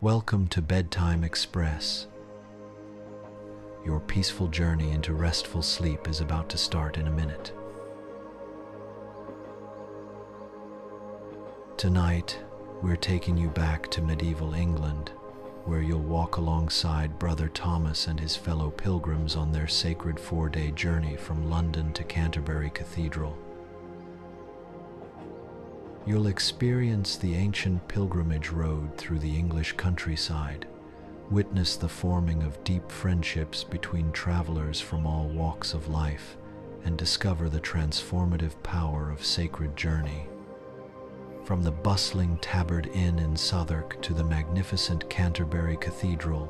Welcome to Bedtime Express. Your peaceful journey into restful sleep is about to start in a minute. Tonight, we're taking you back to medieval England, where you'll walk alongside Brother Thomas and his fellow pilgrims on their sacred 4-day journey from London to Canterbury Cathedral. You'll experience the ancient pilgrimage road through the English countryside, witness the forming of deep friendships between travelers from all walks of life, and discover the transformative power of sacred journey. From the bustling Tabard Inn in Southwark to the magnificent Canterbury Cathedral,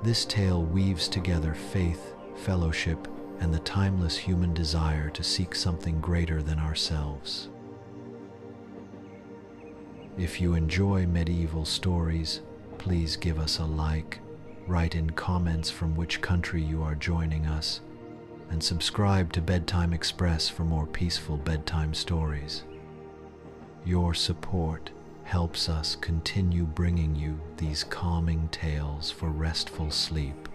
this tale weaves together faith, fellowship, and the timeless human desire to seek something greater than ourselves. If you enjoy medieval stories, please give us a like, write in comments from which country you are joining us, and subscribe to Bedtime Express for more peaceful bedtime stories. Your support helps us continue bringing you these calming tales for restful sleep.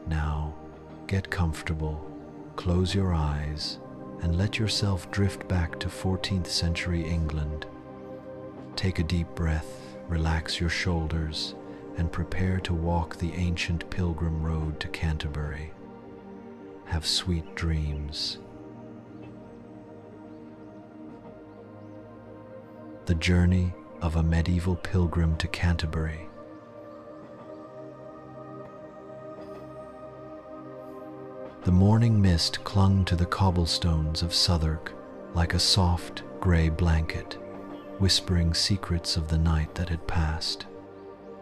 Now, get comfortable, close your eyes, and let yourself drift back to 14th century England. Take a deep breath, relax your shoulders, and prepare to walk the ancient pilgrim road to Canterbury. Have sweet dreams. The journey of a medieval pilgrim to Canterbury. The morning mist clung to the cobblestones of Southwark like a soft, grey blanket, whispering secrets of the night that had passed.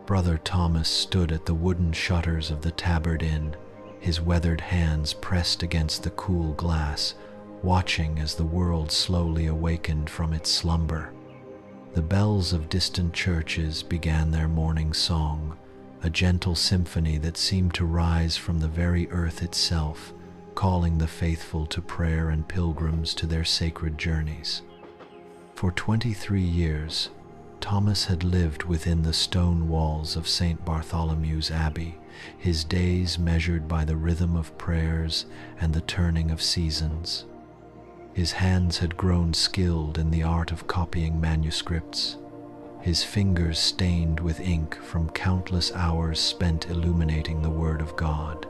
Brother Thomas stood at the wooden shutters of the Tabard Inn, his weathered hands pressed against the cool glass, watching as the world slowly awakened from its slumber. The bells of distant churches began their morning song, a gentle symphony that seemed to rise from the very earth itself, calling the faithful to prayer and pilgrims to their sacred journeys. For 23 years, Thomas had lived within the stone walls of St. Bartholomew's Abbey, his days measured by the rhythm of prayers and the turning of seasons. His hands had grown skilled in the art of copying manuscripts, his fingers stained with ink from countless hours spent illuminating the Word of God.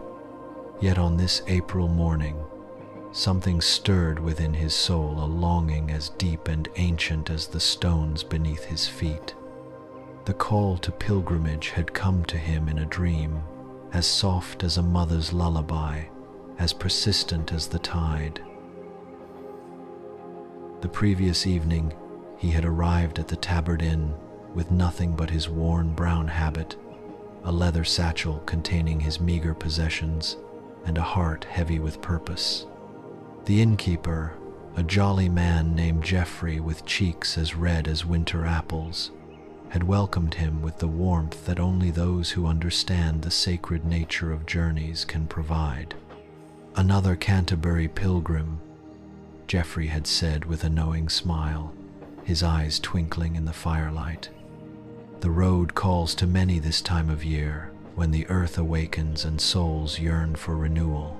Yet on this April morning, something stirred within his soul, a longing as deep and ancient as the stones beneath his feet. The call to pilgrimage had come to him in a dream, as soft as a mother's lullaby, as persistent as the tide. The previous evening, he had arrived at the Tabard Inn with nothing but his worn brown habit, a leather satchel containing his meager possessions, and a heart heavy with purpose. The innkeeper, a jolly man named Geoffrey with cheeks as red as winter apples, had welcomed him with the warmth that only those who understand the sacred nature of journeys can provide. "Another Canterbury pilgrim," Geoffrey had said with a knowing smile, his eyes twinkling in the firelight. "The road calls to many this time of year, when the earth awakens and souls yearn for renewal."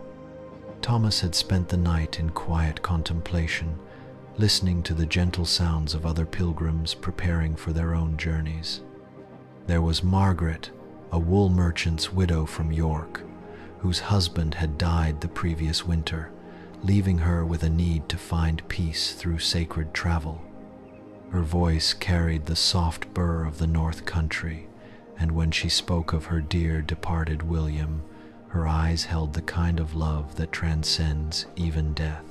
Thomas had spent the night in quiet contemplation, listening to the gentle sounds of other pilgrims preparing for their own journeys. There was Margaret, a wool merchant's widow from York, whose husband had died the previous winter, leaving her with a need to find peace through sacred travel. Her voice carried the soft burr of the North Country, and when she spoke of her dear departed William, her eyes held the kind of love that transcends even death.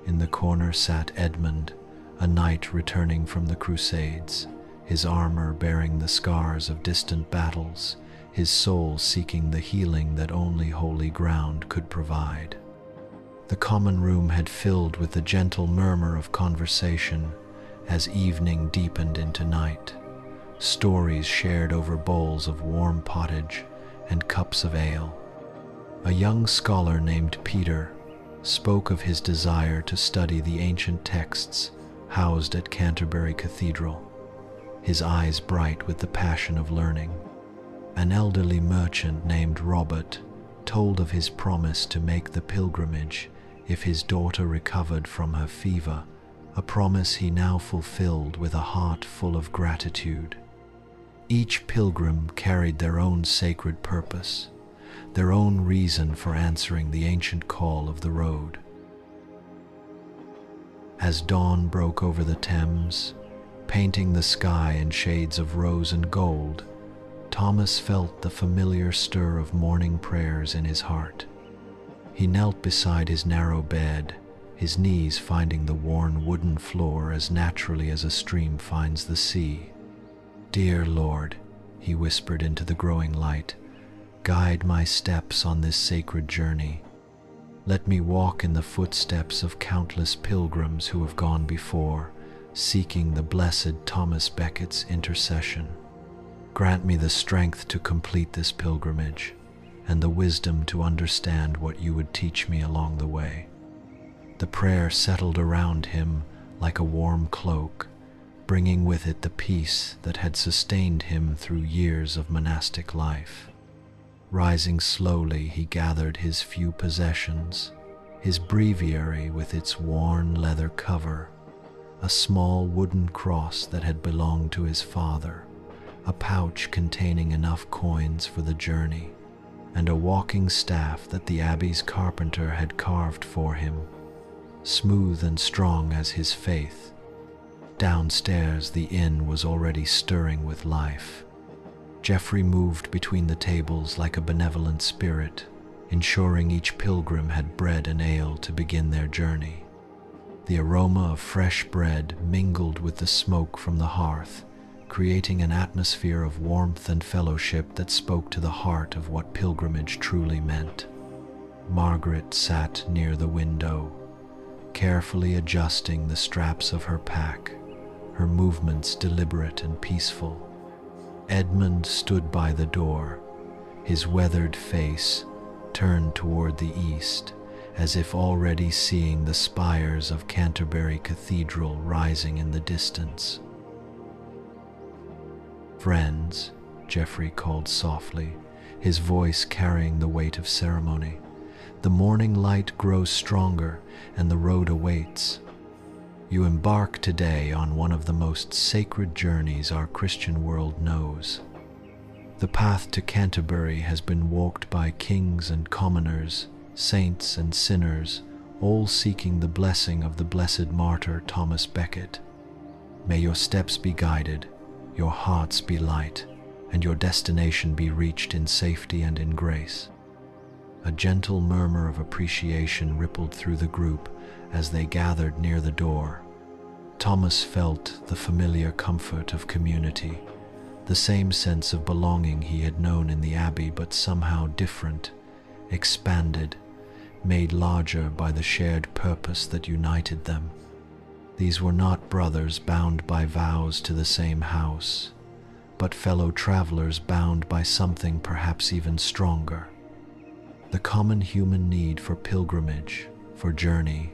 In the corner sat Edmund, a knight returning from the Crusades, his armor bearing the scars of distant battles, his soul seeking the healing that only holy ground could provide. The common room had filled with the gentle murmur of conversation as evening deepened into night, stories shared over bowls of warm pottage and cups of ale. A young scholar named Peter spoke of his desire to study the ancient texts housed at Canterbury Cathedral. his eyes bright with the passion of learning. An elderly merchant named Robert told of his promise to make the pilgrimage if his daughter recovered from her fever, a promise he now fulfilled with a heart full of gratitude. Each pilgrim carried their own sacred purpose, their own reason for answering the ancient call of the road. As dawn broke over the Thames, painting the sky in shades of rose and gold, Thomas felt the familiar stir of morning prayers in his heart. He knelt beside his narrow bed, his knees finding the worn wooden floor as naturally as a stream finds the sea. "Dear Lord," he whispered into the growing light, "guide my steps on this sacred journey. Let me walk in the footsteps of countless pilgrims who have gone before, seeking the blessed Thomas Becket's intercession. Grant me the strength to complete this pilgrimage, and the wisdom to understand what you would teach me along the way." The prayer settled around him like a warm cloak, bringing with it the peace that had sustained him through years of monastic life. Rising slowly, he gathered his few possessions, his breviary with its worn leather cover, a small wooden cross that had belonged to his father, a pouch containing enough coins for the journey, and a walking staff that the abbey's carpenter had carved for him, smooth and strong as his faith. Downstairs, the inn was already stirring with life. Geoffrey moved between the tables like a benevolent spirit, ensuring each pilgrim had bread and ale to begin their journey. The aroma of fresh bread mingled with the smoke from the hearth, creating an atmosphere of warmth and fellowship that spoke to the heart of what pilgrimage truly meant. Margaret sat near the window, carefully adjusting the straps of her pack, her movements deliberate and peaceful. Edmund stood by the door, his weathered face turned toward the east, as if already seeing the spires of Canterbury Cathedral rising in the distance. "Friends," Geoffrey called softly, his voice carrying the weight of ceremony, "the morning light grows stronger and the road awaits. You embark today on one of the most sacred journeys our Christian world knows. The path to Canterbury has been walked by kings and commoners, saints and sinners, all seeking the blessing of the blessed martyr Thomas Becket. May your steps be guided, your hearts be light, and your destination be reached in safety and in grace." A gentle murmur of appreciation rippled through the group as they gathered near the door. Thomas felt the familiar comfort of community, the same sense of belonging he had known in the abbey, but somehow different, expanded, made larger by the shared purpose that united them. These were not brothers bound by vows to the same house, but fellow travelers bound by something perhaps even stronger: the common human need for pilgrimage, for journey,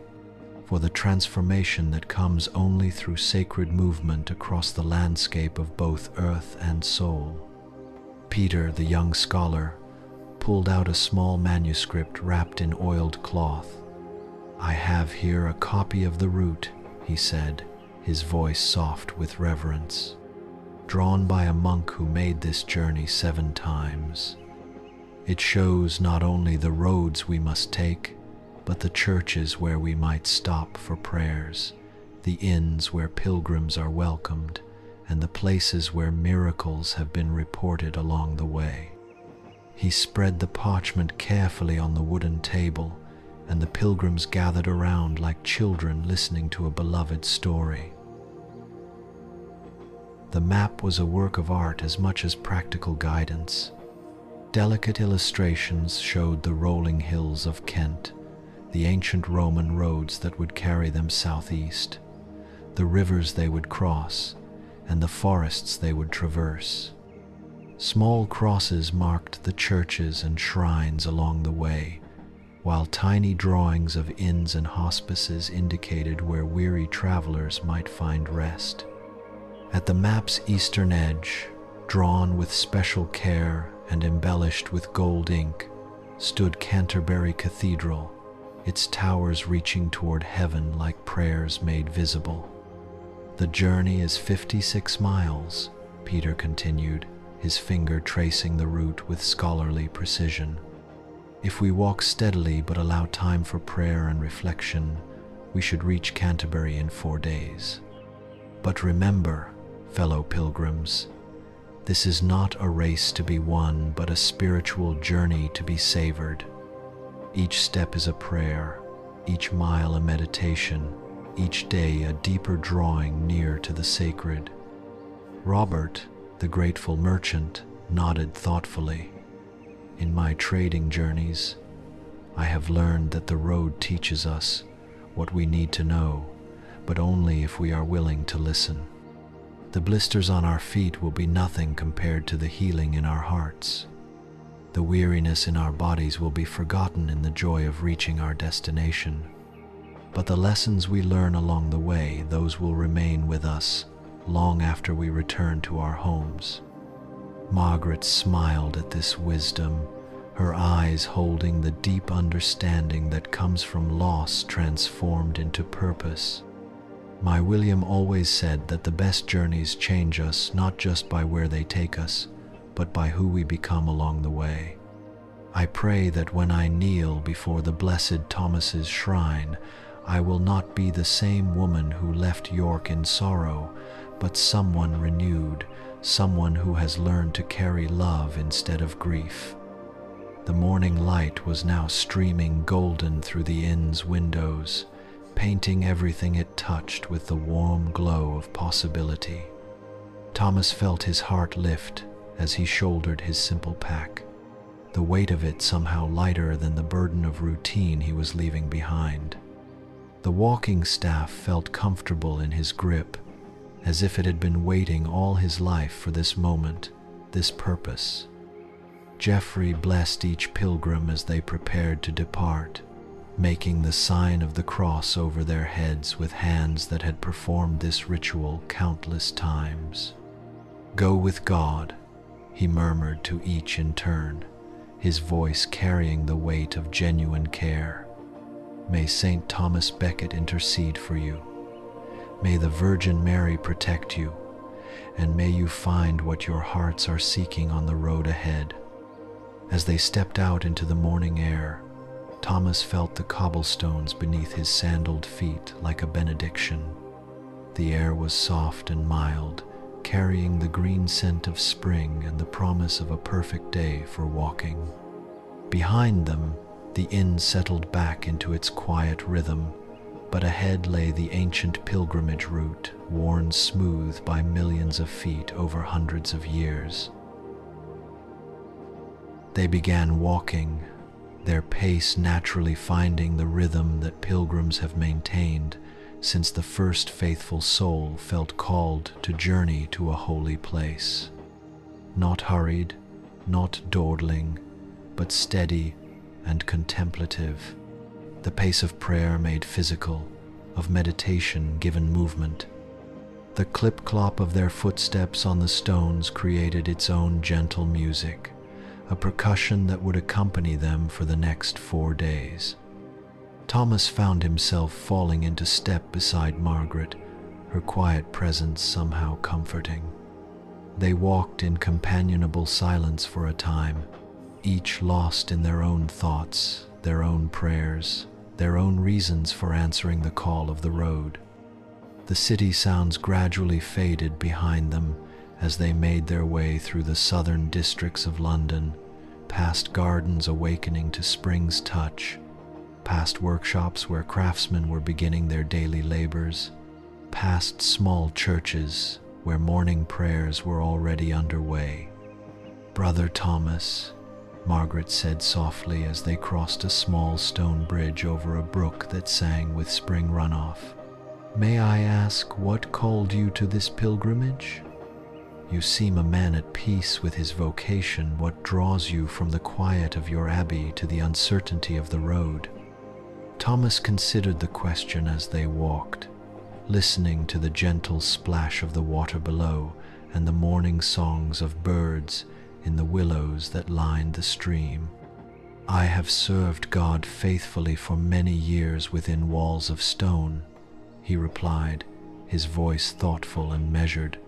for the transformation that comes only through sacred movement across the landscape of both earth and soul. Peter, the young scholar, pulled out a small manuscript wrapped in oiled cloth. "I have here a copy of the route," he said, his voice soft with reverence, "drawn by a monk who made this journey 7 times. It shows not only the roads we must take, but the churches where we might stop for prayers, the inns where pilgrims are welcomed, and the places where miracles have been reported along the way." He spread the parchment carefully on the wooden table, and the pilgrims gathered around like children listening to a beloved story. The map was a work of art as much as practical guidance. Delicate illustrations showed the rolling hills of Kent, the ancient Roman roads that would carry them southeast, the rivers they would cross, and the forests they would traverse. Small crosses marked the churches and shrines along the way, while tiny drawings of inns and hospices indicated where weary travelers might find rest. At the map's eastern edge, drawn with special care and embellished with gold ink, stood Canterbury Cathedral, its towers reaching toward heaven like prayers made visible. "The journey is 56 miles, Peter continued, his finger tracing the route with scholarly precision. "If we walk steadily but allow time for prayer and reflection, we should reach Canterbury in 4 days. But remember, fellow pilgrims, this is not a race to be won, but a spiritual journey to be savored. Each step is a prayer, each mile a meditation, each day a deeper drawing near to the sacred." Robert, the grateful merchant, nodded thoughtfully. "In my trading journeys, I have learned that the road teaches us what we need to know, but only if we are willing to listen. The blisters on our feet will be nothing compared to the healing in our hearts. The weariness in our bodies will be forgotten in the joy of reaching our destination. But the lessons we learn along the way, those will remain with us long after we return to our homes." Margaret smiled at this wisdom, her eyes holding the deep understanding that comes from loss transformed into purpose. "My William always said that the best journeys change us not just by where they take us, but by who we become along the way. I pray that when I kneel before the blessed Thomas's shrine, I will not be the same woman who left York in sorrow, but someone renewed, someone who has learned to carry love instead of grief." The morning light was now streaming golden through the inn's windows, painting everything it touched with the warm glow of possibility. Thomas felt his heart lift as he shouldered his simple pack, the weight of it somehow lighter than the burden of routine he was leaving behind. The walking staff felt comfortable in his grip, as if it had been waiting all his life for this moment, this purpose. Geoffrey blessed each pilgrim as they prepared to depart, making the sign of the cross over their heads with hands that had performed this ritual countless times. "Go with God," he murmured to each in turn, his voice carrying the weight of genuine care. "May Saint Thomas Becket intercede for you. May the Virgin Mary protect you, and may you find what your hearts are seeking on the road ahead." As they stepped out into the morning air, Thomas felt the cobblestones beneath his sandaled feet like a benediction. The air was soft and mild, carrying the green scent of spring and the promise of a perfect day for walking. Behind them, the inn settled back into its quiet rhythm, but ahead lay the ancient pilgrimage route, worn smooth by millions of feet over hundreds of years. They began walking, their pace naturally finding the rhythm that pilgrims have maintained since the first faithful soul felt called to journey to a holy place. Not hurried, not dawdling, but steady and contemplative. The pace of prayer made physical, of meditation given movement. The clip-clop of their footsteps on the stones created its own gentle music, a percussion that would accompany them for the next 4 days. Thomas found himself falling into step beside Margaret, her quiet presence somehow comforting. They walked in companionable silence for a time, each lost in their own thoughts, their own prayers, their own reasons for answering the call of the road. The city sounds gradually faded behind them as they made their way through the southern districts of London, past gardens awakening to spring's touch, past workshops where craftsmen were beginning their daily labors, past small churches where morning prayers were already underway. "Brother Thomas," Margaret said softly as they crossed a small stone bridge over a brook that sang with spring runoff, "may I ask what called you to this pilgrimage? You seem a man at peace with his vocation. What draws you from the quiet of your abbey to the uncertainty of the road?" Thomas considered the question as they walked, listening to the gentle splash of the water below and the morning songs of birds in the willows that lined the stream. "I have served God faithfully for many years within walls of stone," he replied, his voice thoughtful and measured.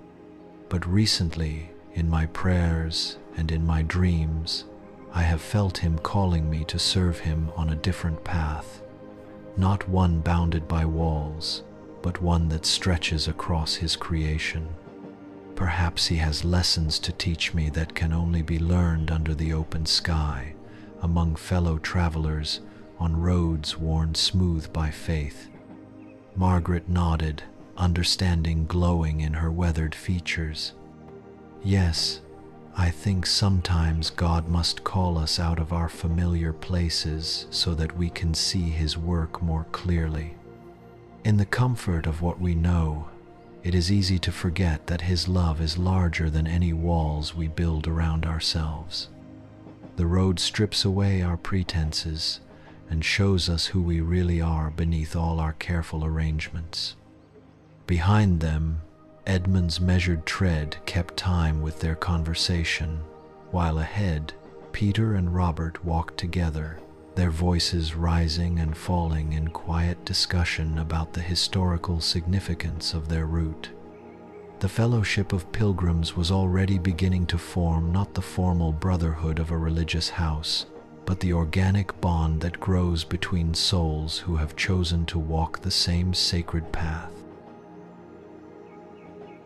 "But recently, in my prayers and in my dreams, I have felt him calling me to serve him on a different path, not one bounded by walls, but one that stretches across his creation. Perhaps he has lessons to teach me that can only be learned under the open sky, among fellow travelers on roads worn smooth by faith." Margaret nodded, understanding glowing in her weathered features. "Yes, I think sometimes God must call us out of our familiar places so that we can see his work more clearly. In the comfort of what we know, it is easy to forget that his love is larger than any walls we build around ourselves. The road strips away our pretenses and shows us who we really are beneath all our careful arrangements." Behind them, Edmund's measured tread kept time with their conversation, while ahead, Peter and Robert walked together, their voices rising and falling in quiet discussion about the historical significance of their route. The fellowship of pilgrims was already beginning to form not the formal brotherhood of a religious house, but the organic bond that grows between souls who have chosen to walk the same sacred path.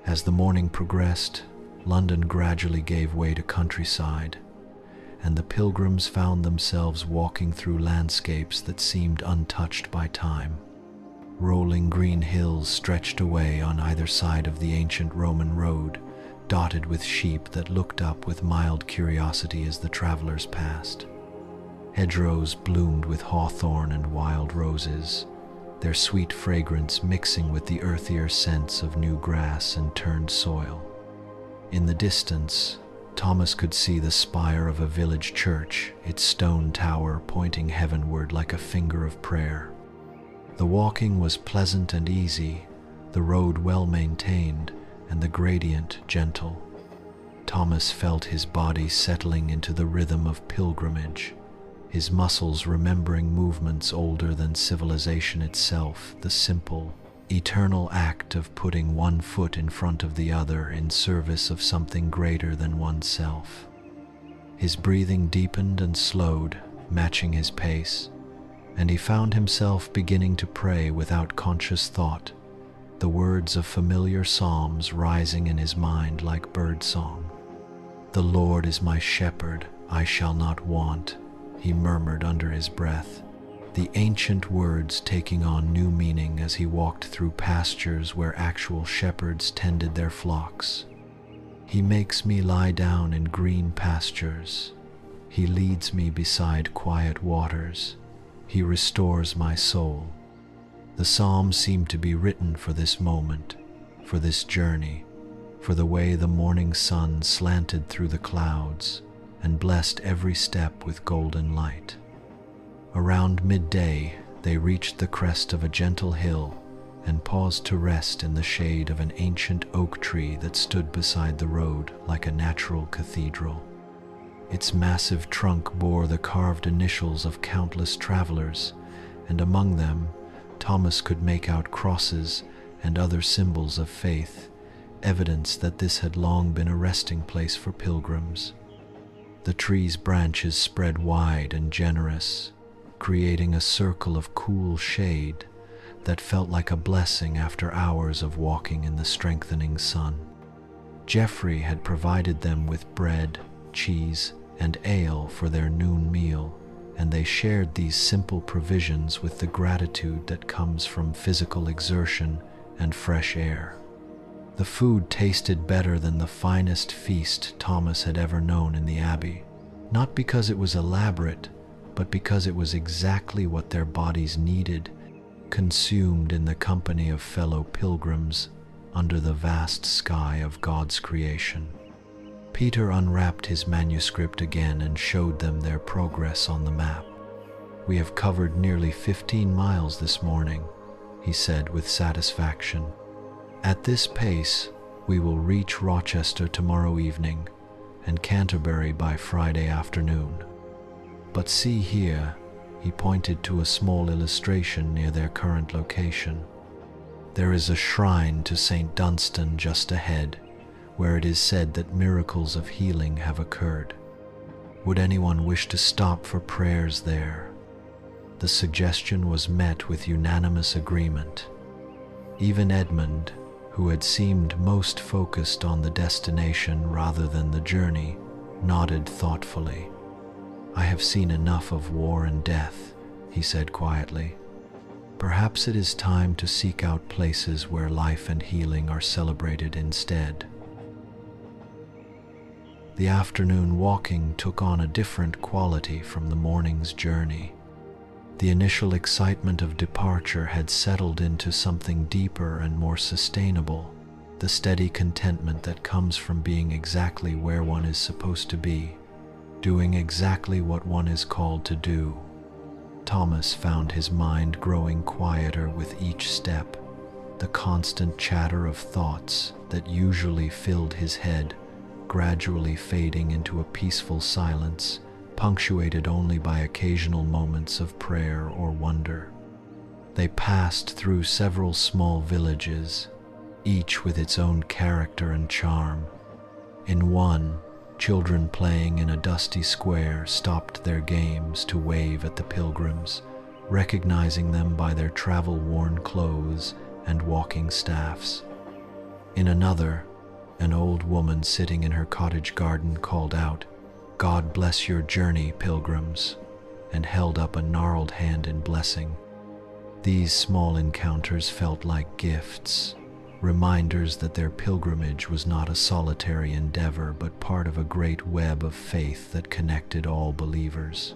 As the morning progressed, London gradually gave way to countryside, and the pilgrims found themselves walking through landscapes that seemed untouched by time. Rolling green hills stretched away on either side of the ancient Roman road, dotted with sheep that looked up with mild curiosity as the travelers passed. Hedgerows bloomed with hawthorn and wild roses, their sweet fragrance mixing with the earthier scents of new grass and turned soil. In the distance, Thomas could see the spire of a village church, its stone tower pointing heavenward like a finger of prayer. The walking was pleasant and easy, the road well maintained, and the gradient gentle. Thomas felt his body settling into the rhythm of pilgrimage, his muscles remembering movements older than civilization itself, the simple, eternal act of putting one foot in front of the other in service of something greater than oneself. His breathing deepened and slowed, matching his pace, and he found himself beginning to pray without conscious thought, the words of familiar psalms rising in his mind like birdsong. "The Lord is my shepherd, I shall not want," he murmured under his breath, the ancient words taking on new meaning as he walked through pastures where actual shepherds tended their flocks. "He makes me lie down in green pastures. He leads me beside quiet waters. He restores my soul." The psalm seemed to be written for this moment, for this journey, for the way the morning sun slanted through the clouds and blessed every step with golden light. Around midday, they reached the crest of a gentle hill and paused to rest in the shade of an ancient oak tree that stood beside the road like a natural cathedral. Its massive trunk bore the carved initials of countless travelers, and among them, Thomas could make out crosses and other symbols of faith, evidence that this had long been a resting place for pilgrims. The tree's branches spread wide and generous, creating a circle of cool shade that felt like a blessing after hours of walking in the strengthening sun. Geoffrey had provided them with bread, cheese, and ale for their noon meal, and they shared these simple provisions with the gratitude that comes from physical exertion and fresh air. The food tasted better than the finest feast Thomas had ever known in the Abbey, not because it was elaborate, but because it was exactly what their bodies needed, consumed in the company of fellow pilgrims under the vast sky of God's creation. Peter unwrapped his manuscript again and showed them their progress on the map. "We have covered nearly 15 miles this morning," he said with satisfaction. "At this pace, we will reach Rochester tomorrow evening and Canterbury by Friday afternoon. But see here," he pointed to a small illustration near their current location. "There is a shrine to Saint Dunstan just ahead, where it is said that miracles of healing have occurred. Would anyone wish to stop for prayers there?" The suggestion was met with unanimous agreement. Even Edmund, who had seemed most focused on the destination rather than the journey, nodded thoughtfully. "I have seen enough of war and death," he said quietly. "Perhaps it is time to seek out places where life and healing are celebrated instead." The afternoon walking took on a different quality from the morning's journey. The initial excitement of departure had settled into something deeper and more sustainable, the steady contentment that comes from being exactly where one is supposed to be, doing exactly what one is called to do. Thomas found his mind growing quieter with each step. The constant chatter of thoughts that usually filled his head gradually fading into a peaceful silence, punctuated only by occasional moments of prayer or wonder. They passed through several small villages, each with its own character and charm. In one, children playing in a dusty square stopped their games to wave at the pilgrims, recognizing them by their travel-worn clothes and walking staffs. In another, an old woman sitting in her cottage garden called out, "God bless your journey, pilgrims," and held up a gnarled hand in blessing. These small encounters felt like gifts, reminders that their pilgrimage was not a solitary endeavor but part of a great web of faith that connected all believers.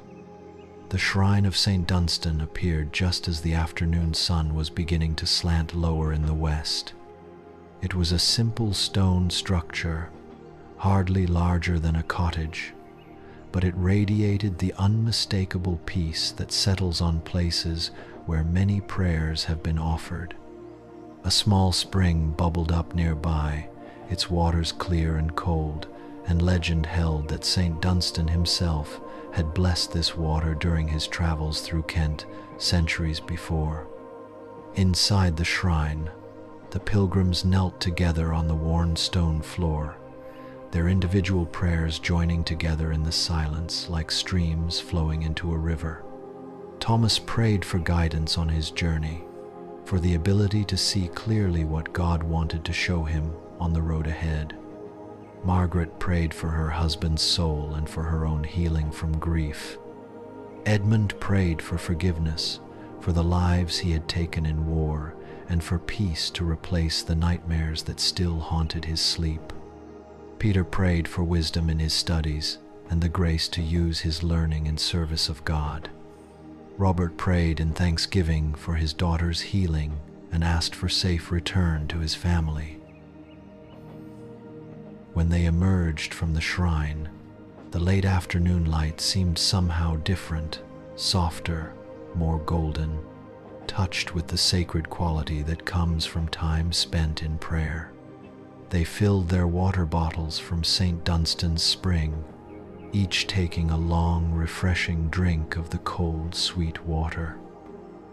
The shrine of Saint Dunstan appeared just as the afternoon sun was beginning to slant lower in the west. It was a simple stone structure, hardly larger than a cottage, but it radiated the unmistakable peace that settles on places where many prayers have been offered. A small spring bubbled up nearby, its waters clear and cold, and legend held that Saint Dunstan himself had blessed this water during his travels through Kent centuries before. Inside the shrine, the pilgrims knelt together on the worn stone floor, their individual prayers joining together in the silence like streams flowing into a river. Thomas prayed for guidance on his journey, for the ability to see clearly what God wanted to show him on the road ahead. Margaret prayed for her husband's soul and for her own healing from grief. Edmund prayed for forgiveness, for the lives he had taken in war, and for peace to replace the nightmares that still haunted his sleep. Peter prayed for wisdom in his studies and the grace to use his learning in service of God. Robert prayed in thanksgiving for his daughter's healing and asked for safe return to his family. When they emerged from the shrine, the late afternoon light seemed somehow different, softer, more golden, touched with the sacred quality that comes from time spent in prayer. They filled their water bottles from St. Dunstan's spring, each taking a long, refreshing drink of the cold, sweet water.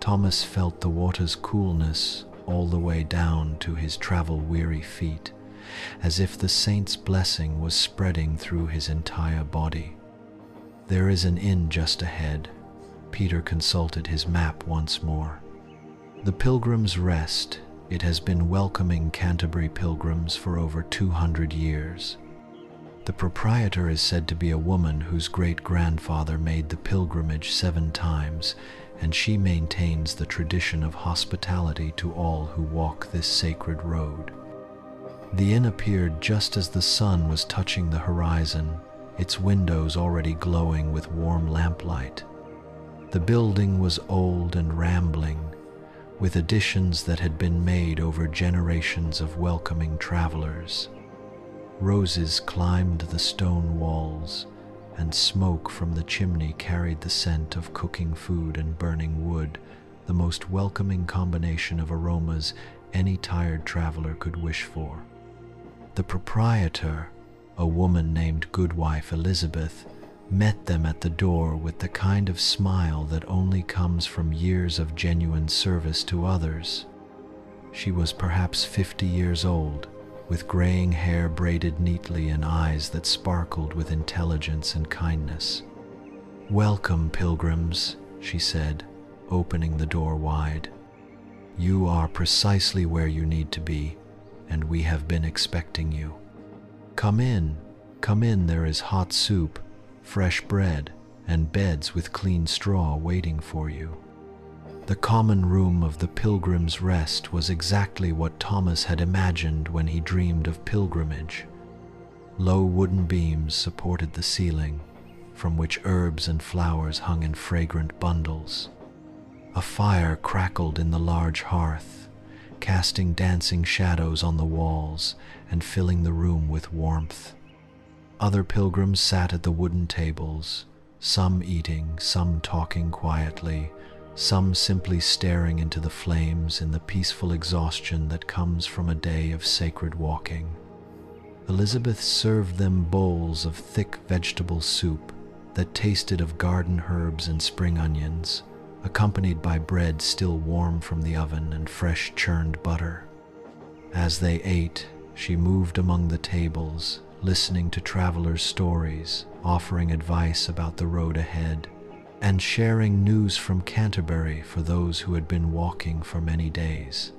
Thomas felt the water's coolness all the way down to his travel-weary feet, as if the saint's blessing was spreading through his entire body. "There is an inn just ahead." Peter consulted his map once more. "The Pilgrim's Rest. It has been welcoming Canterbury pilgrims for over 200 years. The proprietor is said to be a woman whose great-grandfather made the pilgrimage 7 times, and she maintains the tradition of hospitality to all who walk this sacred road." The inn appeared just as the sun was touching the horizon, its windows already glowing with warm lamplight. The building was old and rambling, with additions that had been made over generations of welcoming travelers. Roses climbed the stone walls, and smoke from the chimney carried the scent of cooking food and burning wood, the most welcoming combination of aromas any tired traveler could wish for. The proprietor, a woman named Goodwife Elizabeth, met them at the door with the kind of smile that only comes from years of genuine service to others. She was perhaps 50 years old, with graying hair braided neatly and eyes that sparkled with intelligence and kindness. "Welcome, pilgrims," she said, opening the door wide. "You are precisely where you need to be, and we have been expecting you. Come in, there is hot soup, fresh bread, and beds with clean straw waiting for you." The common room of the Pilgrim's Rest was exactly what Thomas had imagined when he dreamed of pilgrimage. Low wooden beams supported the ceiling, from which herbs and flowers hung in fragrant bundles. A fire crackled in the large hearth, casting dancing shadows on the walls and filling the room with warmth. Other pilgrims sat at the wooden tables, some eating, some talking quietly, some simply staring into the flames in the peaceful exhaustion that comes from a day of sacred walking. Elizabeth served them bowls of thick vegetable soup that tasted of garden herbs and spring onions, accompanied by bread still warm from the oven and fresh churned butter. As they ate, she moved among the tables, listening to travelers' stories, offering advice about the road ahead, and sharing news from Canterbury for those who had been walking for many days.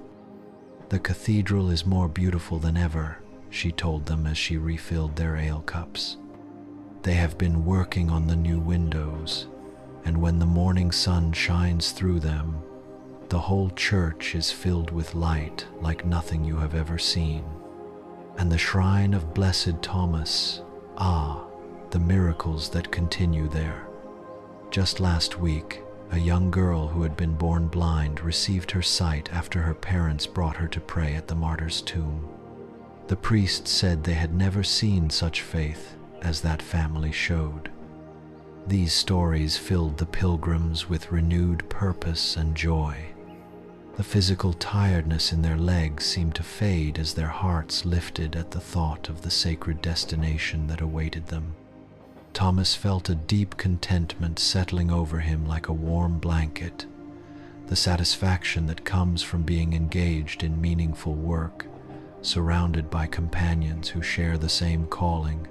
"The cathedral is more beautiful than ever," she told them as she refilled their ale cups. "They have been working on the new windows, and when the morning sun shines through them, the whole church is filled with light like nothing you have ever seen. And the shrine of Blessed Thomas, the miracles that continue there. Just last week, a young girl who had been born blind received her sight after her parents brought her to pray at the martyr's tomb. The priest said they had never seen such faith as that family showed." These stories filled the pilgrims with renewed purpose and joy. The physical tiredness in their legs seemed to fade as their hearts lifted at the thought of the sacred destination that awaited them. Thomas felt a deep contentment settling over him like a warm blanket, the satisfaction that comes from being engaged in meaningful work, surrounded by companions who share the same calling,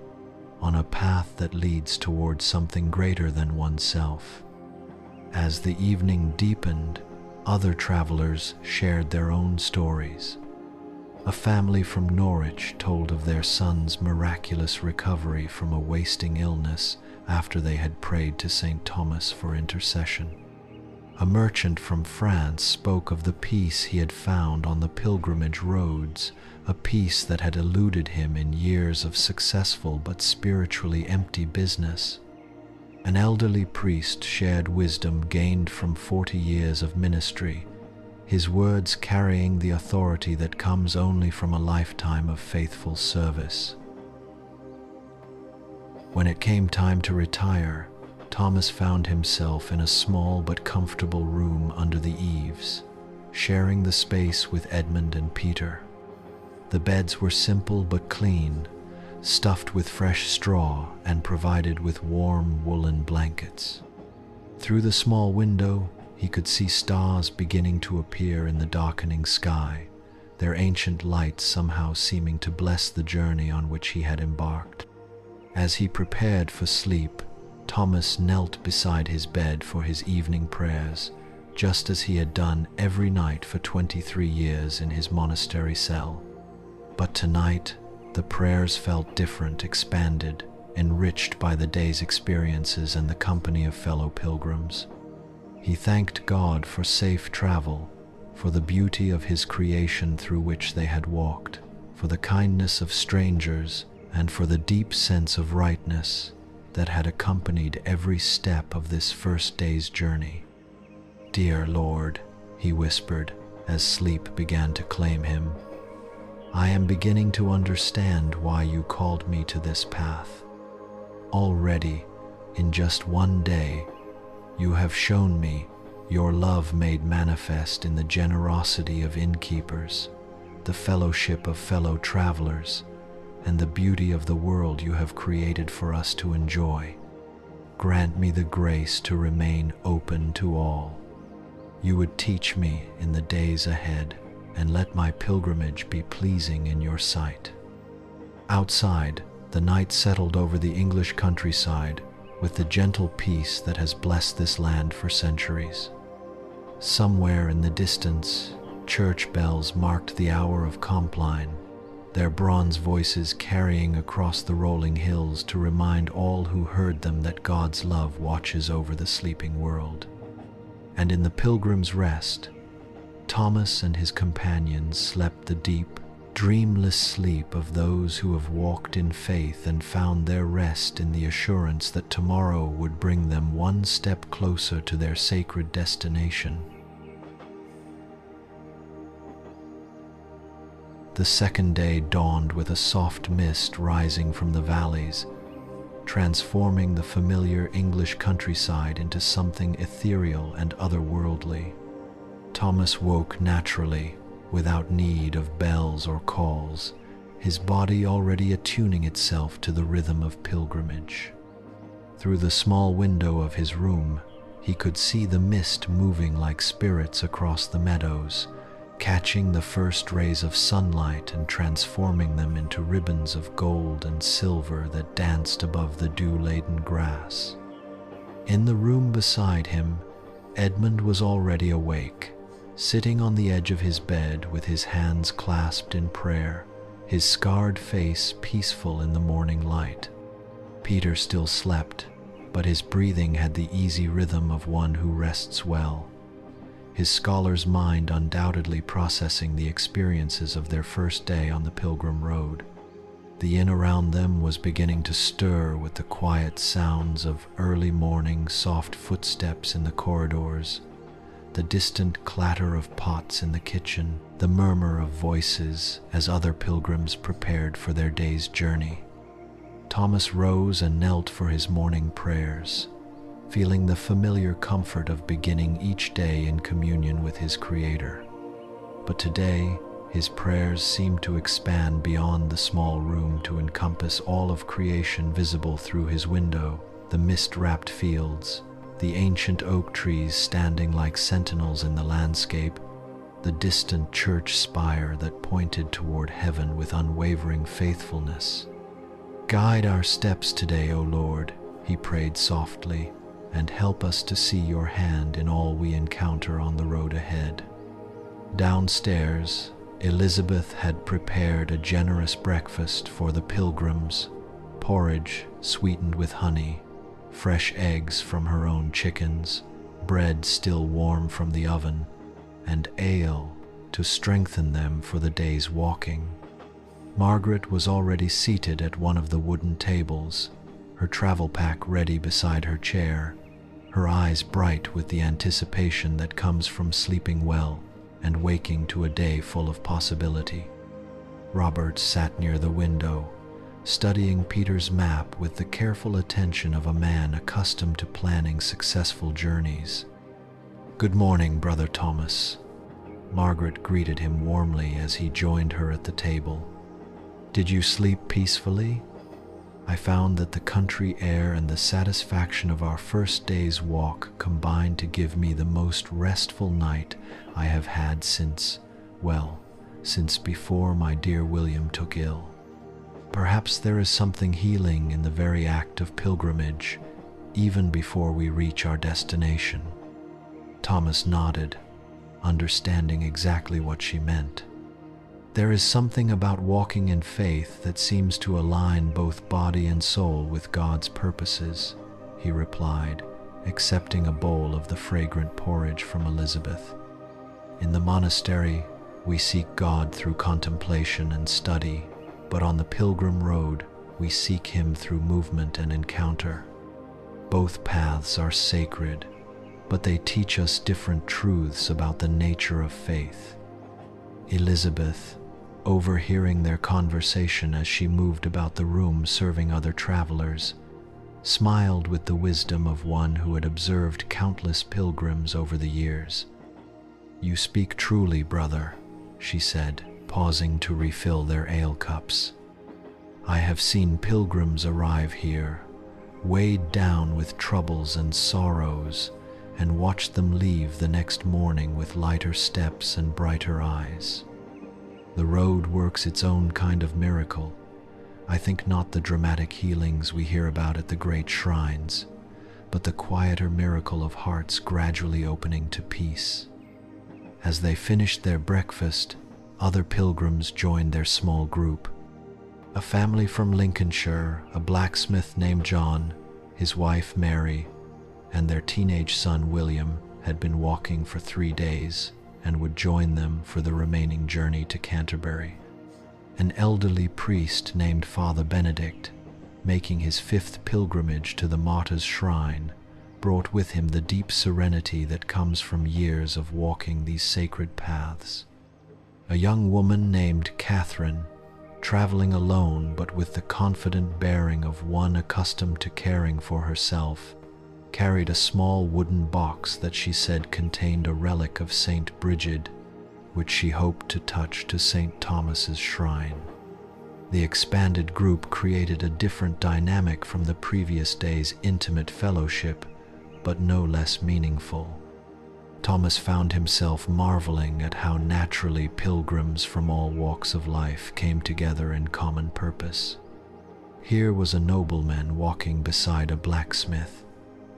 on a path that leads towards something greater than oneself. As the evening deepened, other travelers shared their own stories. A family from Norwich told of their son's miraculous recovery from a wasting illness after they had prayed to Saint Thomas for intercession. A merchant from France spoke of the peace he had found on the pilgrimage roads, a peace that had eluded him in years of successful but spiritually empty business. An elderly priest shared wisdom gained from 40 years of ministry, his words carrying the authority that comes only from a lifetime of faithful service. When it came time to retire, Thomas found himself in a small but comfortable room under the eaves, sharing the space with Edmund and Peter. The beds were simple but clean, stuffed with fresh straw and provided with warm woolen blankets. Through the small window, he could see stars beginning to appear in the darkening sky, their ancient lights somehow seeming to bless the journey on which he had embarked. As he prepared for sleep, Thomas knelt beside his bed for his evening prayers, just as he had done every night for 23 years in his monastery cell. But tonight, the prayers felt different, expanded, enriched by the day's experiences and the company of fellow pilgrims. He thanked God for safe travel, for the beauty of his creation through which they had walked, for the kindness of strangers, and for the deep sense of rightness that had accompanied every step of this first day's journey. "Dear Lord," he whispered as sleep began to claim him, "I am beginning to understand why you called me to this path. Already, in just one day, you have shown me your love made manifest in the generosity of innkeepers, the fellowship of fellow travelers, and the beauty of the world you have created for us to enjoy. Grant me the grace to remain open to all. You would teach me in the days ahead, and let my pilgrimage be pleasing in your sight. Outside, the night settled over the English countryside with the gentle peace that has blessed this land for centuries. Somewhere in the distance, church bells marked the hour of Compline, their bronze voices carrying across the rolling hills to remind all who heard them that God's love watches over the sleeping world. And in the Pilgrim's Rest, Thomas and his companions slept the deep, dreamless sleep of those who have walked in faith and found their rest in the assurance that tomorrow would bring them one step closer to their sacred destination. The second day dawned with a soft mist rising from the valleys, transforming the familiar English countryside into something ethereal and otherworldly. Thomas woke naturally, without need of bells or calls, his body already attuning itself to the rhythm of pilgrimage. Through the small window of his room, he could see the mist moving like spirits across the meadows, catching the first rays of sunlight and transforming them into ribbons of gold and silver that danced above the dew-laden grass. In the room beside him, Edmund was already awake, sitting on the edge of his bed with his hands clasped in prayer, his scarred face peaceful in the morning light. Peter still slept, but his breathing had the easy rhythm of one who rests well, his scholar's mind undoubtedly processing the experiences of their first day on the Pilgrim Road. The inn around them was beginning to stir with the quiet sounds of early morning, soft footsteps in the corridors, the distant clatter of pots in the kitchen, the murmur of voices as other pilgrims prepared for their day's journey. Thomas rose and knelt for his morning prayers, feeling the familiar comfort of beginning each day in communion with his Creator. But today, his prayers seemed to expand beyond the small room to encompass all of creation visible through his window, the mist-wrapped fields, the ancient oak trees standing like sentinels in the landscape, the distant church spire that pointed toward heaven with unwavering faithfulness. Guide our steps today, O Lord, he prayed softly, and help us to see your hand in all we encounter on the road ahead. Downstairs, Elizabeth had prepared a generous breakfast for the pilgrims, porridge sweetened with honey, fresh eggs from her own chickens, bread still warm from the oven, and ale to strengthen them for the day's walking. Margaret was already seated at one of the wooden tables, her travel pack ready beside her chair, her eyes bright with the anticipation that comes from sleeping well and waking to a day full of possibility. Robert sat near the window, studying Peter's map with the careful attention of a man accustomed to planning successful journeys. "Good morning, Brother Thomas." Margaret greeted him warmly as he joined her at the table. "Did you sleep peacefully? I found that the country air and the satisfaction of our first day's walk combined to give me the most restful night I have had since before my dear William took ill. Perhaps there is something healing in the very act of pilgrimage, even before we reach our destination." Thomas nodded, understanding exactly what she meant. "There is something about walking in faith that seems to align both body and soul with God's purposes," he replied, accepting a bowl of the fragrant porridge from Elizabeth. "In the monastery, we seek God through contemplation and study, but on the Pilgrim Road, we seek Him through movement and encounter. Both paths are sacred, but they teach us different truths about the nature of faith." Elizabeth, overhearing their conversation as she moved about the room serving other travelers, smiled with the wisdom of one who had observed countless pilgrims over the years. "You speak truly, brother," she said, pausing to refill their ale cups. "I have seen pilgrims arrive here, weighed down with troubles and sorrows, and watched them leave the next morning with lighter steps and brighter eyes. The road works its own kind of miracle. I think not the dramatic healings we hear about at the great shrines, but the quieter miracle of hearts gradually opening to peace." As they finished their breakfast, other pilgrims joined their small group. A family from Lincolnshire, a blacksmith named John, his wife Mary, and their teenage son William had been walking for 3 days and would join them for the remaining journey to Canterbury. An elderly priest named Father Benedict, making his 5th pilgrimage to the Martyr's Shrine, brought with him the deep serenity that comes from years of walking these sacred paths. A young woman named Catherine, traveling alone but with the confident bearing of one accustomed to caring for herself, carried a small wooden box that she said contained a relic of Saint Bridget, which she hoped to touch to Saint Thomas's shrine. The expanded group created a different dynamic from the previous day's intimate fellowship, but no less meaningful. Thomas found himself marveling at how naturally pilgrims from all walks of life came together in common purpose. Here was a nobleman walking beside a blacksmith,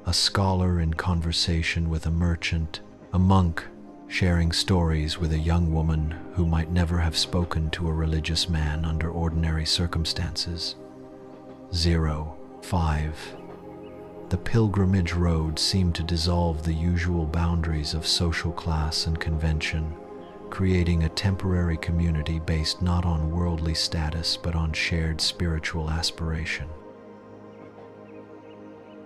a scholar in conversation with a merchant, a monk sharing stories with a young woman who might never have spoken to a religious man under ordinary circumstances. 5. The pilgrimage road seemed to dissolve the usual boundaries of social class and convention, creating a temporary community based not on worldly status but on shared spiritual aspiration.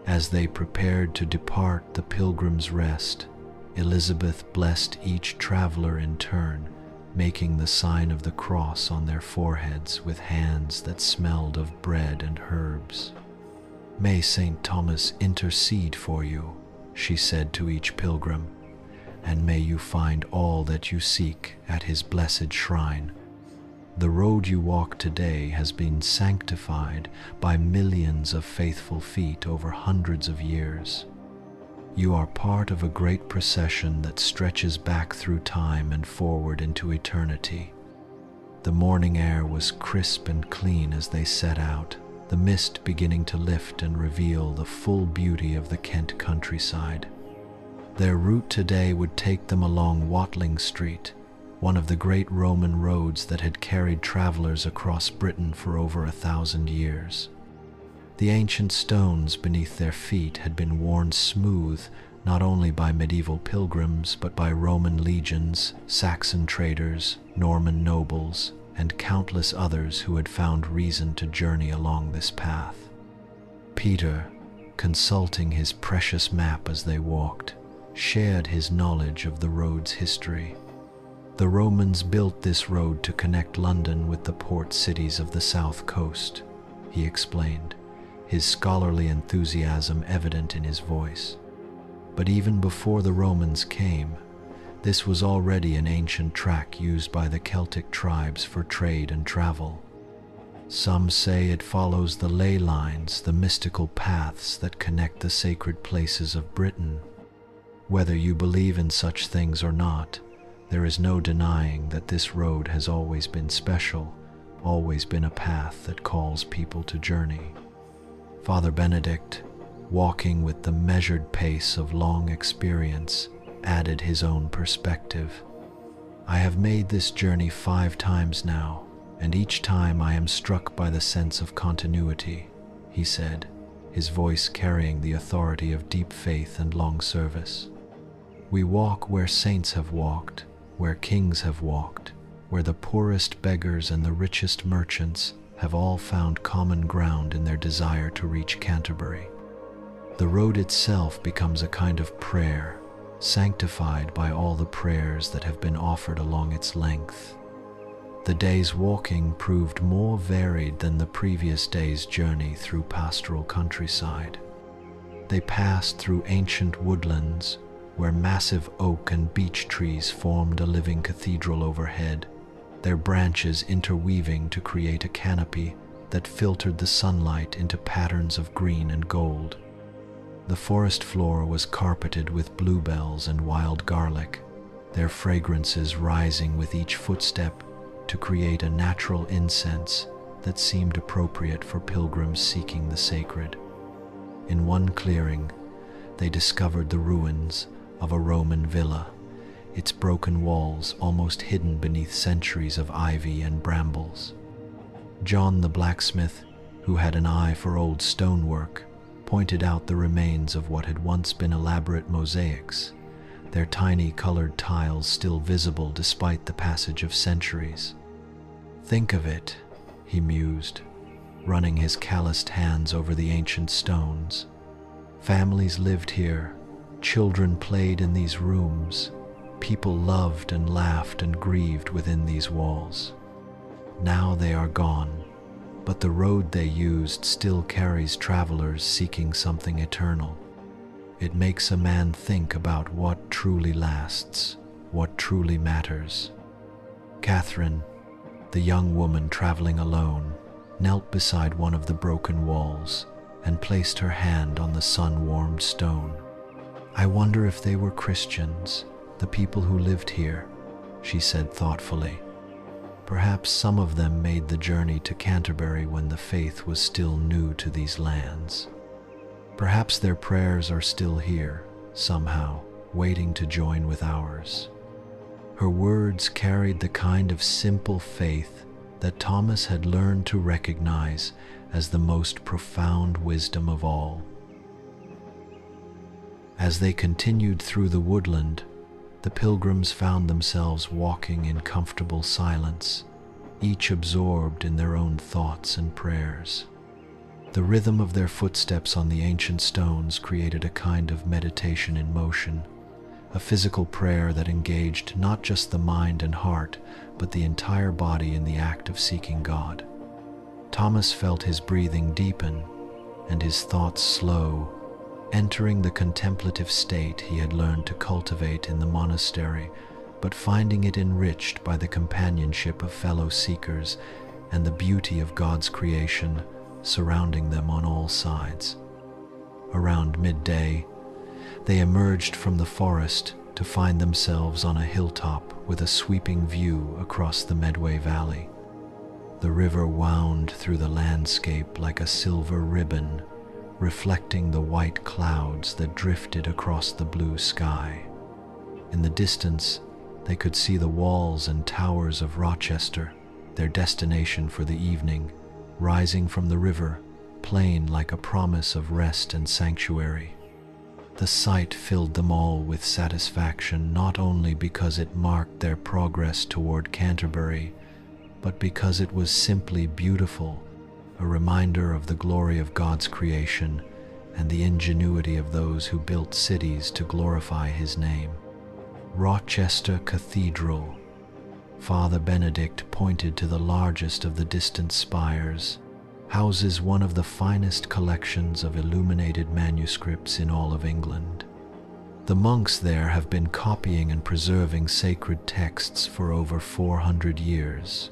As they prepared to depart the Pilgrim's Rest, Elizabeth blessed each traveler in turn, making the sign of the cross on their foreheads with hands that smelled of bread and herbs. "May Saint Thomas intercede for you," she said to each pilgrim, "and may you find all that you seek at his blessed shrine. The road you walk today has been sanctified by millions of faithful feet over hundreds of years. You are part of a great procession that stretches back through time and forward into eternity." The morning air was crisp and clean as they set out, the mist beginning to lift and reveal the full beauty of the Kent countryside. Their route today would take them along Watling Street, one of the great Roman roads that had carried travelers across Britain for over 1,000 years. The ancient stones beneath their feet had been worn smooth not only by medieval pilgrims but by Roman legions, Saxon traders, Norman nobles, and countless others who had found reason to journey along this path. Peter, consulting his precious map as they walked, shared his knowledge of the road's history. The Romans built this road to connect London with the port cities of the south coast, he explained, his scholarly enthusiasm evident in his voice. But even before the Romans came, this was already an ancient track used by the Celtic tribes for trade and travel. Some say it follows the ley lines, the mystical paths that connect the sacred places of Britain. Whether you believe in such things or not, there is no denying that this road has always been special, always been a path that calls people to journey. Father Benedict, walking with the measured pace of long experience, added his own perspective. "I have made this journey 5 times now, and each time I am struck by the sense of continuity," he said, his voice carrying the authority of deep faith and long service. "We walk where saints have walked, where kings have walked, where the poorest beggars and the richest merchants have all found common ground in their desire to reach Canterbury. The road itself becomes a kind of prayer, sanctified by all the prayers that have been offered along its length. The day's walking proved more varied than the previous day's journey through pastoral countryside. They passed through ancient woodlands where massive oak and beech trees formed a living cathedral overhead, their branches interweaving to create a canopy that filtered the sunlight into patterns of green and gold. The forest floor was carpeted with bluebells and wild garlic, their fragrances rising with each footstep to create a natural incense that seemed appropriate for pilgrims seeking the sacred. In one clearing, they discovered the ruins of a Roman villa, its broken walls almost hidden beneath centuries of ivy and brambles. John the blacksmith, who had an eye for old stonework, pointed out the remains of what had once been elaborate mosaics, their tiny colored tiles still visible despite the passage of centuries. "Think of it," he mused, running his calloused hands over the ancient stones. "Families lived here, children played in these rooms, people loved and laughed and grieved within these walls. Now they are gone, but the road they used still carries travelers seeking something eternal. It makes a man think about what truly lasts, what truly matters." Catherine, the young woman traveling alone, knelt beside one of the broken walls and placed her hand on the sun-warmed stone. "I wonder if they were Christians, the people who lived here," she said thoughtfully. "Perhaps some of them made the journey to Canterbury when the faith was still new to these lands. Perhaps their prayers are still here, somehow, waiting to join with ours." Her words carried the kind of simple faith that Thomas had learned to recognize as the most profound wisdom of all. As they continued through the woodland, the pilgrims found themselves walking in comfortable silence, each absorbed in their own thoughts and prayers. The rhythm of their footsteps on the ancient stones created a kind of meditation in motion, a physical prayer that engaged not just the mind and heart, but the entire body in the act of seeking God. Thomas felt his breathing deepen and his thoughts slow, entering the contemplative state he had learned to cultivate in the monastery, but finding it enriched by the companionship of fellow seekers and the beauty of God's creation surrounding them on all sides. Around midday, they emerged from the forest to find themselves on a hilltop with a sweeping view across the Medway Valley. The river wound through the landscape like a silver ribbon, reflecting the white clouds that drifted across the blue sky. In the distance, they could see the walls and towers of Rochester, their destination for the evening, rising from the river, plain like a promise of rest and sanctuary. The sight filled them all with satisfaction, not only because it marked their progress toward Canterbury, but because it was simply beautiful, a reminder of the glory of God's creation and the ingenuity of those who built cities to glorify His name. Rochester Cathedral. Father Benedict pointed to the largest of the distant spires, houses one of the finest collections of illuminated manuscripts in all of England. The monks there have been copying and preserving sacred texts for over 400 years.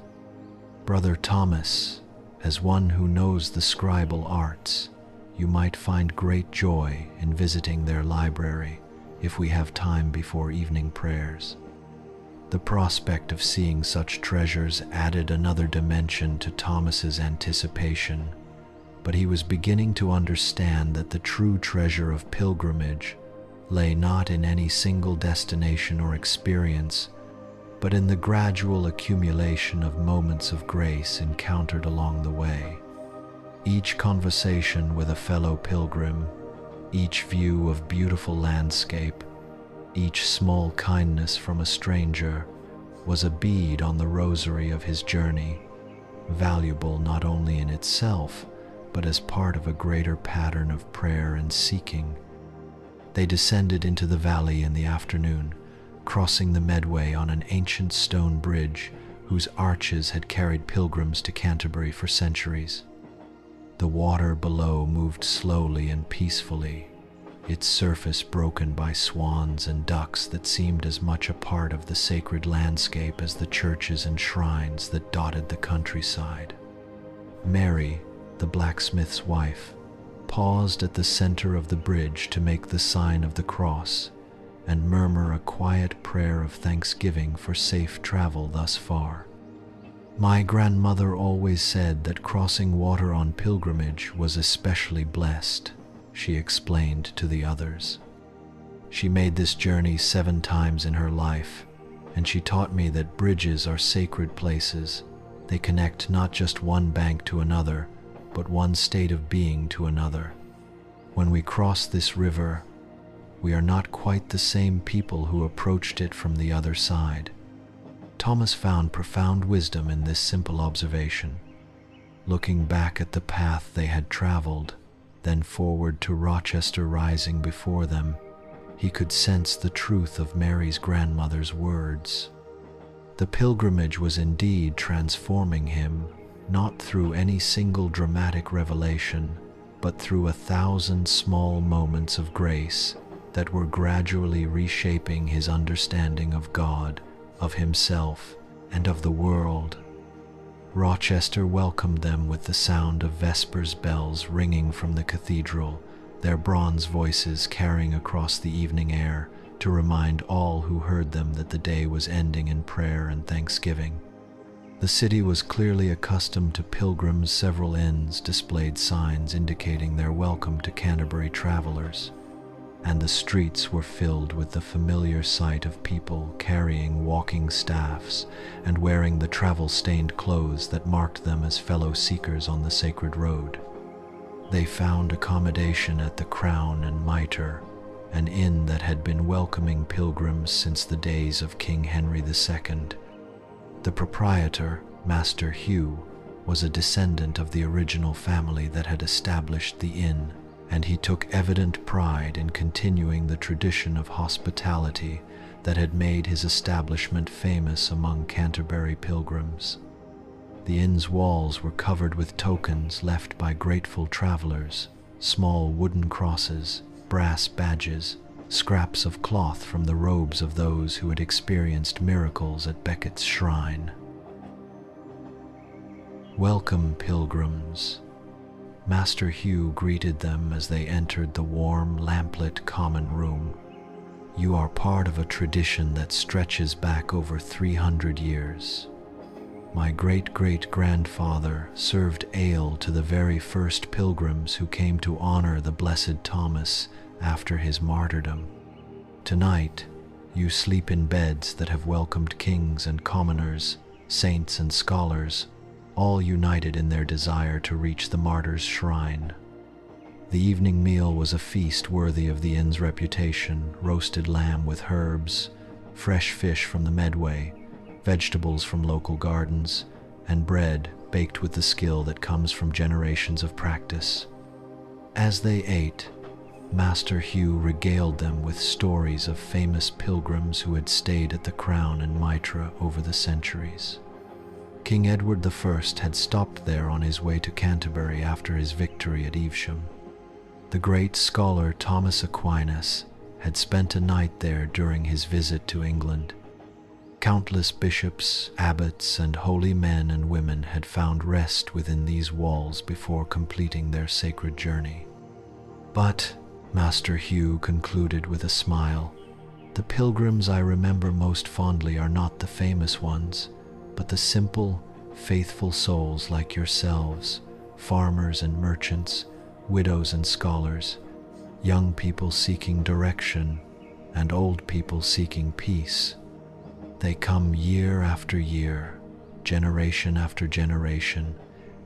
Brother Thomas, as one who knows the scribal arts, you might find great joy in visiting their library if we have time before evening prayers. The prospect of seeing such treasures added another dimension to Thomas's anticipation, but he was beginning to understand that the true treasure of pilgrimage lay not in any single destination or experience, but in the gradual accumulation of moments of grace encountered along the way. Each conversation with a fellow pilgrim, each view of beautiful landscape, each small kindness from a stranger was a bead on the rosary of his journey, valuable not only in itself, but as part of a greater pattern of prayer and seeking. They descended into the valley in the afternoon, crossing the Medway on an ancient stone bridge whose arches had carried pilgrims to Canterbury for centuries. The water below moved slowly and peacefully, its surface broken by swans and ducks that seemed as much a part of the sacred landscape as the churches and shrines that dotted the countryside. Mary, the blacksmith's wife, paused at the center of the bridge to make the sign of the cross and murmur a quiet prayer of thanksgiving for safe travel thus far. "My grandmother always said that crossing water on pilgrimage was especially blessed," she explained to the others. "She made this journey 7 times in her life, and she taught me that bridges are sacred places. They connect not just one bank to another, but one state of being to another. When we cross this river, we are not quite the same people who approached it from the other side." Thomas found profound wisdom in this simple observation. Looking back at the path they had traveled, then forward to Rochester rising before them, he could sense the truth of Mary's grandmother's words. The pilgrimage was indeed transforming him, not through any single dramatic revelation, but through 1,000 small moments of grace that were gradually reshaping his understanding of God, of himself, and of the world. Rochester welcomed them with the sound of Vespers bells ringing from the cathedral, their bronze voices carrying across the evening air to remind all who heard them that the day was ending in prayer and thanksgiving. The city was clearly accustomed to pilgrims. Several inns displayed signs indicating their welcome to Canterbury travelers, and the streets were filled with the familiar sight of people carrying walking staffs and wearing the travel-stained clothes that marked them as fellow seekers on the sacred road. They found accommodation at the Crown and Mitre, an inn that had been welcoming pilgrims since the days of King Henry II. The proprietor, Master Hugh, was a descendant of the original family that had established the inn, and he took evident pride in continuing the tradition of hospitality that had made his establishment famous among Canterbury pilgrims. The inn's walls were covered with tokens left by grateful travelers, small wooden crosses, brass badges, scraps of cloth from the robes of those who had experienced miracles at Becket's shrine. "Welcome, pilgrims." Master Hugh greeted them as they entered the warm, lamplit common room. "You are part of a tradition that stretches back over 300 years. My great-great-grandfather served ale to the very first pilgrims who came to honor the blessed Thomas after his martyrdom. Tonight, you sleep in beds that have welcomed kings and commoners, saints and scholars, all united in their desire to reach the martyr's shrine." The evening meal was a feast worthy of the inn's reputation: roasted lamb with herbs, fresh fish from the Medway, vegetables from local gardens, and bread baked with the skill that comes from generations of practice. As they ate, Master Hugh regaled them with stories of famous pilgrims who had stayed at the Crown and Mitre over the centuries. King Edward I had stopped there on his way to Canterbury after his victory at Evesham. The great scholar Thomas Aquinas had spent a night there during his visit to England. Countless bishops, abbots, and holy men and women had found rest within these walls before completing their sacred journey. "But," Master Hugh concluded with a smile, "the pilgrims I remember most fondly are not the famous ones, but the simple, faithful souls like yourselves, farmers and merchants, widows and scholars, young people seeking direction, and old people seeking peace. They come year after year, generation after generation,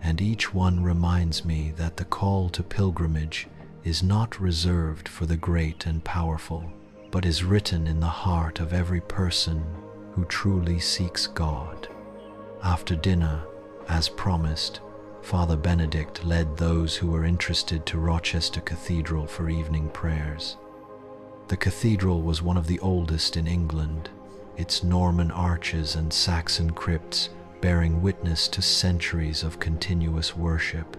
and each one reminds me that the call to pilgrimage is not reserved for the great and powerful, but is written in the heart of every person who truly seeks God." After dinner, as promised, Father Benedict led those who were interested to Rochester Cathedral for evening prayers. The cathedral was one of the oldest in England, its Norman arches and Saxon crypts bearing witness to centuries of continuous worship.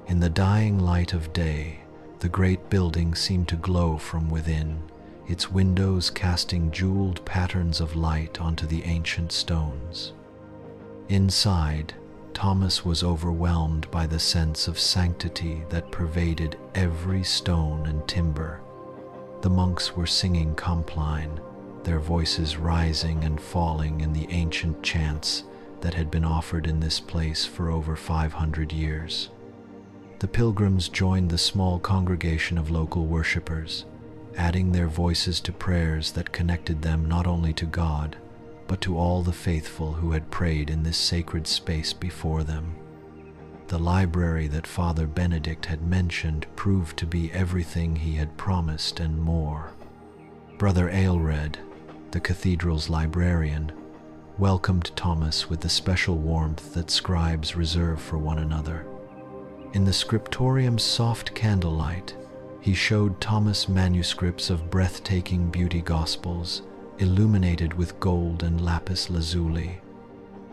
In the dying light of day, the great building seemed to glow from within, its windows casting jeweled patterns of light onto the ancient stones. Inside, Thomas was overwhelmed by the sense of sanctity that pervaded every stone and timber. The monks were singing Compline, their voices rising and falling in the ancient chants that had been offered in this place for over 500 years. The pilgrims joined the small congregation of local worshippers, adding their voices to prayers that connected them not only to God, but to all the faithful who had prayed in this sacred space before them. The library that Father Benedict had mentioned proved to be everything he had promised and more. Brother Aelred, the cathedral's librarian, welcomed Thomas with the special warmth that scribes reserve for one another. In the scriptorium's soft candlelight, he showed Thomas manuscripts of breathtaking beauty gospels, illuminated with gold and lapis lazuli,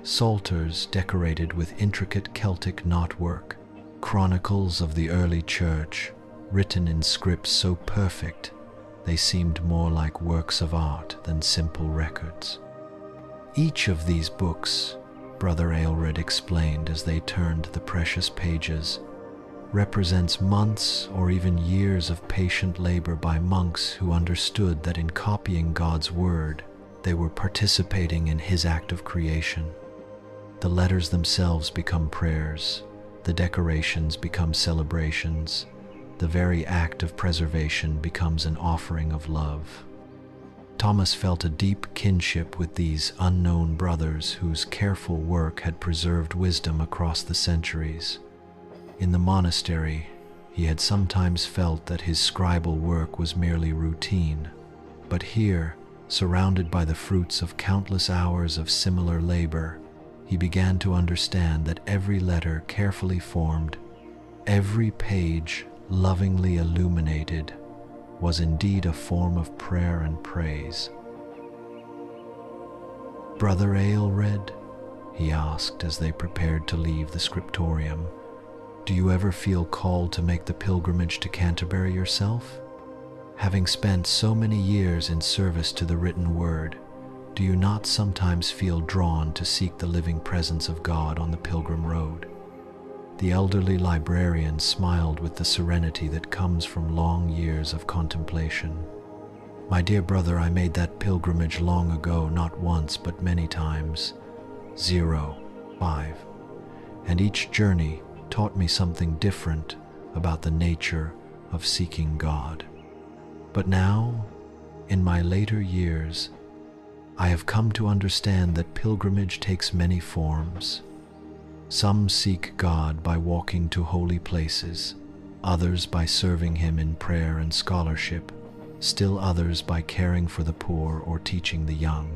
psalters decorated with intricate Celtic knotwork, chronicles of the early church, written in scripts so perfect they seemed more like works of art than simple records. Each of these books, Brother Aelred explained as they turned the precious pages, represents months or even years of patient labor by monks who understood that in copying God's word, they were participating in His act of creation. The letters themselves become prayers, the decorations become celebrations, the very act of preservation becomes an offering of love. Thomas felt a deep kinship with these unknown brothers whose careful work had preserved wisdom across the centuries. In the monastery, he had sometimes felt that his scribal work was merely routine, but here, surrounded by the fruits of countless hours of similar labor, he began to understand that every letter carefully formed, every page lovingly illuminated, was indeed a form of prayer and praise. "Brother Aelred," he asked as they prepared to leave the scriptorium, "do you ever feel called to make the pilgrimage to Canterbury yourself? Having spent so many years in service to the written word, do you not sometimes feel drawn to seek the living presence of God on the pilgrim road?" The elderly librarian smiled with the serenity that comes from long years of contemplation. "My dear brother, I made that pilgrimage long ago, not once but many times. 5. And each journey taught me something different about the nature of seeking God. But now, in my later years, I have come to understand that pilgrimage takes many forms. Some seek God by walking to holy places, others by serving Him in prayer and scholarship, still others by caring for the poor or teaching the young.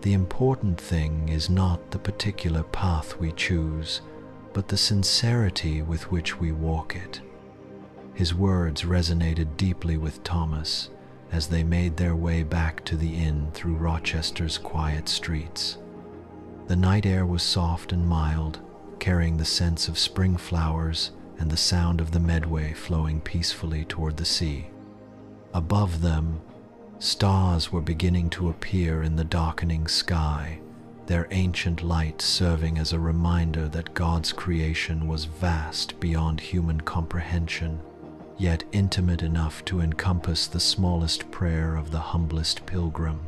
The important thing is not the particular path we choose, but the sincerity with which we walk it." His words resonated deeply with Thomas as they made their way back to the inn through Rochester's quiet streets. The night air was soft and mild, carrying the scents of spring flowers and the sound of the Medway flowing peacefully toward the sea. Above them, stars were beginning to appear in the darkening sky, their ancient light serving as a reminder that God's creation was vast beyond human comprehension, yet intimate enough to encompass the smallest prayer of the humblest pilgrim.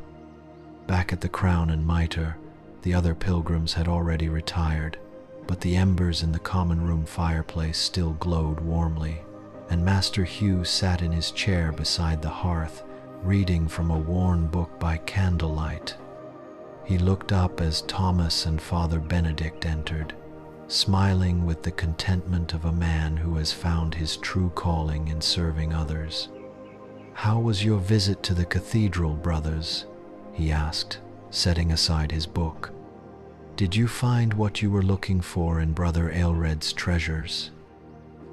Back at the Crown and Mitre, the other pilgrims had already retired, but the embers in the common room fireplace still glowed warmly, and Master Hugh sat in his chair beside the hearth, reading from a worn book by candlelight. He looked up as Thomas and Father Benedict entered, smiling with the contentment of a man who has found his true calling in serving others. "How was your visit to the cathedral, brothers?" he asked, setting aside his book. "Did you find what you were looking for in Brother Aelred's treasures?"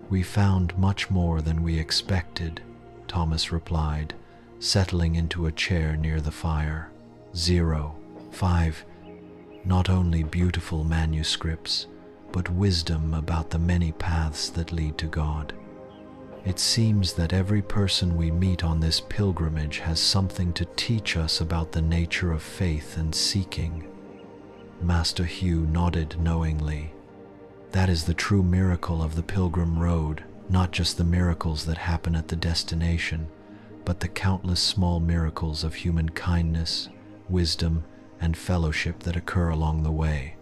"We found much more than we expected," Thomas replied, settling into a chair near the fire. 5. Not only beautiful manuscripts, but wisdom about the many paths that lead to God. It seems that every person we meet on this pilgrimage has something to teach us about the nature of faith and seeking. Master Hugh nodded knowingly. That is the true miracle of the Pilgrim Road, not just the miracles that happen at the destination, but the countless small miracles of human kindness, wisdom, and fellowship that occur along the way.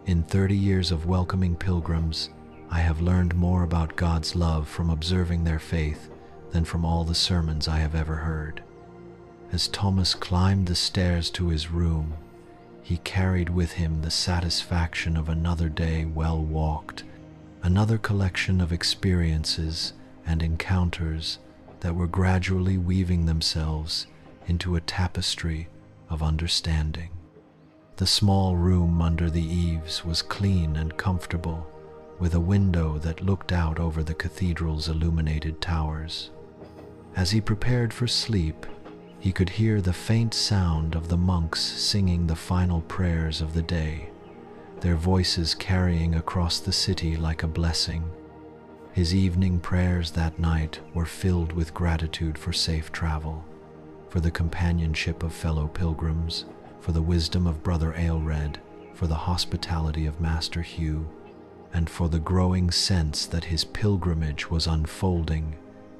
In 30 years of welcoming pilgrims, I have learned more about God's love from observing their faith than from all the sermons I have ever heard. As Thomas climbed the stairs to his room, he carried with him the satisfaction of another day well walked, another collection of experiences and encounters that were gradually weaving themselves into a tapestry of understanding. The small room under the eaves was clean and comfortable, with a window that looked out over the cathedral's illuminated towers. As he prepared for sleep, he could hear the faint sound of the monks singing the final prayers of the day, their voices carrying across the city like a blessing. His evening prayers that night were filled with gratitude for safe travel, for the companionship of fellow pilgrims, for the wisdom of Brother Aelred, for the hospitality of Master Hugh, and for the growing sense that his pilgrimage was unfolding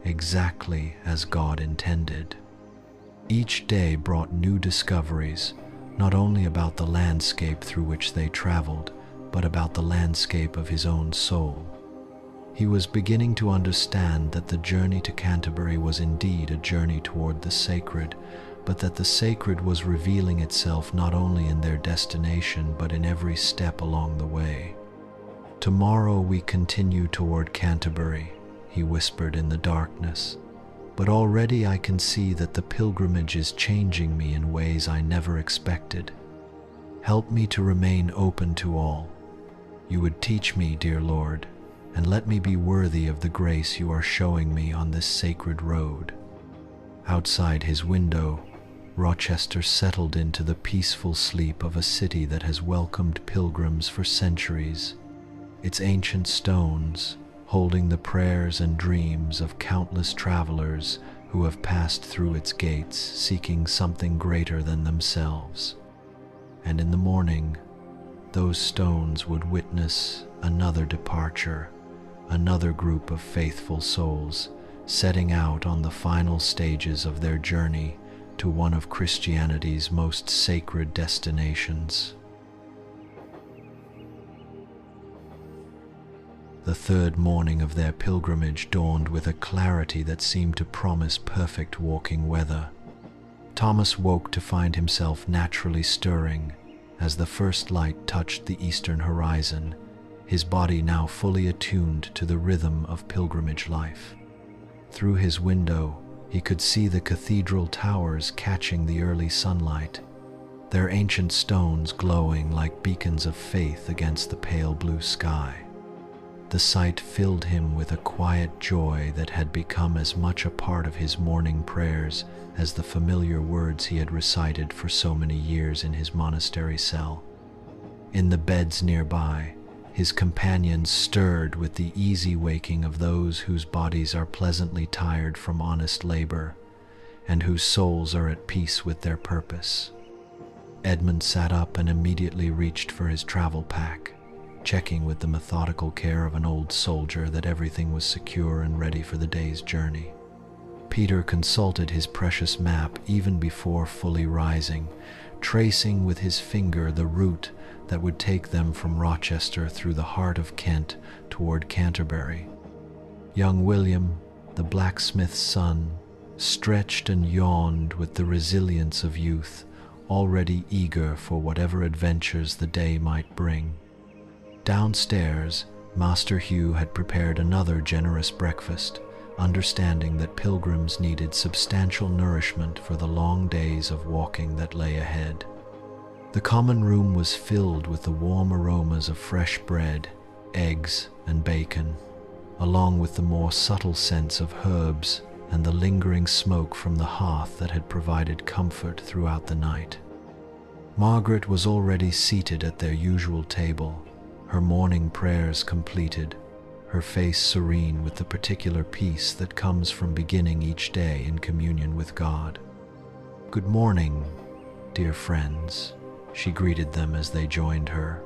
exactly as God intended. Each day brought new discoveries, not only about the landscape through which they traveled, but about the landscape of his own soul. He was beginning to understand that the journey to Canterbury was indeed a journey toward the sacred, but that the sacred was revealing itself not only in their destination but in every step along the way. "Tomorrow we continue toward Canterbury," he whispered in the darkness, "but already I can see that the pilgrimage is changing me in ways I never expected. Help me to remain open to all. You would teach me, dear Lord, and let me be worthy of the grace you are showing me on this sacred road." Outside his window, Rochester settled into the peaceful sleep of a city that has welcomed pilgrims for centuries. Its ancient stones, holding the prayers and dreams of countless travelers who have passed through its gates seeking something greater than themselves. And in the morning, those stones would witness another departure, another group of faithful souls setting out on the final stages of their journey to one of Christianity's most sacred destinations. The third morning of their pilgrimage dawned with a clarity that seemed to promise perfect walking weather. Thomas woke to find himself naturally stirring as the first light touched the eastern horizon, his body now fully attuned to the rhythm of pilgrimage life. Through his window, he could see the cathedral towers catching the early sunlight, their ancient stones glowing like beacons of faith against the pale blue sky. The sight filled him with a quiet joy that had become as much a part of his morning prayers as the familiar words he had recited for so many years in his monastery cell. In the beds nearby, his companions stirred with the easy waking of those whose bodies are pleasantly tired from honest labor, and whose souls are at peace with their purpose. Edmund sat up and immediately reached for his travel pack, checking with the methodical care of an old soldier that everything was secure and ready for the day's journey. Peter consulted his precious map even before fully rising, tracing with his finger the route that would take them from Rochester through the heart of Kent toward Canterbury. Young William, the blacksmith's son, stretched and yawned with the resilience of youth, already eager for whatever adventures the day might bring. Downstairs, Master Hugh had prepared another generous breakfast, understanding that pilgrims needed substantial nourishment for the long days of walking that lay ahead. The common room was filled with the warm aromas of fresh bread, eggs, and bacon, along with the more subtle scents of herbs and the lingering smoke from the hearth that had provided comfort throughout the night. Margaret was already seated at their usual table, her morning prayers completed, her face serene with the particular peace that comes from beginning each day in communion with God. "Good morning, dear friends," she greeted them as they joined her.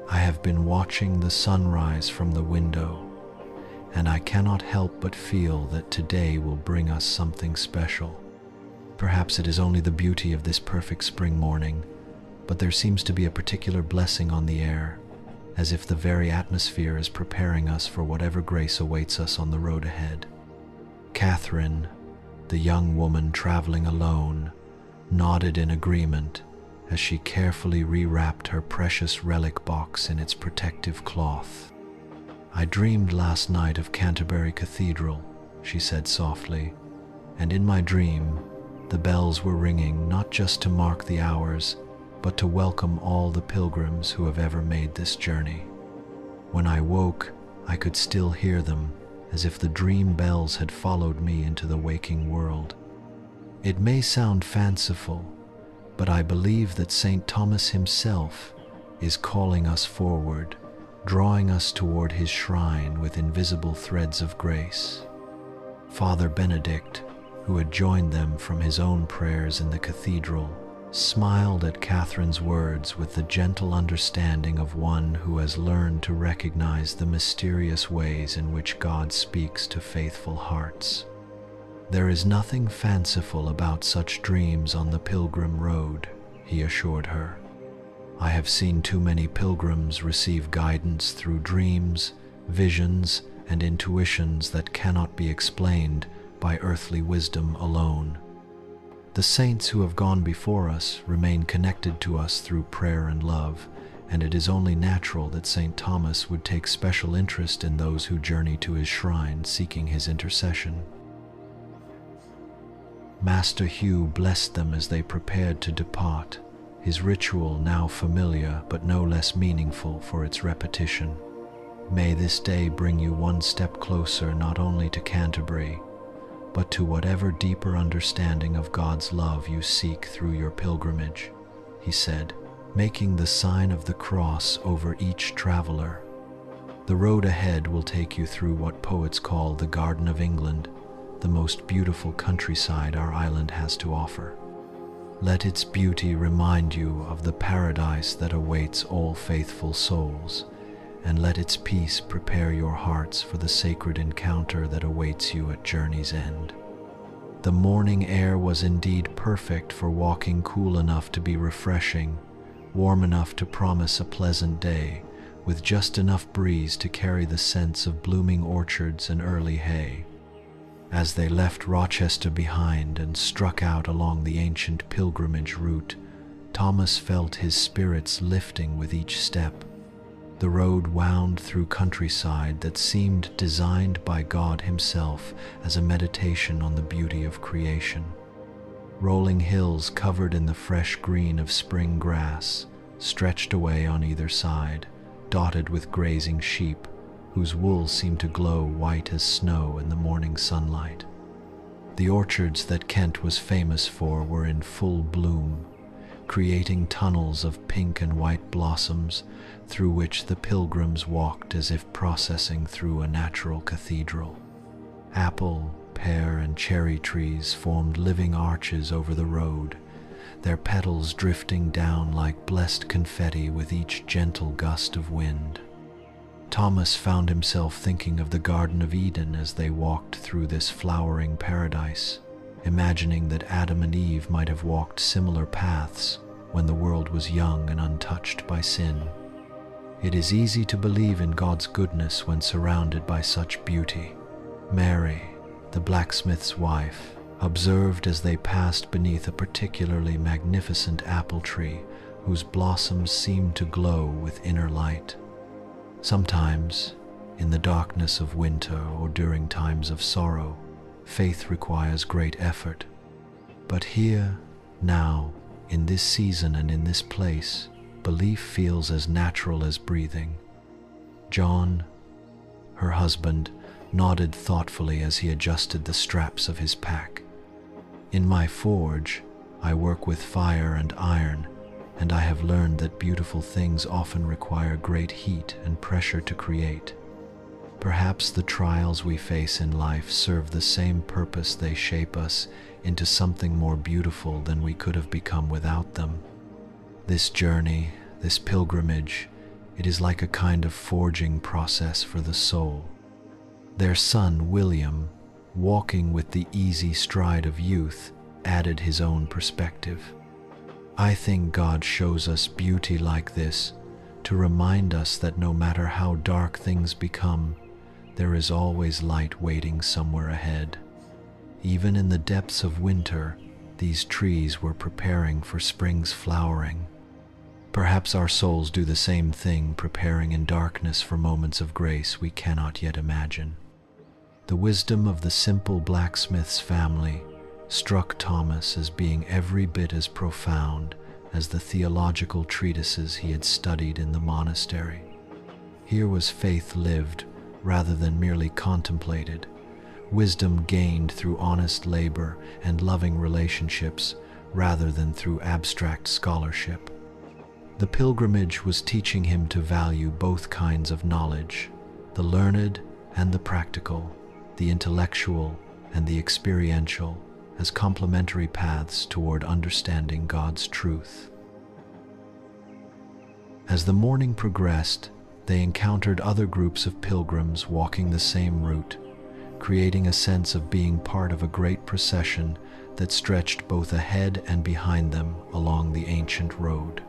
"I have been watching the sunrise from the window, and I cannot help but feel that today will bring us something special. Perhaps it is only the beauty of this perfect spring morning, but there seems to be a particular blessing on the air, as if the very atmosphere is preparing us for whatever grace awaits us on the road ahead." Catherine, the young woman traveling alone, nodded in agreement as she carefully rewrapped her precious relic box in its protective cloth. "I dreamed last night of Canterbury Cathedral," she said softly, "and in my dream, the bells were ringing not just to mark the hours, but to welcome all the pilgrims who have ever made this journey. When I woke, I could still hear them, as if the dream bells had followed me into the waking world. It may sound fanciful, but I believe that Saint Thomas himself is calling us forward, drawing us toward his shrine with invisible threads of grace." Father Benedict, who had joined them from his own prayers in the cathedral, smiled at Catherine's words with the gentle understanding of one who has learned to recognize the mysterious ways in which God speaks to faithful hearts. "There is nothing fanciful about such dreams on the pilgrim road," he assured her. "I have seen too many pilgrims receive guidance through dreams, visions, and intuitions that cannot be explained by earthly wisdom alone. The saints who have gone before us remain connected to us through prayer and love, and it is only natural that Saint Thomas would take special interest in those who journey to his shrine seeking his intercession." Master Hugh blessed them as they prepared to depart, his ritual now familiar but no less meaningful for its repetition. "May this day bring you one step closer not only to Canterbury, but to whatever deeper understanding of God's love you seek through your pilgrimage," he said, making the sign of the cross over each traveler. "The road ahead will take you through what poets call the Garden of England, the most beautiful countryside our island has to offer. Let its beauty remind you of the paradise that awaits all faithful souls, and let its peace prepare your hearts for the sacred encounter that awaits you at journey's end." The morning air was indeed perfect for walking, cool enough to be refreshing, warm enough to promise a pleasant day, with just enough breeze to carry the scents of blooming orchards and early hay. As they left Rochester behind and struck out along the ancient pilgrimage route, Thomas felt his spirits lifting with each step. The road wound through countryside that seemed designed by God himself as a meditation on the beauty of creation. Rolling hills covered in the fresh green of spring grass stretched away on either side, dotted with grazing sheep, whose wool seemed to glow white as snow in the morning sunlight. The orchards that Kent was famous for were in full bloom, creating tunnels of pink and white blossoms through which the pilgrims walked as if processing through a natural cathedral. Apple, pear, and cherry trees formed living arches over the road, their petals drifting down like blessed confetti with each gentle gust of wind. Thomas found himself thinking of the Garden of Eden as they walked through this flowering paradise, imagining that Adam and Eve might have walked similar paths when the world was young and untouched by sin. It is easy to believe in God's goodness when surrounded by such beauty. Mary, the blacksmith's wife, observed as they passed beneath a particularly magnificent apple tree whose blossoms seemed to glow with inner light. Sometimes, in the darkness of winter or during times of sorrow, faith requires great effort. But here, now, in this season and in this place, belief feels as natural as breathing. John, her husband, nodded thoughtfully as he adjusted the straps of his pack. "In my forge, I work with fire and iron, and I have learned that beautiful things often require great heat and pressure to create. Perhaps the trials we face in life serve the same purpose. They shape us into something more beautiful than we could have become without them. This journey, this pilgrimage, it is like a kind of forging process for the soul." Their son, William, walking with the easy stride of youth, added his own perspective. "I think God shows us beauty like this to remind us that no matter how dark things become, there is always light waiting somewhere ahead. Even in the depths of winter, these trees were preparing for spring's flowering. Perhaps our souls do the same thing, preparing in darkness for moments of grace we cannot yet imagine." The wisdom of the simple blacksmith's family struck Thomas as being every bit as profound as the theological treatises he had studied in the monastery. Here was faith lived rather than merely contemplated, wisdom gained through honest labor and loving relationships rather than through abstract scholarship. The pilgrimage was teaching him to value both kinds of knowledge, the learned and the practical, the intellectual and the experiential, as complementary paths toward understanding God's truth. As the morning progressed, they encountered other groups of pilgrims walking the same route, creating a sense of being part of a great procession that stretched both ahead and behind them along the ancient road.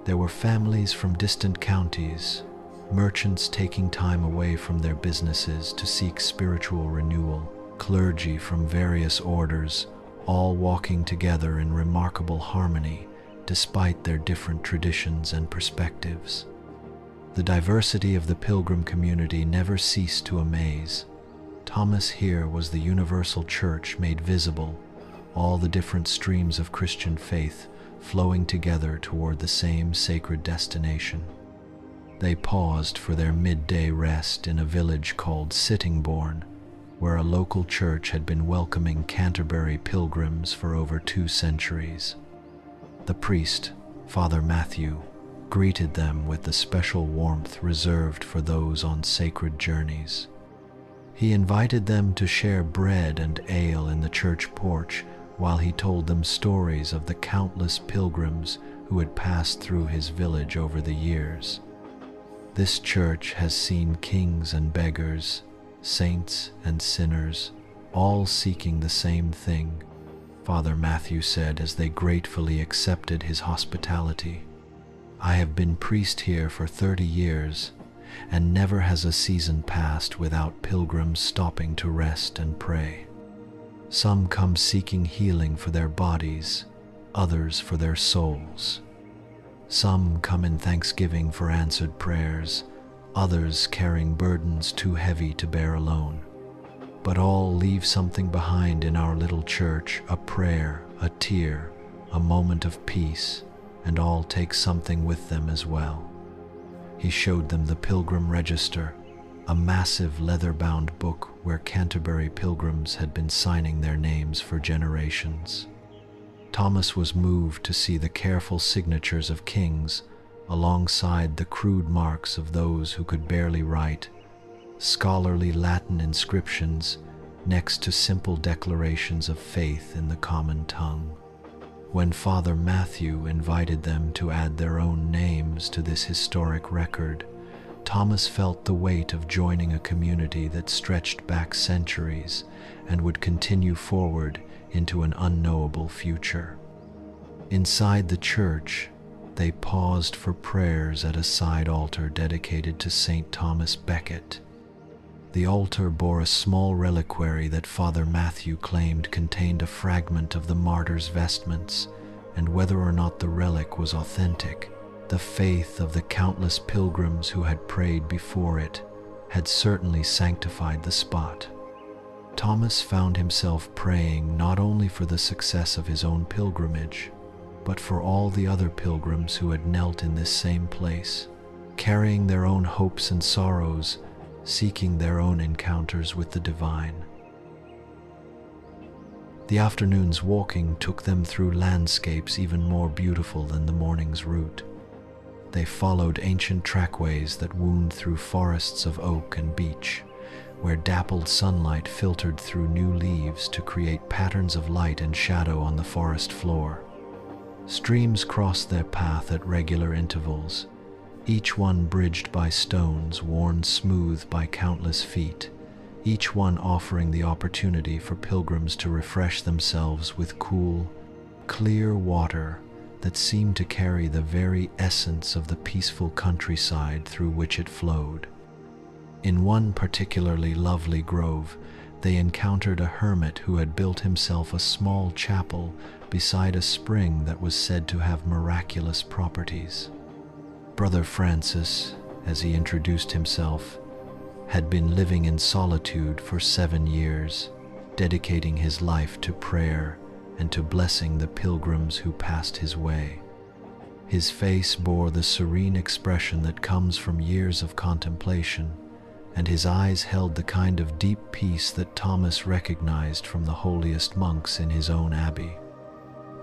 There were families from distant counties, merchants taking time away from their businesses to seek spiritual renewal, clergy from various orders, all walking together in remarkable harmony despite their different traditions and perspectives. The diversity of the pilgrim community never ceased to amaze. Thomas here was the universal church made visible, all the different streams of Christian faith flowing together toward the same sacred destination. They paused for their midday rest in a village called Sittingbourne, where a local church had been welcoming Canterbury pilgrims for over 2 centuries. The priest, Father Matthew, greeted them with the special warmth reserved for those on sacred journeys. He invited them to share bread and ale in the church porch while he told them stories of the countless pilgrims who had passed through his village over the years. "This church has seen kings and beggars, saints and sinners, all seeking the same thing," Father Matthew said as they gratefully accepted his hospitality. "I have been priest here for 30 years, and never has a season passed without pilgrims stopping to rest and pray. Some come seeking healing for their bodies, others for their souls. Some come in thanksgiving for answered prayers, others carrying burdens too heavy to bear alone. But all leave something behind in our little church, a prayer, a tear, a moment of peace, and all take something with them as well." He showed them the Pilgrim Register, a massive leather-bound book where Canterbury pilgrims had been signing their names for generations. Thomas was moved to see the careful signatures of kings alongside the crude marks of those who could barely write, scholarly Latin inscriptions next to simple declarations of faith in the common tongue. When Father Matthew invited them to add their own names to this historic record, Thomas felt the weight of joining a community that stretched back centuries and would continue forward into an unknowable future. Inside the church, they paused for prayers at a side altar dedicated to Saint Thomas Becket. The altar bore a small reliquary that Father Matthew claimed contained a fragment of the martyr's vestments, and whether or not the relic was authentic, the faith of the countless pilgrims who had prayed before it had certainly sanctified the spot. Thomas found himself praying not only for the success of his own pilgrimage, but for all the other pilgrims who had knelt in this same place, carrying their own hopes and sorrows, seeking their own encounters with the divine. The afternoon's walking took them through landscapes even more beautiful than the morning's route. They followed ancient trackways that wound through forests of oak and beech, where dappled sunlight filtered through new leaves to create patterns of light and shadow on the forest floor. Streams crossed their path at regular intervals, each one bridged by stones worn smooth by countless feet, each one offering the opportunity for pilgrims to refresh themselves with cool, clear water that seemed to carry the very essence of the peaceful countryside through which it flowed. In one particularly lovely grove, they encountered a hermit who had built himself a small chapel beside a spring that was said to have miraculous properties. Brother Francis, as he introduced himself, had been living in solitude for 7 years, dedicating his life to prayer and to blessing the pilgrims who passed his way. His face bore the serene expression that comes from years of contemplation, and his eyes held the kind of deep peace that Thomas recognized from the holiest monks in his own abbey.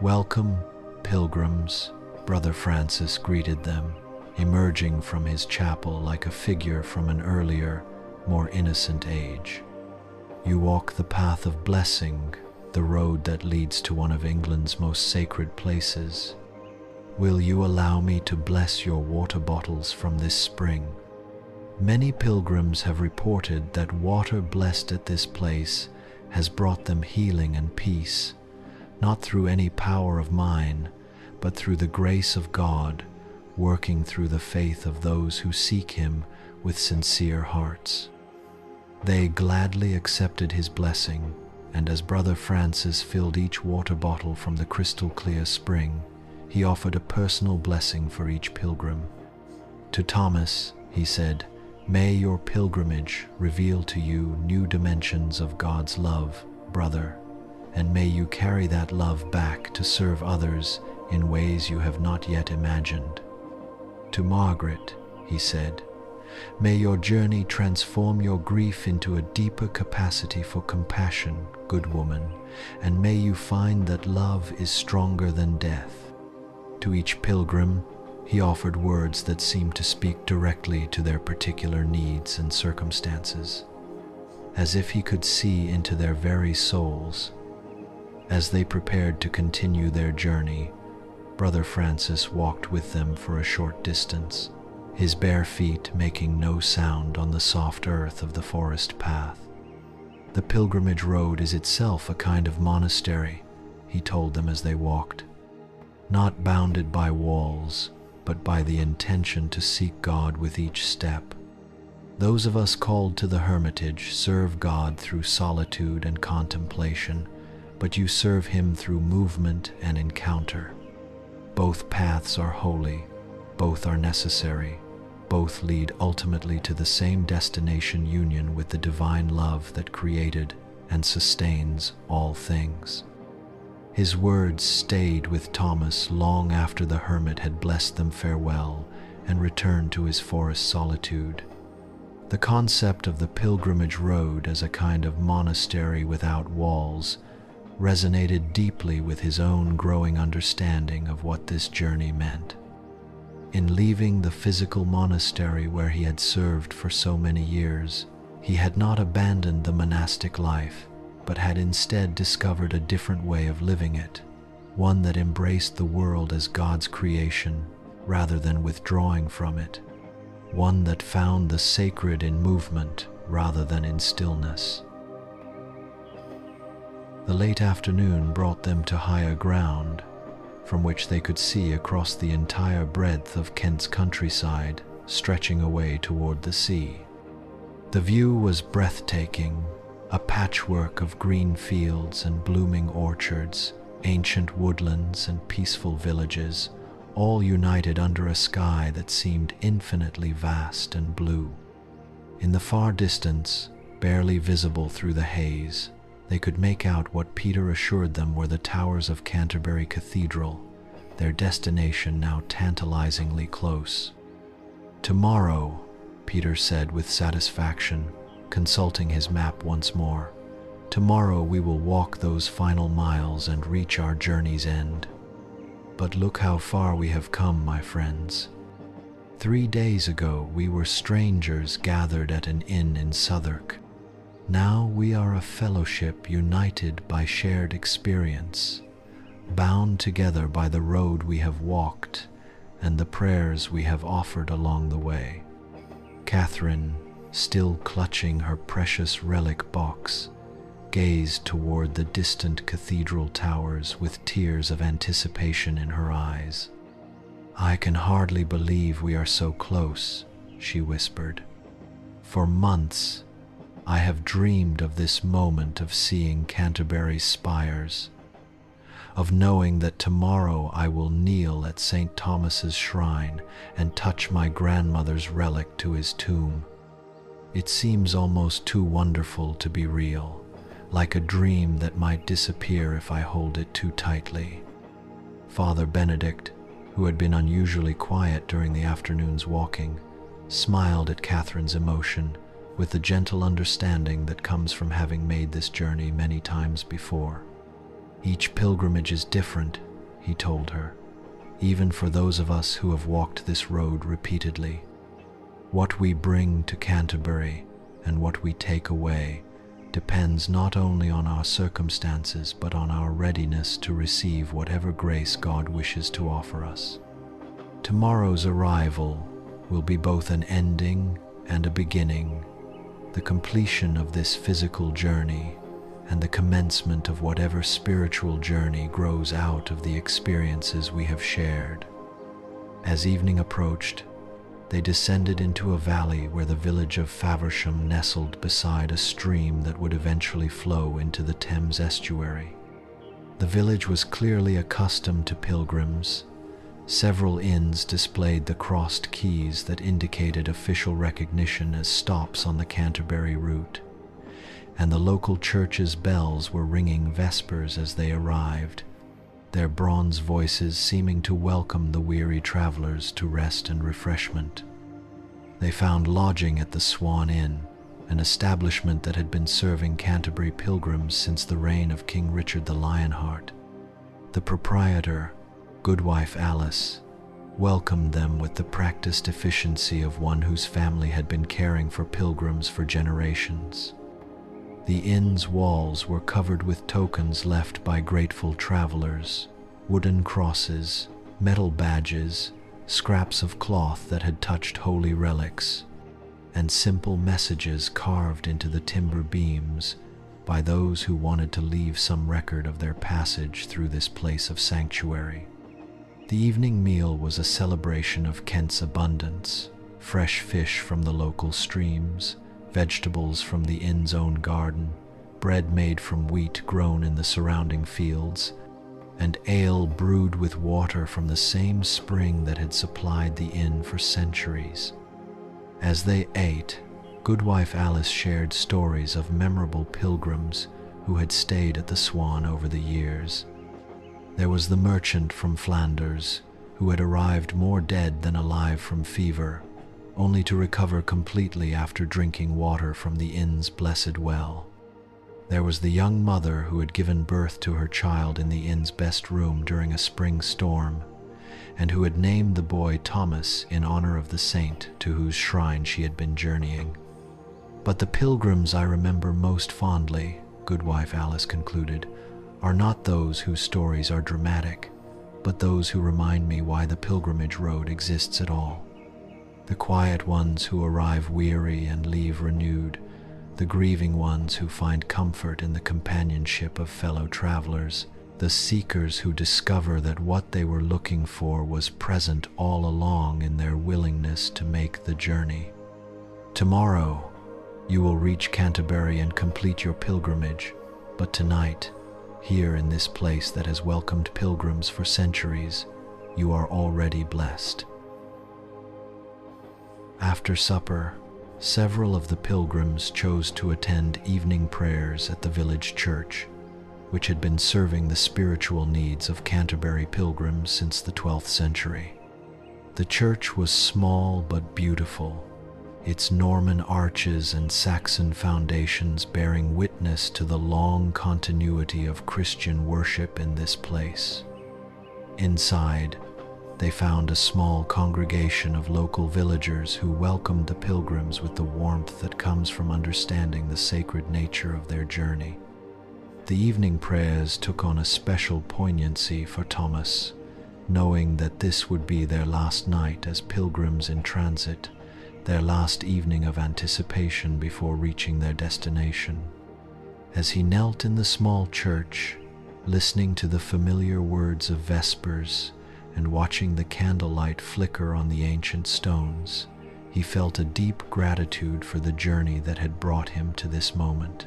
"Welcome, pilgrims," Brother Francis greeted them, emerging from his chapel like a figure from an earlier, more innocent age. "You walk the path of blessing, the road that leads to one of England's most sacred places. Will you allow me to bless your water bottles from this spring? Many pilgrims have reported that water blessed at this place has brought them healing and peace, not through any power of mine, but through the grace of God, working through the faith of those who seek Him with sincere hearts." They gladly accepted his blessing, and as Brother Francis filled each water bottle from the crystal clear spring, he offered a personal blessing for each pilgrim. To Thomas, he said, "May your pilgrimage reveal to you new dimensions of God's love, brother, and may you carry that love back to serve others in ways you have not yet imagined." To Margaret, he said, "May your journey transform your grief into a deeper capacity for compassion, good woman, and may you find that love is stronger than death." To each pilgrim, he offered words that seemed to speak directly to their particular needs and circumstances, as if he could see into their very souls. As they prepared to continue their journey, Brother Francis walked with them for a short distance, his bare feet making no sound on the soft earth of the forest path. "The pilgrimage road is itself a kind of monastery," he told them as they walked, "not bounded by walls, but by the intention to seek God with each step. Those of us called to the hermitage serve God through solitude and contemplation, but you serve Him through movement and encounter. Both paths are holy, both are necessary, both lead ultimately to the same destination, union with the divine love that created and sustains all things." His words stayed with Thomas long after the hermit had blessed them farewell and returned to his forest solitude. The concept of the pilgrimage road as a kind of monastery without walls resonated deeply with his own growing understanding of what this journey meant. In leaving the physical monastery where he had served for so many years, he had not abandoned the monastic life, but had instead discovered a different way of living it, one that embraced the world as God's creation rather than withdrawing from it, one that found the sacred in movement rather than in stillness. The late afternoon brought them to higher ground, from which they could see across the entire breadth of Kent's countryside, stretching away toward the sea. The view was breathtaking, a patchwork of green fields and blooming orchards, ancient woodlands and peaceful villages, all united under a sky that seemed infinitely vast and blue. In the far distance, barely visible through the haze, they could make out what Peter assured them were the towers of Canterbury Cathedral, their destination now tantalizingly close. "Tomorrow," Peter said with satisfaction, consulting his map once more. "Tomorrow we will walk those final miles and reach our journey's end. But look how far we have come, my friends. 3 days ago we were strangers gathered at an inn in Southwark. Now we are a fellowship united by shared experience, bound together by the road we have walked and the prayers we have offered along the way." Catherine, still clutching her precious relic box, gazed toward the distant cathedral towers with tears of anticipation in her eyes. "I can hardly believe we are so close," she whispered. "For months, I have dreamed of this moment of seeing Canterbury's spires, of knowing that tomorrow I will kneel at Saint Thomas's shrine and touch my grandmother's relic to his tomb. It seems almost too wonderful to be real, like a dream that might disappear if I hold it too tightly." Father Benedict, who had been unusually quiet during the afternoon's walking, smiled at Catherine's emotion with the gentle understanding that comes from having made this journey many times before. "Each pilgrimage is different," he told her, "even for those of us who have walked this road repeatedly. What we bring to Canterbury and what we take away depends not only on our circumstances but on our readiness to receive whatever grace God wishes to offer us. Tomorrow's arrival will be both an ending and a beginning, the completion of this physical journey and the commencement of whatever spiritual journey grows out of the experiences we have shared." As evening approached, they descended into a valley where the village of Faversham nestled beside a stream that would eventually flow into the Thames estuary. The village was clearly accustomed to pilgrims. Several inns displayed the crossed keys that indicated official recognition as stops on the Canterbury route, and the local church's bells were ringing vespers as they arrived, their bronze voices seeming to welcome the weary travelers to rest and refreshment. They found lodging at the Swan Inn, an establishment that had been serving Canterbury pilgrims since the reign of King Richard the Lionheart. The proprietor, Goodwife Alice, welcomed them with the practiced efficiency of one whose family had been caring for pilgrims for generations. The inn's walls were covered with tokens left by grateful travelers, wooden crosses, metal badges, scraps of cloth that had touched holy relics, and simple messages carved into the timber beams by those who wanted to leave some record of their passage through this place of sanctuary. The evening meal was a celebration of Kent's abundance: fresh fish from the local streams, vegetables from the inn's own garden, bread made from wheat grown in the surrounding fields, and ale brewed with water from the same spring that had supplied the inn for centuries. As they ate, Goodwife Alice shared stories of memorable pilgrims who had stayed at the Swan over the years. There was the merchant from Flanders, who had arrived more dead than alive from fever, only to recover completely after drinking water from the inn's blessed well. There was the young mother who had given birth to her child in the inn's best room during a spring storm, and who had named the boy Thomas in honor of the saint to whose shrine she had been journeying. "But the pilgrims I remember most fondly," Goodwife Alice concluded, "are not those whose stories are dramatic, but those who remind me why the pilgrimage road exists at all. The quiet ones who arrive weary and leave renewed, the grieving ones who find comfort in the companionship of fellow travelers, the seekers who discover that what they were looking for was present all along in their willingness to make the journey. Tomorrow, you will reach Canterbury and complete your pilgrimage, but tonight, here in this place that has welcomed pilgrims for centuries, you are already blessed." After supper, several of the pilgrims chose to attend evening prayers at the village church, which had been serving the spiritual needs of Canterbury pilgrims since the 12th century. The church was small but beautiful, its Norman arches and Saxon foundations bearing witness to the long continuity of Christian worship in this place. Inside, they found a small congregation of local villagers who welcomed the pilgrims with the warmth that comes from understanding the sacred nature of their journey. The evening prayers took on a special poignancy for Thomas, knowing that this would be their last night as pilgrims in transit, their last evening of anticipation before reaching their destination. As he knelt in the small church, listening to the familiar words of Vespers and watching the candlelight flicker on the ancient stones, he felt a deep gratitude for the journey that had brought him to this moment.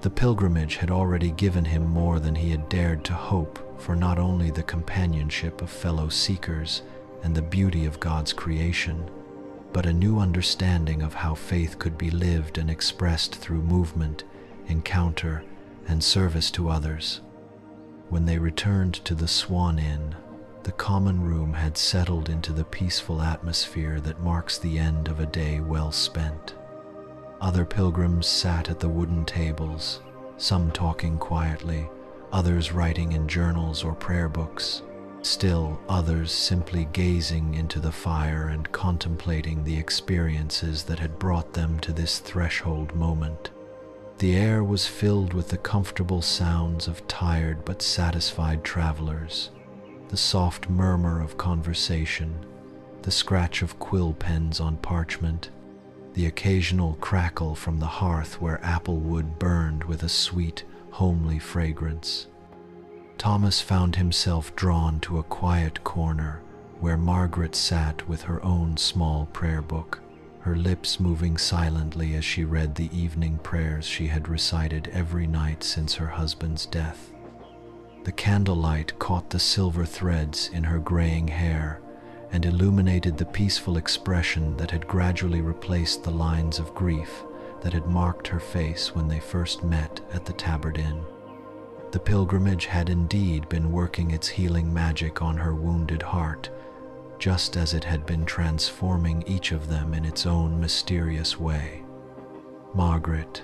The pilgrimage had already given him more than he had dared to hope, for not only the companionship of fellow seekers and the beauty of God's creation, but a new understanding of how faith could be lived and expressed through movement, encounter, and service to others. When they returned to the Swan Inn, the common room had settled into the peaceful atmosphere that marks the end of a day well spent. Other pilgrims sat at the wooden tables, some talking quietly, others writing in journals or prayer books, still others simply gazing into the fire and contemplating the experiences that had brought them to this threshold moment. The air was filled with the comfortable sounds of tired but satisfied travelers, the soft murmur of conversation, the scratch of quill pens on parchment, the occasional crackle from the hearth where apple wood burned with a sweet, homely fragrance. Thomas found himself drawn to a quiet corner where Margaret sat with her own small prayer book, her lips moving silently as she read the evening prayers she had recited every night since her husband's death. The candlelight caught the silver threads in her graying hair and illuminated the peaceful expression that had gradually replaced the lines of grief that had marked her face when they first met at the Tabard Inn. The pilgrimage had indeed been working its healing magic on her wounded heart, just as it had been transforming each of them in its own mysterious way. "Margaret,"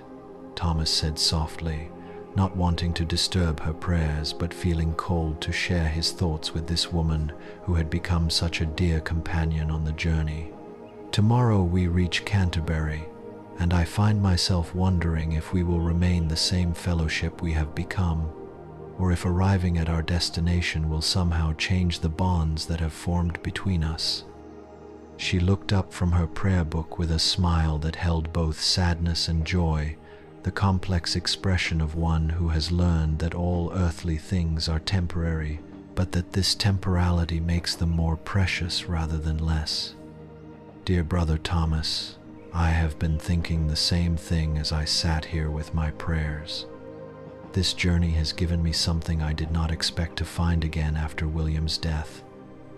Thomas said softly, not wanting to disturb her prayers but feeling cold to share his thoughts with this woman who had become such a dear companion on the journey. "Tomorrow we reach Canterbury, and I find myself wondering if we will remain the same fellowship we have become, or if arriving at our destination will somehow change the bonds that have formed between us." She looked up from her prayer book with a smile that held both sadness and joy, the complex expression of one who has learned that all earthly things are temporary, but that this temporality makes them more precious rather than less. "Dear brother Thomas, I have been thinking the same thing as I sat here with my prayers. This journey has given me something I did not expect to find again after William's death: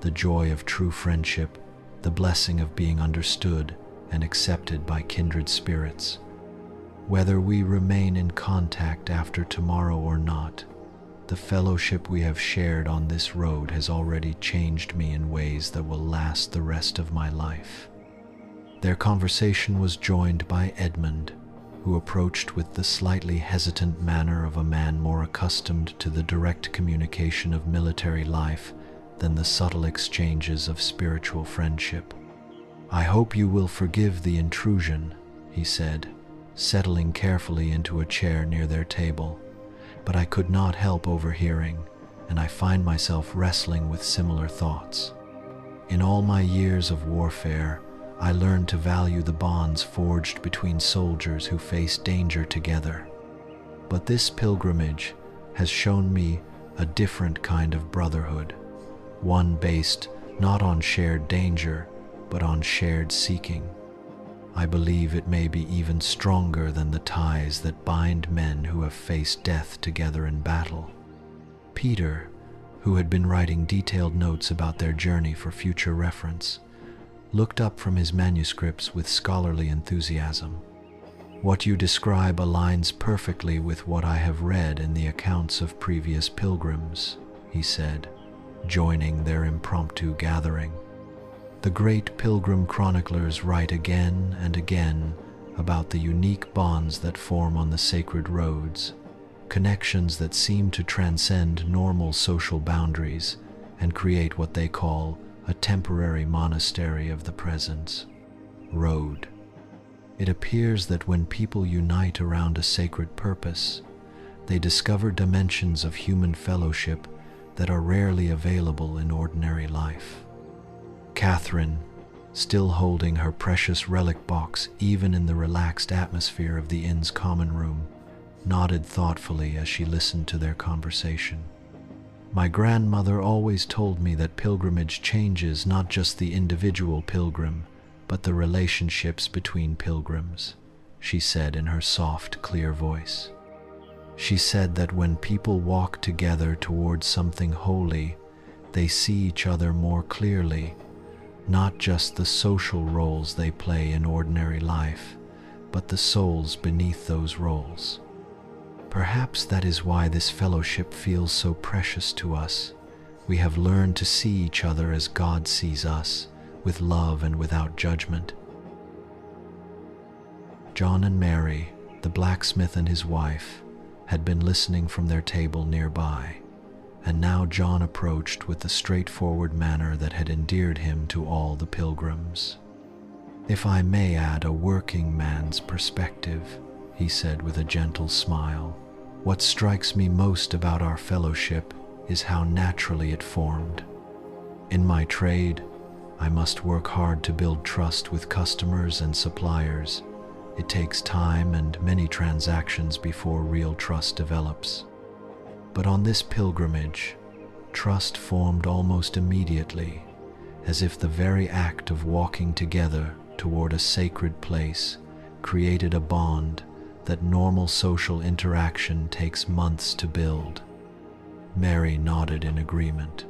the joy of true friendship, the blessing of being understood and accepted by kindred spirits. Whether we remain in contact after tomorrow or not, the fellowship we have shared on this road has already changed me in ways that will last the rest of my life." Their conversation was joined by Edmund, who approached with the slightly hesitant manner of a man more accustomed to the direct communication of military life than the subtle exchanges of spiritual friendship. "I hope you will forgive the intrusion," he said, settling carefully into a chair near their table, "but I could not help overhearing, and I find myself wrestling with similar thoughts. In all my years of warfare, I learned to value the bonds forged between soldiers who face danger together. But this pilgrimage has shown me a different kind of brotherhood, one based not on shared danger, but on shared seeking. I believe it may be even stronger than the ties that bind men who have faced death together in battle." Peter, who had been writing detailed notes about their journey for future reference, looked up from his manuscripts with scholarly enthusiasm. "What you describe aligns perfectly with what I have read in the accounts of previous pilgrims," he said, joining their impromptu gathering. The great pilgrim chroniclers write again and again about the unique bonds that form on the sacred roads, connections that seem to transcend normal social boundaries and create what they call a temporary monastery of the presence. Road. It appears that when people unite around a sacred purpose, they discover dimensions of human fellowship that are rarely available in ordinary life. Catherine, still holding her precious relic box even in the relaxed atmosphere of the inn's common room, nodded thoughtfully as she listened to their conversation. My grandmother always told me that pilgrimage changes not just the individual pilgrim, but the relationships between pilgrims, she said in her soft, clear voice. She said that when people walk together towards something holy, they see each other more clearly, not just the social roles they play in ordinary life, but the souls beneath those roles. Perhaps that is why this fellowship feels so precious to us. We have learned to see each other as God sees us, with love and without judgment. John and Mary, the blacksmith and his wife, had been listening from their table nearby, and now John approached with the straightforward manner that had endeared him to all the pilgrims. "If I may add a working man's perspective," he said with a gentle smile, "what strikes me most about our fellowship is how naturally it formed. In my trade, I must work hard to build trust with customers and suppliers. It takes time and many transactions before real trust develops. But on this pilgrimage, trust formed almost immediately, as if the very act of walking together toward a sacred place created a bond that normal social interaction takes months to build." Mary nodded in agreement,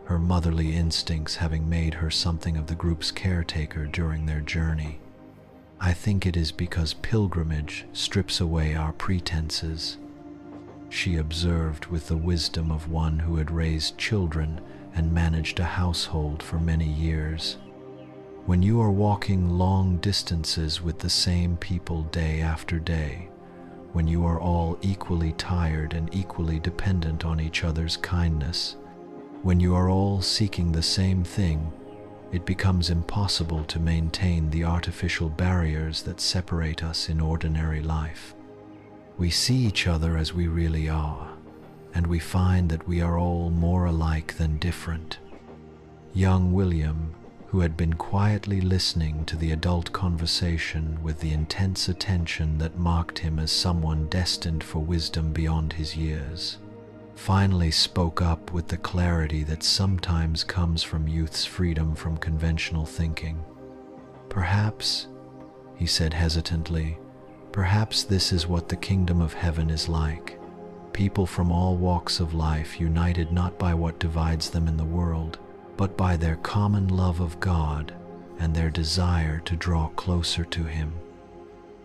her motherly instincts having made her something of the group's caretaker during their journey. "I think it is because pilgrimage strips away our pretenses," she observed with the wisdom of one who had raised children and managed a household for many years. When you are walking long distances with the same people day after day, when you are all equally tired and equally dependent on each other's kindness, when you are all seeking the same thing, it becomes impossible to maintain the artificial barriers that separate us in ordinary life. We see each other as we really are, and we find that we are all more alike than different. Young William, who had been quietly listening to the adult conversation with the intense attention that marked him as someone destined for wisdom beyond his years, finally spoke up with the clarity that sometimes comes from youth's freedom from conventional thinking. "Perhaps," he said hesitantly, "perhaps this is what the kingdom of heaven is like. People from all walks of life united not by what divides them in the world, but by their common love of God and their desire to draw closer to Him.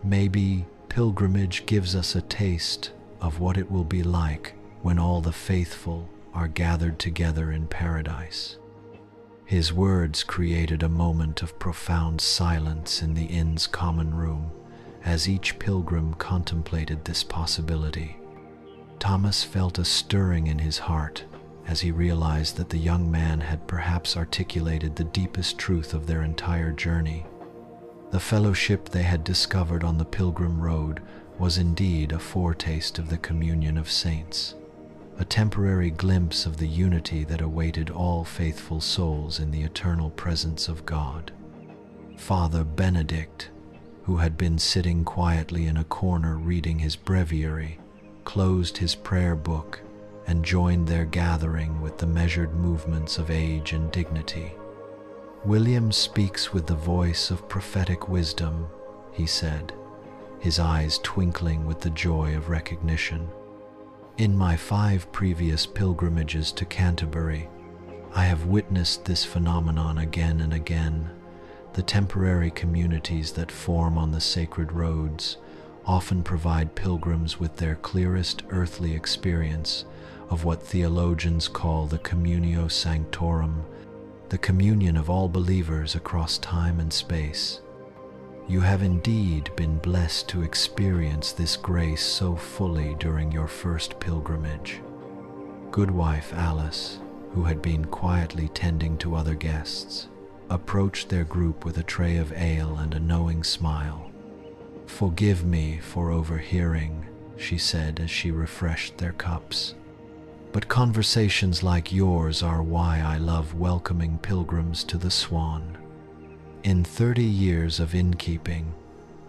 Maybe pilgrimage gives us a taste of what it will be like when all the faithful are gathered together in paradise." His words created a moment of profound silence in the inn's common room as each pilgrim contemplated this possibility. Thomas felt a stirring in his heart as he realized that the young man had perhaps articulated the deepest truth of their entire journey. The fellowship they had discovered on the pilgrim road was indeed a foretaste of the communion of saints, a temporary glimpse of the unity that awaited all faithful souls in the eternal presence of God. Father Benedict, who had been sitting quietly in a corner reading his breviary, closed his prayer book and joined their gathering with the measured movements of age and dignity. "William speaks with the voice of prophetic wisdom," he said, his eyes twinkling with the joy of recognition. "In my 5 previous pilgrimages to Canterbury, I have witnessed this phenomenon again and again. The temporary communities that form on the sacred roads often provide pilgrims with their clearest earthly experience of what theologians call the communio sanctorum, the communion of all believers across time and space. You have indeed been blessed to experience this grace so fully during your first pilgrimage. Goodwife Alice, who had been quietly tending to other guests, approached their group with a tray of ale and a knowing smile. "Forgive me for overhearing," she said as she refreshed their cups. "But conversations like yours are why I love welcoming pilgrims to the Swan. In 30 years of innkeeping,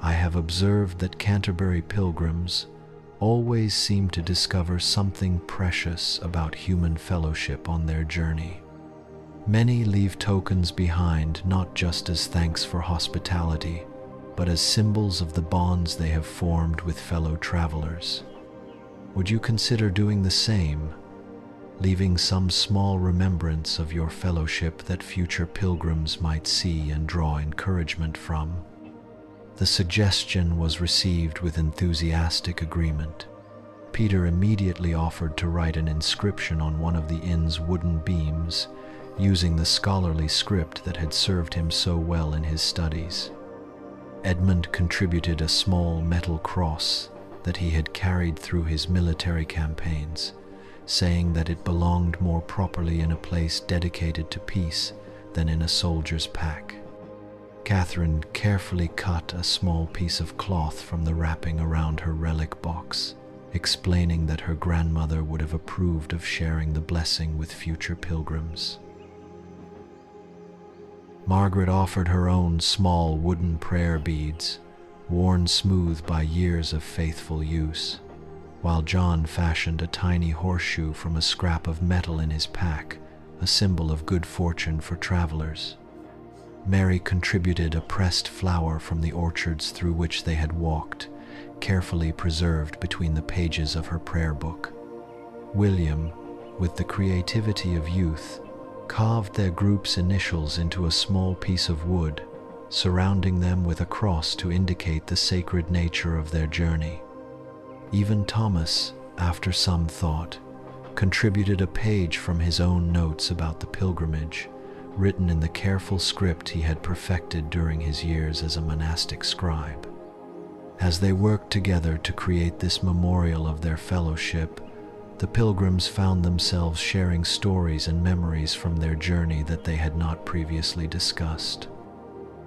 I have observed that Canterbury pilgrims always seem to discover something precious about human fellowship on their journey. Many leave tokens behind not just as thanks for hospitality, but as symbols of the bonds they have formed with fellow travelers. Would you consider doing the same, leaving some small remembrance of your fellowship that future pilgrims might see and draw encouragement from?" The suggestion was received with enthusiastic agreement. Peter immediately offered to write an inscription on one of the inn's wooden beams, using the scholarly script that had served him so well in his studies. Edmund contributed a small metal cross that he had carried through his military campaigns, saying that it belonged more properly in a place dedicated to peace than in a soldier's pack. Catherine carefully cut a small piece of cloth from the wrapping around her relic box, explaining that her grandmother would have approved of sharing the blessing with future pilgrims. Margaret offered her own small wooden prayer beads, worn smooth by years of faithful use, while John fashioned a tiny horseshoe from a scrap of metal in his pack, a symbol of good fortune for travelers. Mary contributed a pressed flower from the orchards through which they had walked, carefully preserved between the pages of her prayer book. William, with the creativity of youth, carved their group's initials into a small piece of wood, surrounding them with a cross to indicate the sacred nature of their journey. Even Thomas, after some thought, contributed a page from his own notes about the pilgrimage, written in the careful script he had perfected during his years as a monastic scribe. As they worked together to create this memorial of their fellowship, the pilgrims found themselves sharing stories and memories from their journey that they had not previously discussed.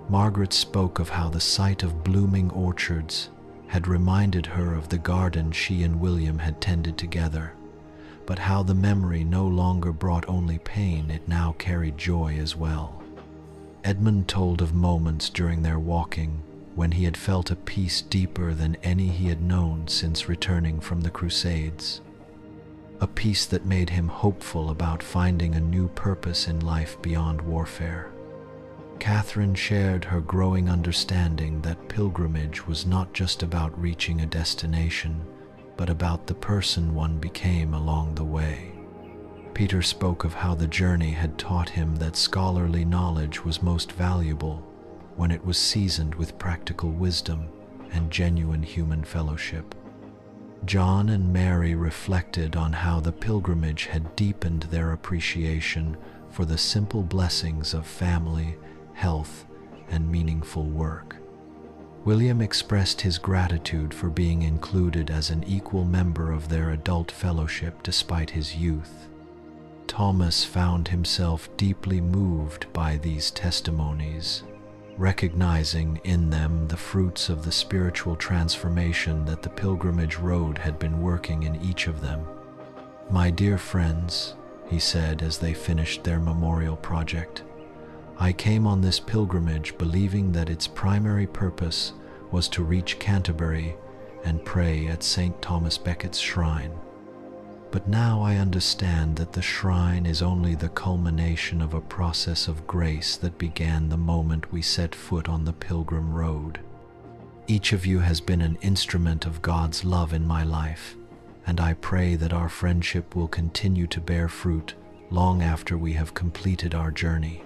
Margaret spoke of how the sight of blooming orchards had reminded her of the garden she and William had tended together, but how the memory no longer brought only pain, it now carried joy as well. Edmund told of moments during their walking when he had felt a peace deeper than any he had known since returning from the Crusades, a peace that made him hopeful about finding a new purpose in life beyond warfare. Catherine shared her growing understanding that pilgrimage was not just about reaching a destination, but about the person one became along the way. Peter spoke of how the journey had taught him that scholarly knowledge was most valuable when it was seasoned with practical wisdom and genuine human fellowship. John and Mary reflected on how the pilgrimage had deepened their appreciation for the simple blessings of family, health, and meaningful work. William expressed his gratitude for being included as an equal member of their adult fellowship despite his youth. Thomas found himself deeply moved by these testimonies, recognizing in them the fruits of the spiritual transformation that the pilgrimage road had been working in each of them. "My dear friends," he said as they finished their memorial project, "I came on this pilgrimage believing that its primary purpose was to reach Canterbury and pray at Saint Thomas Becket's shrine. But now I understand that the shrine is only the culmination of a process of grace that began the moment we set foot on the pilgrim road. Each of you has been an instrument of God's love in my life, and I pray that our friendship will continue to bear fruit long after we have completed our journey."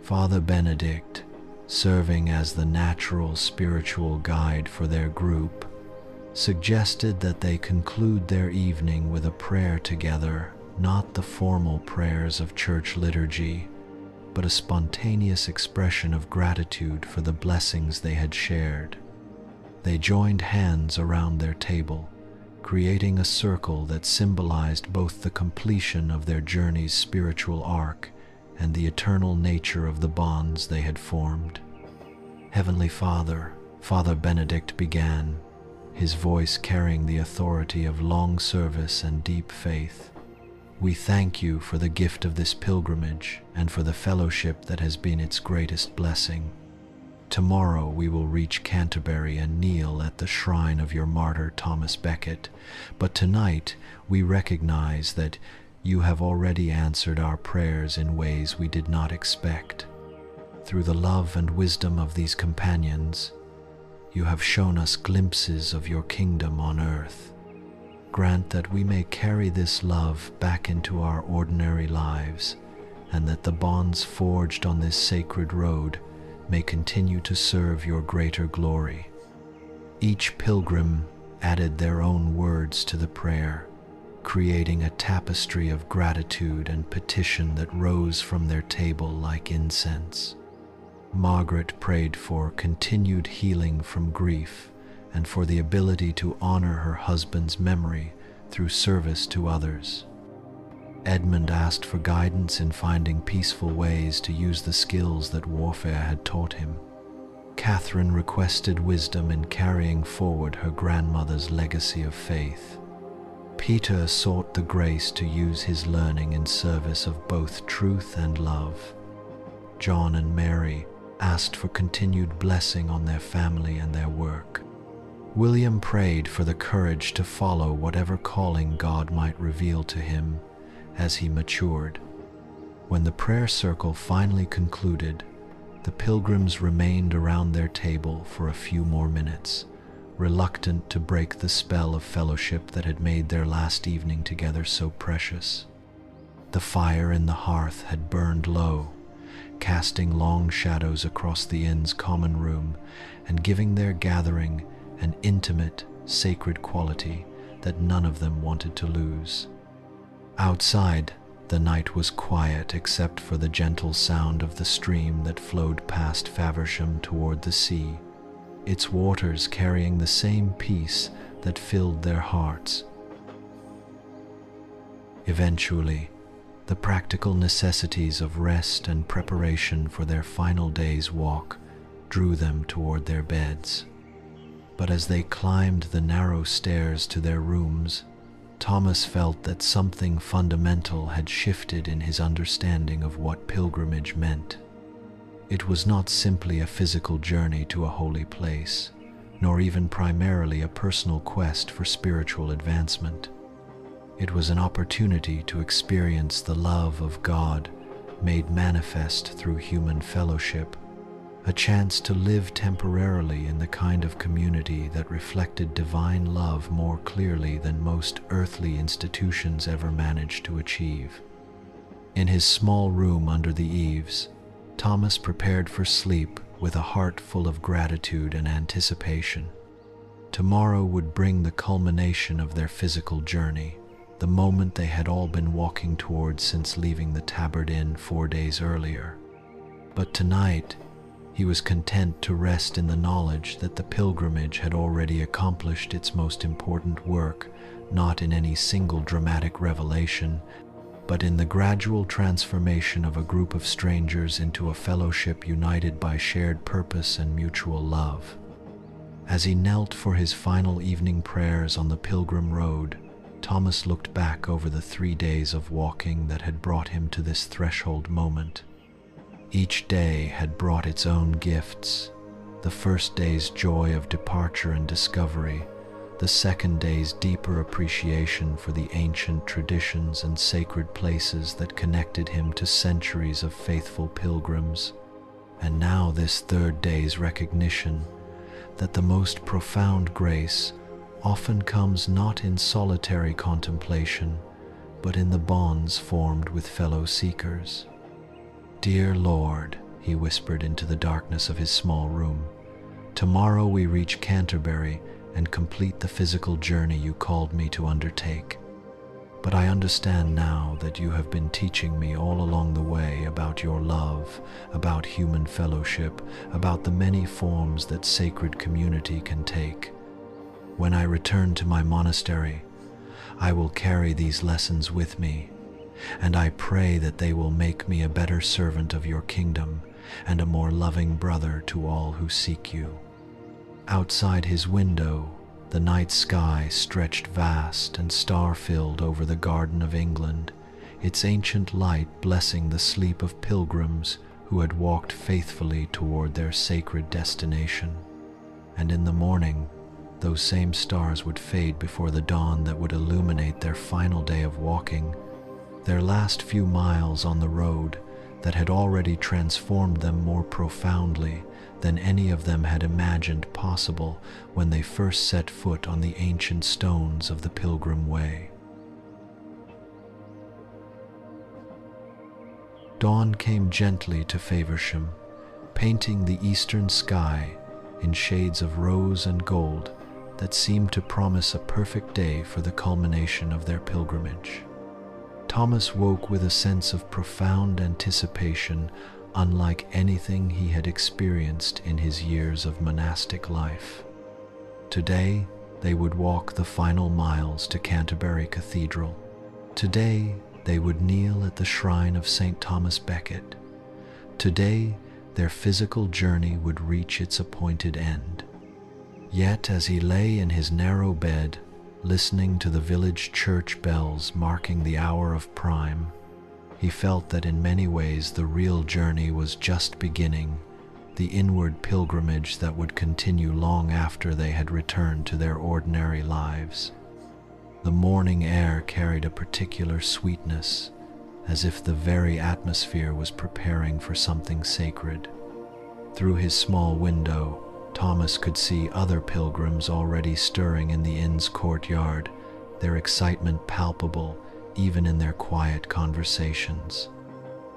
Father Benedict, serving as the natural spiritual guide for their group, suggested that they conclude their evening with a prayer together, not the formal prayers of church liturgy, but a spontaneous expression of gratitude for the blessings they had shared. They joined hands around their table, creating a circle that symbolized both the completion of their journey's spiritual arc and the eternal nature of the bonds they had formed. "Heavenly Father," Father Benedict began, his voice carrying the authority of long service and deep faith, "we thank you for the gift of this pilgrimage and for the fellowship that has been its greatest blessing. Tomorrow we will reach Canterbury and kneel at the shrine of your martyr Thomas Becket, but tonight we recognize that you have already answered our prayers in ways we did not expect. Through the love and wisdom of these companions, you have shown us glimpses of your kingdom on earth. Grant that we may carry this love back into our ordinary lives, and that the bonds forged on this sacred road may continue to serve your greater glory." Each pilgrim added their own words to the prayer, creating a tapestry of gratitude and petition that rose from their table like incense. Margaret prayed for continued healing from grief and for the ability to honor her husband's memory through service to others. Edmund asked for guidance in finding peaceful ways to use the skills that warfare had taught him. Catherine requested wisdom in carrying forward her grandmother's legacy of faith. Peter sought the grace to use his learning in service of both truth and love. John and Mary asked for continued blessing on their family and their work. William prayed for the courage to follow whatever calling God might reveal to him as he matured. When the prayer circle finally concluded, the pilgrims remained around their table for a few more minutes, reluctant to break the spell of fellowship that had made their last evening together so precious. The fire in the hearth had burned low, casting long shadows across the inn's common room and giving their gathering an intimate, sacred quality that none of them wanted to lose. Outside, the night was quiet except for the gentle sound of the stream that flowed past Faversham toward the sea, its waters carrying the same peace that filled their hearts. Eventually, the practical necessities of rest and preparation for their final day's walk drew them toward their beds. But as they climbed the narrow stairs to their rooms, Thomas felt that something fundamental had shifted in his understanding of what pilgrimage meant. It was not simply a physical journey to a holy place, nor even primarily a personal quest for spiritual advancement. It was an opportunity to experience the love of God made manifest through human fellowship, a chance to live temporarily in the kind of community that reflected divine love more clearly than most earthly institutions ever managed to achieve. In his small room under the eaves, Thomas prepared for sleep with a heart full of gratitude and anticipation. Tomorrow would bring the culmination of their physical journey, the moment they had all been walking towards since leaving the Tabard Inn 4 days earlier. But tonight, he was content to rest in the knowledge that the pilgrimage had already accomplished its most important work, not in any single dramatic revelation, but in the gradual transformation of a group of strangers into a fellowship united by shared purpose and mutual love. As he knelt for his final evening prayers on the pilgrim road, Thomas looked back over the 3 days of walking that had brought him to this threshold moment. Each day had brought its own gifts: the first day's joy of departure and discovery, the second day's deeper appreciation for the ancient traditions and sacred places that connected him to centuries of faithful pilgrims, and now this third day's recognition that the most profound grace often comes not in solitary contemplation, but in the bonds formed with fellow seekers. "Dear Lord," he whispered into the darkness of his small room, "tomorrow we reach Canterbury and complete the physical journey you called me to undertake. but I understand now that you have been teaching me all along the way about your love, about human fellowship, about the many forms that sacred community can take. When I return to my monastery, I will carry these lessons with me, and I pray that they will make me a better servant of your kingdom and a more loving brother to all who seek you. Outside his window, the night sky stretched vast and star-filled over the Garden of England, its ancient light blessing the sleep of pilgrims who had walked faithfully toward their sacred destination. And in the morning, those same stars would fade before the dawn that would illuminate their final day of walking, their last few miles on the road that had already transformed them more profoundly than any of them had imagined possible when they first set foot on the ancient stones of the Pilgrim Way. Dawn came gently to Faversham, painting the eastern sky in shades of rose and gold that seemed to promise a perfect day for the culmination of their pilgrimage. Thomas woke with a sense of profound anticipation unlike anything he had experienced in his years of monastic life. Today, they would walk the final miles to Canterbury Cathedral. Today, they would kneel at the shrine of Saint Thomas Becket. Today, their physical journey would reach its appointed end. Yet, as he lay in his narrow bed, listening to the village church bells marking the hour of prime, he felt that in many ways the real journey was just beginning, the inward pilgrimage that would continue long after they had returned to their ordinary lives. The morning air carried a particular sweetness, as if the very atmosphere was preparing for something sacred. Through his small window, Thomas could see other pilgrims already stirring in the inn's courtyard, their excitement palpable even in their quiet conversations.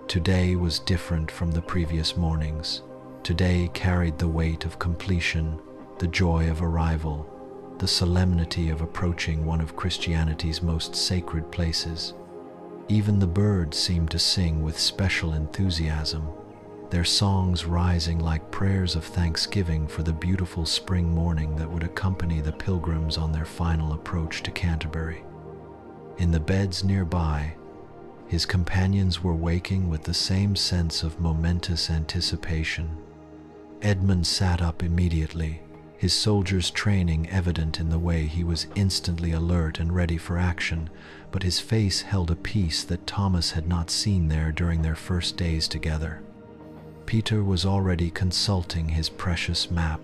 Today was different from the previous mornings. Today carried the weight of completion, the joy of arrival, the solemnity of approaching one of Christianity's most sacred places. Even the birds seemed to sing with special enthusiasm, their songs rising like prayers of thanksgiving for the beautiful spring morning that would accompany the pilgrims on their final approach to Canterbury. In the beds nearby, his companions were waking with the same sense of momentous anticipation. Edmund sat up immediately, his soldier's training evident in the way he was instantly alert and ready for action, but his face held a peace that Thomas had not seen there during their first days together. Peter was already consulting his precious map,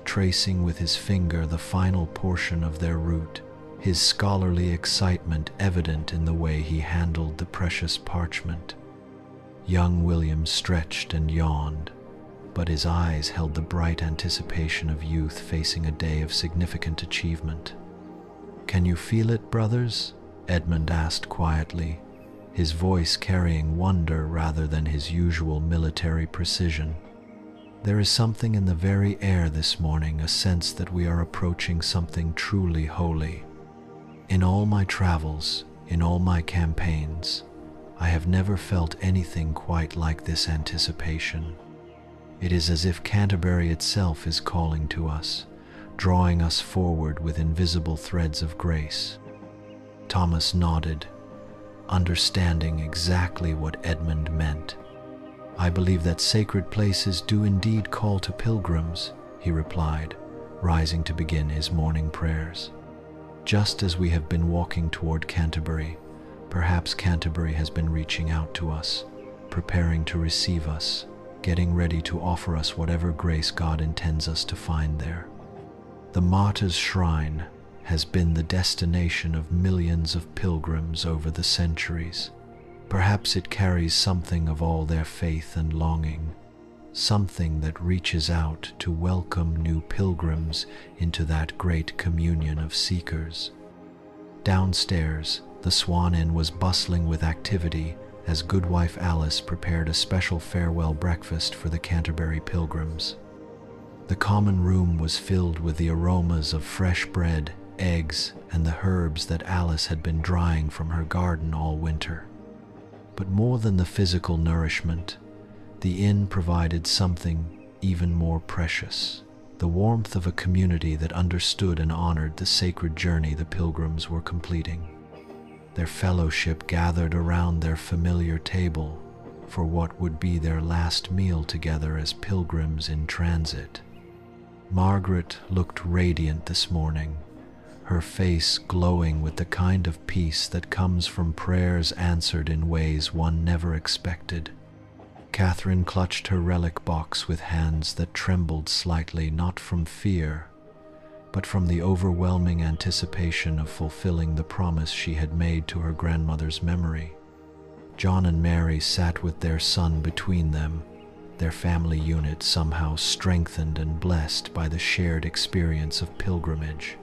tracing with his finger the final portion of their route, his scholarly excitement evident in the way he handled the precious parchment. Young William stretched and yawned, but his eyes held the bright anticipation of youth facing a day of significant achievement. "Can you feel it, brothers?" Edmund asked quietly, his voice carrying wonder rather than his usual military precision. "There is something in the very air this morning, a sense that we are approaching something truly holy. In all my travels, in all my campaigns, I have never felt anything quite like this anticipation. It is as if Canterbury itself is calling to us, drawing us forward with invisible threads of grace." Thomas nodded, understanding exactly what Edmund meant. "I believe that sacred places do indeed call to pilgrims," he replied, rising to begin his morning prayers. "Just as we have been walking toward Canterbury, perhaps Canterbury has been reaching out to us, preparing to receive us, getting ready to offer us whatever grace God intends us to find there. The Martyr's Shrine has been the destination of millions of pilgrims over the centuries. Perhaps it carries something of all their faith and longing, something that reaches out to welcome new pilgrims into that great communion of seekers." Downstairs, the Swan Inn was bustling with activity as Goodwife Alice prepared a special farewell breakfast for the Canterbury pilgrims. The common room was filled with the aromas of fresh bread, eggs, and the herbs that Alice had been drying from her garden all winter. But more than the physical nourishment, the inn provided something even more precious: the warmth of a community that understood and honored the sacred journey the pilgrims were completing. Their fellowship gathered around their familiar table for what would be their last meal together as pilgrims in transit. Margaret looked radiant this morning, her face glowing with the kind of peace that comes from prayers answered in ways one never expected. Catherine clutched her relic box with hands that trembled slightly, not from fear, but from the overwhelming anticipation of fulfilling the promise she had made to her grandmother's memory. John and Mary sat with their son between them, their family unit somehow strengthened and blessed by the shared experience of pilgrimage.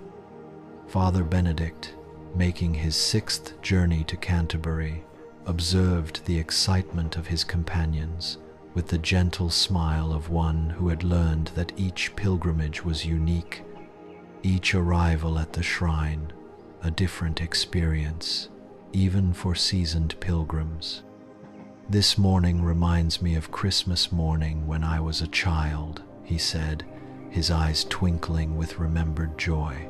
Father Benedict, making his 6th journey to Canterbury, observed the excitement of his companions with the gentle smile of one who had learned that each pilgrimage was unique, each arrival at the shrine a different experience, even for seasoned pilgrims. "This morning reminds me of Christmas morning when I was a child," he said, his eyes twinkling with remembered joy.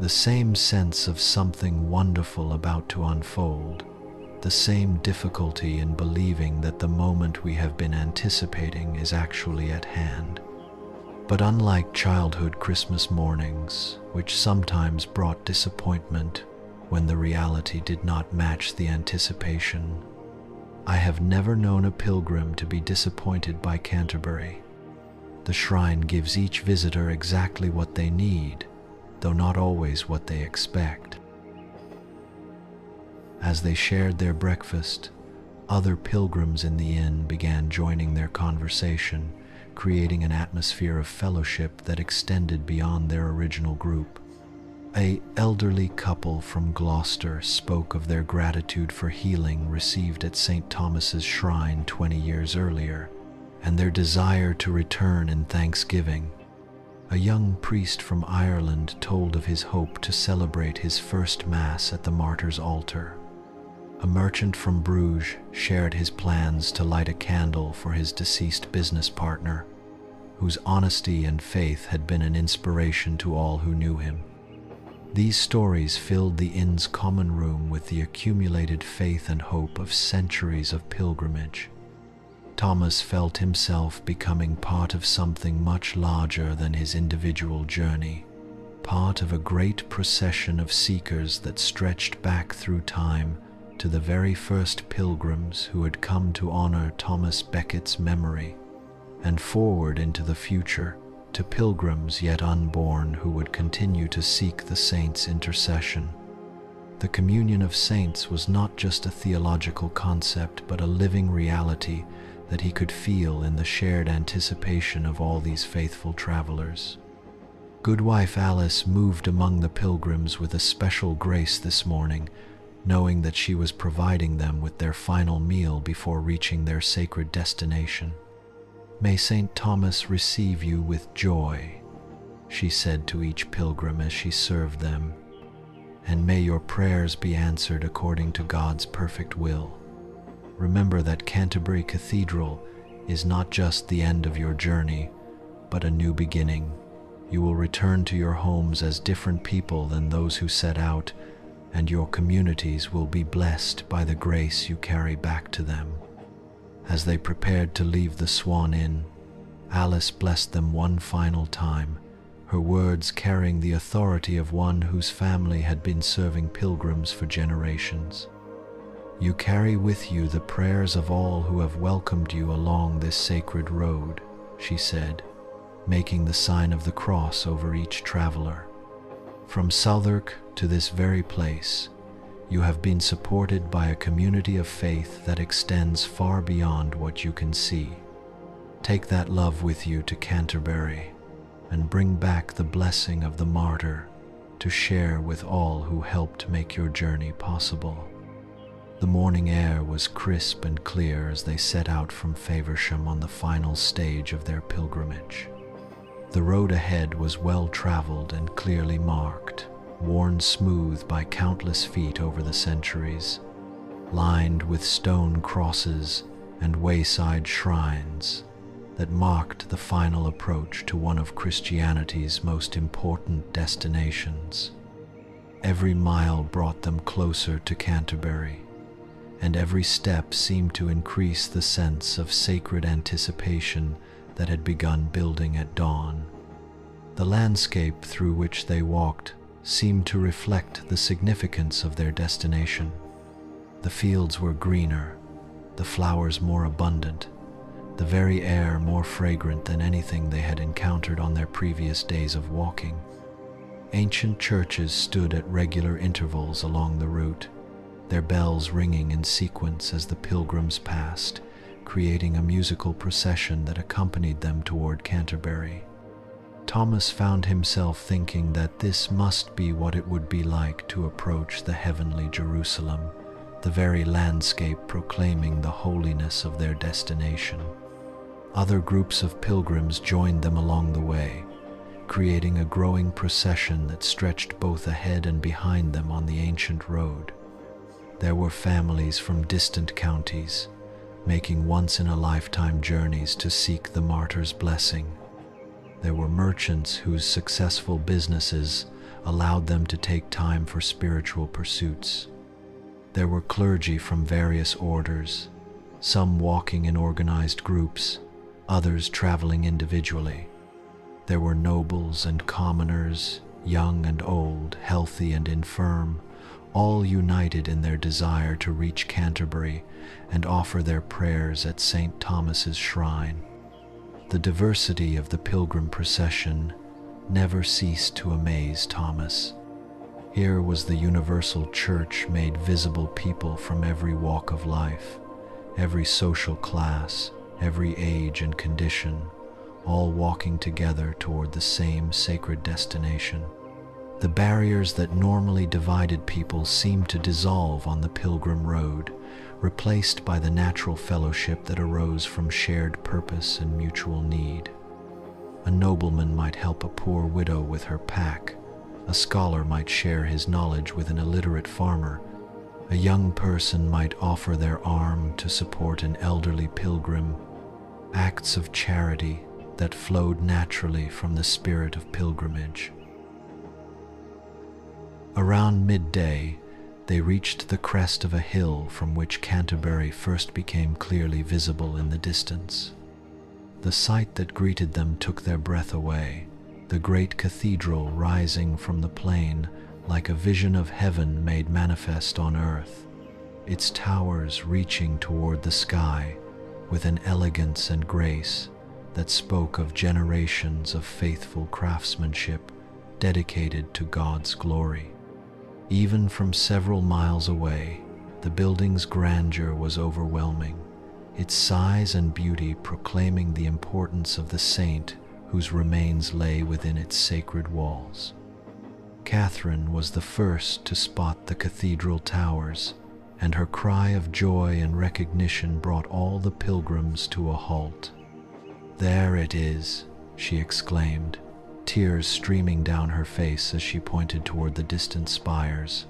"The same sense of something wonderful about to unfold, the same difficulty in believing that the moment we have been anticipating is actually at hand. But unlike childhood Christmas mornings, which sometimes brought disappointment when the reality did not match the anticipation, I have never known a pilgrim to be disappointed by Canterbury. The shrine gives each visitor exactly what they need, though not always what they expect." As they shared their breakfast, other pilgrims in the inn began joining their conversation, creating an atmosphere of fellowship that extended beyond their original group. An elderly couple from Gloucester spoke of their gratitude for healing received at Saint Thomas's shrine 20 years earlier, and their desire to return in thanksgiving. A young priest from Ireland told of his hope to celebrate his first Mass at the Martyr's Altar. A merchant from Bruges shared his plans to light a candle for his deceased business partner, whose honesty and faith had been an inspiration to all who knew him. These stories filled the inn's common room with the accumulated faith and hope of centuries of pilgrimage. Thomas felt himself becoming part of something much larger than his individual journey, part of a great procession of seekers that stretched back through time to the very first pilgrims who had come to honor Thomas Becket's memory, and forward into the future to pilgrims yet unborn who would continue to seek the saints' intercession. The communion of saints was not just a theological concept, but a living reality that he could feel in the shared anticipation of all these faithful travelers. Goodwife Alice moved among the pilgrims with a special grace this morning, knowing that she was providing them with their final meal before reaching their sacred destination. "May Saint Thomas receive you with joy," she said to each pilgrim as she served them, "and may your prayers be answered according to God's perfect will. Remember that Canterbury Cathedral is not just the end of your journey, but a new beginning. You will return to your homes as different people than those who set out, and your communities will be blessed by the grace you carry back to them." As they prepared to leave the Swan Inn, Alice blessed them one final time, her words carrying the authority of one whose family had been serving pilgrims for generations. "You carry with you the prayers of all who have welcomed you along this sacred road," she said, making the sign of the cross over each traveler. "From Southwark to this very place, you have been supported by a community of faith that extends far beyond what you can see. Take that love with you to Canterbury and bring back the blessing of the martyr to share with all who helped make your journey possible." The morning air was crisp and clear as they set out from Faversham on the final stage of their pilgrimage. The road ahead was well traveled and clearly marked, worn smooth by countless feet over the centuries, lined with stone crosses and wayside shrines that marked the final approach to one of Christianity's most important destinations. Every mile brought them closer to Canterbury, and every step seemed to increase the sense of sacred anticipation that had begun building at dawn. The landscape through which they walked seemed to reflect the significance of their destination. The fields were greener, the flowers more abundant, the very air more fragrant than anything they had encountered on their previous days of walking. Ancient churches stood at regular intervals along the route, their bells ringing in sequence as the pilgrims passed, creating a musical procession that accompanied them toward Canterbury. Thomas found himself thinking that this must be what it would be like to approach the heavenly Jerusalem, the very landscape proclaiming the holiness of their destination. Other groups of pilgrims joined them along the way, creating a growing procession that stretched both ahead and behind them on the ancient road. There were families from distant counties, making once-in-a-lifetime journeys to seek the martyr's blessing. There were merchants whose successful businesses allowed them to take time for spiritual pursuits. There were clergy from various orders, some walking in organized groups, others traveling individually. There were nobles and commoners, young and old, healthy and infirm, all united in their desire to reach Canterbury and offer their prayers at Saint Thomas's shrine. The diversity of the pilgrim procession never ceased to amaze Thomas. Here was the universal church made visible, people from every walk of life, every social class, every age and condition, all walking together toward the same sacred destination. The barriers that normally divided people seemed to dissolve on the pilgrim road, replaced by the natural fellowship that arose from shared purpose and mutual need. A nobleman might help a poor widow with her pack, a scholar might share his knowledge with an illiterate farmer, a young person might offer their arm to support an elderly pilgrim, acts of charity that flowed naturally from the spirit of pilgrimage. Around midday, they reached the crest of a hill from which Canterbury first became clearly visible in the distance. The sight that greeted them took their breath away, the great cathedral rising from the plain like a vision of heaven made manifest on earth, its towers reaching toward the sky with an elegance and grace that spoke of generations of faithful craftsmanship dedicated to God's glory. Even from several miles away, the building's grandeur was overwhelming, its size and beauty proclaiming the importance of the saint whose remains lay within its sacred walls. Catherine was the first to spot the cathedral towers, and her cry of joy and recognition brought all the pilgrims to a halt. "There it is," she exclaimed, tears streaming down her face as she pointed toward the distant spires.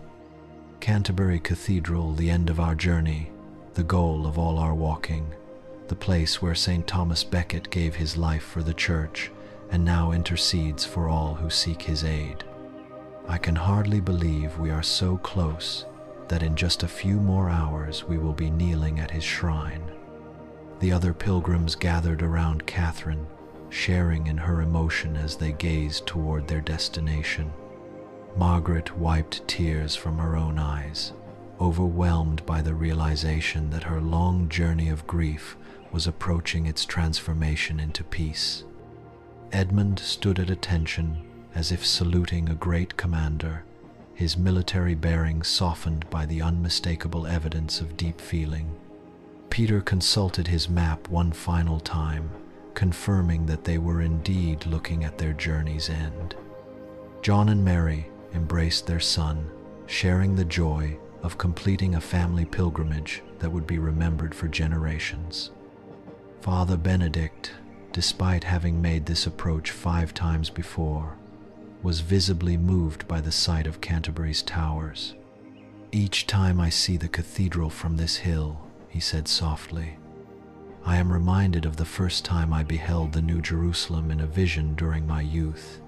"Canterbury Cathedral, the end of our journey, the goal of all our walking, the place where Saint Thomas Becket gave his life for the church and now intercedes for all who seek his aid. I can hardly believe we are so close that in just a few more hours we will be kneeling at his shrine." The other pilgrims gathered around Catherine, sharing in her emotion as they gazed toward their destination. Margaret wiped tears from her own eyes, overwhelmed by the realization that her long journey of grief was approaching its transformation into peace. Edmund stood at attention, as if saluting a great commander, his military bearing softened by the unmistakable evidence of deep feeling. Peter consulted his map one final time, confirming that they were indeed looking at their journey's end. John and Mary embraced their son, sharing the joy of completing a family pilgrimage that would be remembered for generations. Father Benedict, despite having made this approach 5 times before, was visibly moved by the sight of Canterbury's towers. "Each time I see the cathedral from this hill," he said softly, "I am reminded of the first time I beheld the New Jerusalem in a vision during my youth.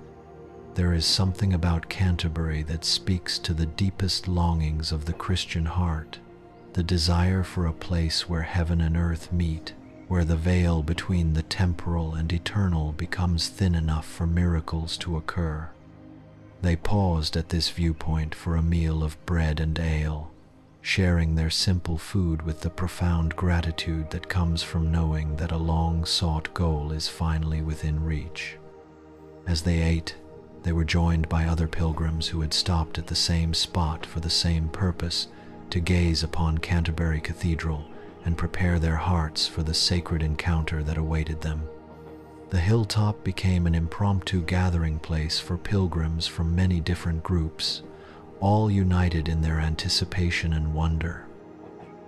There is something about Canterbury that speaks to the deepest longings of the Christian heart, the desire for a place where heaven and earth meet, where the veil between the temporal and eternal becomes thin enough for miracles to occur." They paused at this viewpoint for a meal of bread and ale, sharing their simple food with the profound gratitude that comes from knowing that a long-sought goal is finally within reach. As they ate, they were joined by other pilgrims who had stopped at the same spot for the same purpose, to gaze upon Canterbury Cathedral and prepare their hearts for the sacred encounter that awaited them. The hilltop became an impromptu gathering place for pilgrims from many different groups, all united in their anticipation and wonder.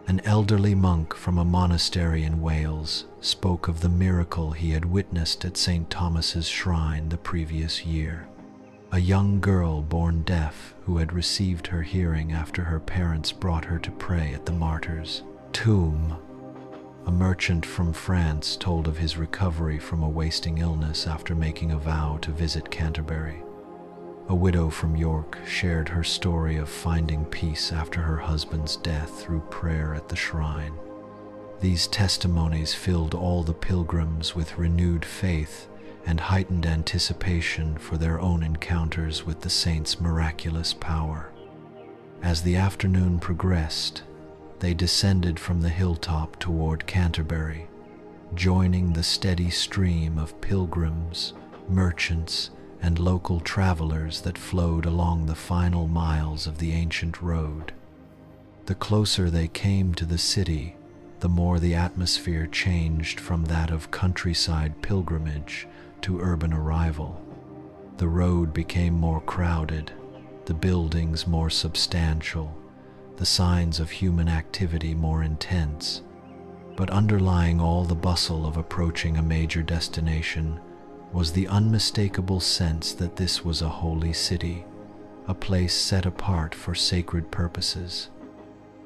An elderly monk from a monastery in Wales spoke of the miracle he had witnessed at Saint Thomas's shrine the previous year. A young girl born deaf who had received her hearing after her parents brought her to pray at the martyr's tomb. A merchant from France told of his recovery from a wasting illness after making a vow to visit Canterbury. A widow from York shared her story of finding peace after her husband's death through prayer at the shrine. These testimonies filled all the pilgrims with renewed faith and heightened anticipation for their own encounters with the saint's miraculous power. As the afternoon progressed, they descended from the hilltop toward Canterbury, joining the steady stream of pilgrims, merchants, and local travelers that flowed along the final miles of the ancient road. The closer they came to the city, the more the atmosphere changed from that of countryside pilgrimage to urban arrival. The road became more crowded, the buildings more substantial, the signs of human activity more intense, but underlying all the bustle of approaching a major destination was the unmistakable sense that this was a holy city, a place set apart for sacred purposes.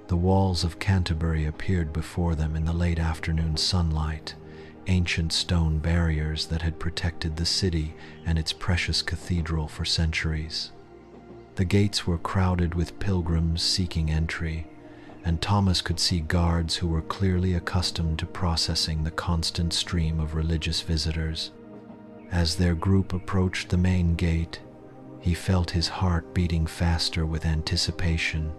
The walls of Canterbury appeared before them in the late afternoon sunlight, ancient stone barriers that had protected the city and its precious cathedral for centuries. The gates were crowded with pilgrims seeking entry, and Thomas could see guards who were clearly accustomed to processing the constant stream of religious visitors. As their group approached the main gate, he felt his heart beating faster with anticipation.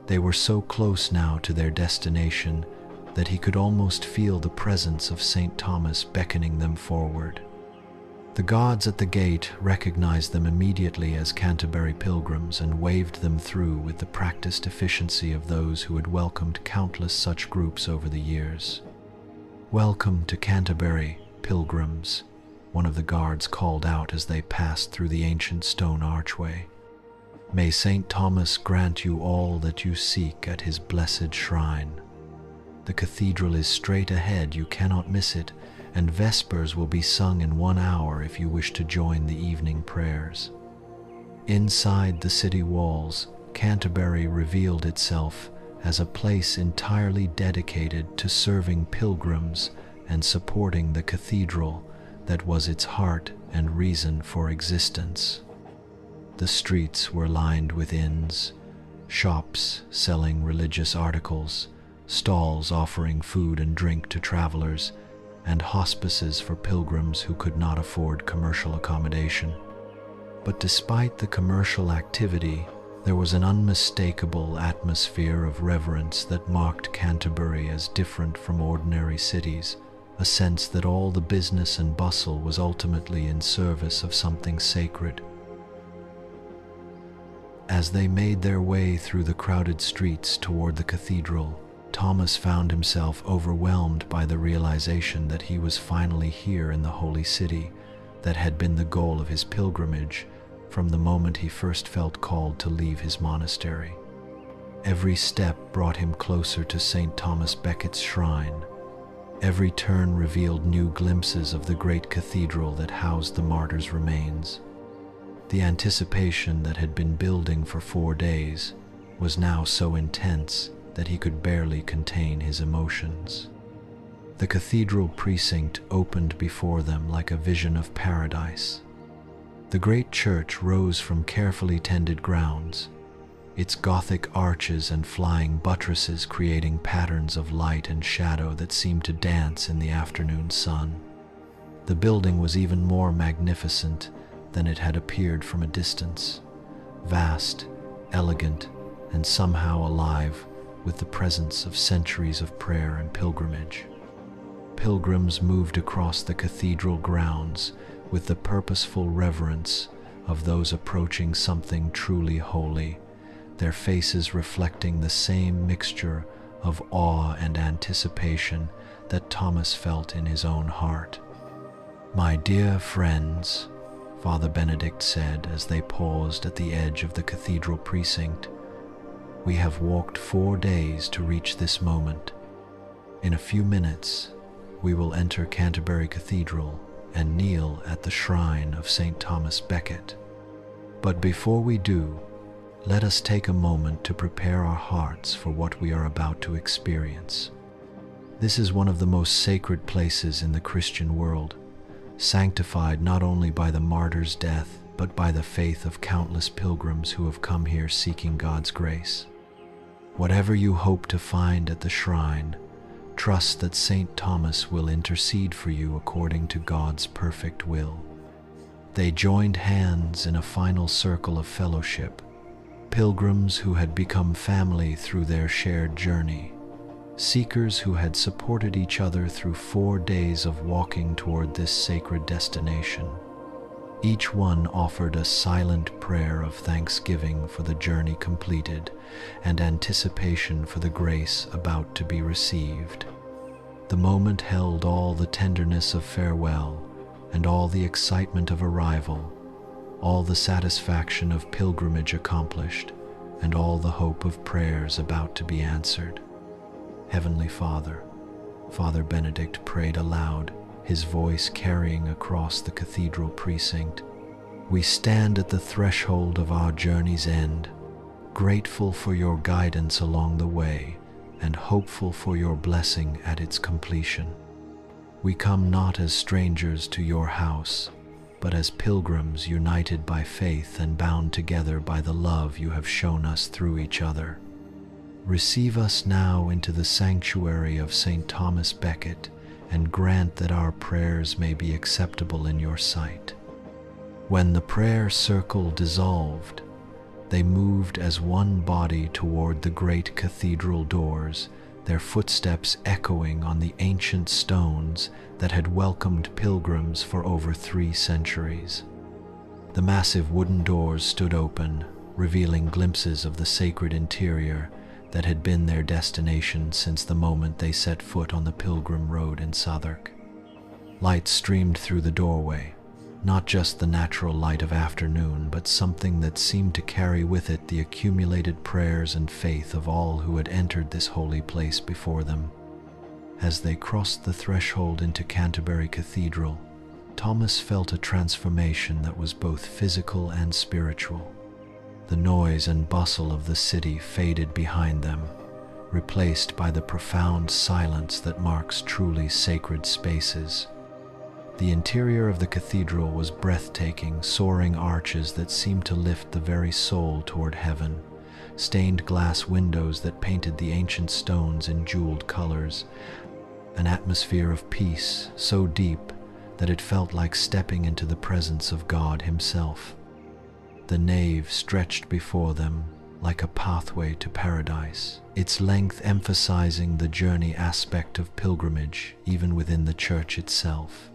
They were so close now to their destination that he could almost feel the presence of Saint Thomas beckoning them forward. The guards at the gate recognized them immediately as Canterbury pilgrims and waved them through with the practiced efficiency of those who had welcomed countless such groups over the years. "Welcome to Canterbury, pilgrims," one of the guards called out as they passed through the ancient stone archway. "May Saint Thomas grant you all that you seek at his blessed shrine. The cathedral is straight ahead, you cannot miss it, and vespers will be sung in 1 hour if you wish to join the evening prayers." Inside the city walls, Canterbury revealed itself as a place entirely dedicated to serving pilgrims and supporting the cathedral that was its heart and reason for existence. The streets were lined with inns, shops selling religious articles, stalls offering food and drink to travelers, and hospices for pilgrims who could not afford commercial accommodation. But despite the commercial activity, there was an unmistakable atmosphere of reverence that marked Canterbury as different from ordinary cities, a sense that all the business and bustle was ultimately in service of something sacred. As they made their way through the crowded streets toward the cathedral, Thomas found himself overwhelmed by the realization that he was finally here in the holy city that had been the goal of his pilgrimage from the moment he first felt called to leave his monastery. Every step brought him closer to Saint Thomas Becket's shrine. Every turn revealed new glimpses of the great cathedral that housed the martyr's remains. The anticipation that had been building for 4 days was now so intense that he could barely contain his emotions. The cathedral precinct opened before them like a vision of paradise. The great church rose from carefully tended grounds, its Gothic arches and flying buttresses creating patterns of light and shadow that seemed to dance in the afternoon sun. The building was even more magnificent than it had appeared from a distance, vast, elegant, and somehow alive with the presence of centuries of prayer and pilgrimage. Pilgrims moved across the cathedral grounds with the purposeful reverence of those approaching something truly holy, their faces reflecting the same mixture of awe and anticipation that Thomas felt in his own heart. "My dear friends," Father Benedict said as they paused at the edge of the cathedral precinct, "we have walked 4 days to reach this moment. In a few minutes, we will enter Canterbury Cathedral and kneel at the shrine of Saint Thomas Becket. But before we do, let us take a moment to prepare our hearts for what we are about to experience. This is one of the most sacred places in the Christian world, sanctified not only by the martyr's death, but by the faith of countless pilgrims who have come here seeking God's grace. Whatever you hope to find at the shrine, trust that Saint Thomas will intercede for you according to God's perfect will." They joined hands in a final circle of fellowship, pilgrims who had become family through their shared journey, seekers who had supported each other through 4 days of walking toward this sacred destination. Each one offered a silent prayer of thanksgiving for the journey completed and anticipation for the grace about to be received. The moment held all the tenderness of farewell and all the excitement of arrival, all the satisfaction of pilgrimage accomplished, and all the hope of prayers about to be answered. "Heavenly Father," Father Benedict prayed aloud, his voice carrying across the cathedral precinct, "we stand at the threshold of our journey's end, grateful for your guidance along the way and hopeful for your blessing at its completion. We come not as strangers to your house, but as pilgrims united by faith and bound together by the love you have shown us through each other. Receive us now into the sanctuary of Saint Thomas Becket and grant that our prayers may be acceptable in your sight." When the prayer circle dissolved, they moved as one body toward the great cathedral doors, their footsteps echoing on the ancient stones that had welcomed pilgrims for over 3 centuries. The massive wooden doors stood open, revealing glimpses of the sacred interior that had been their destination since the moment they set foot on the pilgrim road in Southwark. Light streamed through the doorway, not just the natural light of afternoon, but something that seemed to carry with it the accumulated prayers and faith of all who had entered this holy place before them. As they crossed the threshold into Canterbury Cathedral, Thomas felt a transformation that was both physical and spiritual. The noise and bustle of the city faded behind them, replaced by the profound silence that marks truly sacred spaces. The interior of the cathedral was breathtaking, soaring arches that seemed to lift the very soul toward heaven, stained glass windows that painted the ancient stones in jeweled colors, an atmosphere of peace so deep that it felt like stepping into the presence of God himself. The nave stretched before them like a pathway to paradise, its length emphasizing the journey aspect of pilgrimage even within the church itself.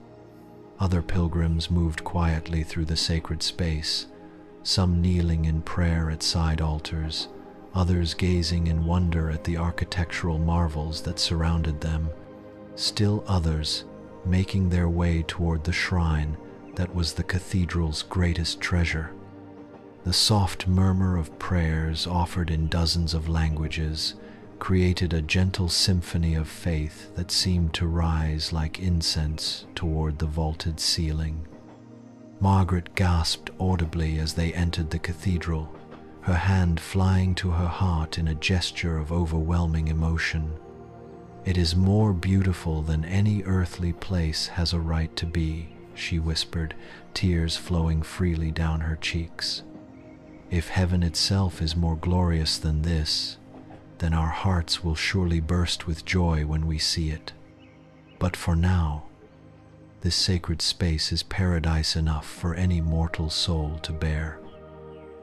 Other pilgrims moved quietly through the sacred space, some kneeling in prayer at side altars, others gazing in wonder at the architectural marvels that surrounded them, still others making their way toward the shrine that was the cathedral's greatest treasure. The soft murmur of prayers offered in dozens of languages created a gentle symphony of faith that seemed to rise like incense toward the vaulted ceiling. Margaret gasped audibly as they entered the cathedral, her hand flying to her heart in a gesture of overwhelming emotion. "It is more beautiful than any earthly place has a right to be," she whispered, tears flowing freely down her cheeks. "If heaven itself is more glorious than this, then our hearts will surely burst with joy when we see it. But for now, this sacred space is paradise enough for any mortal soul to bear."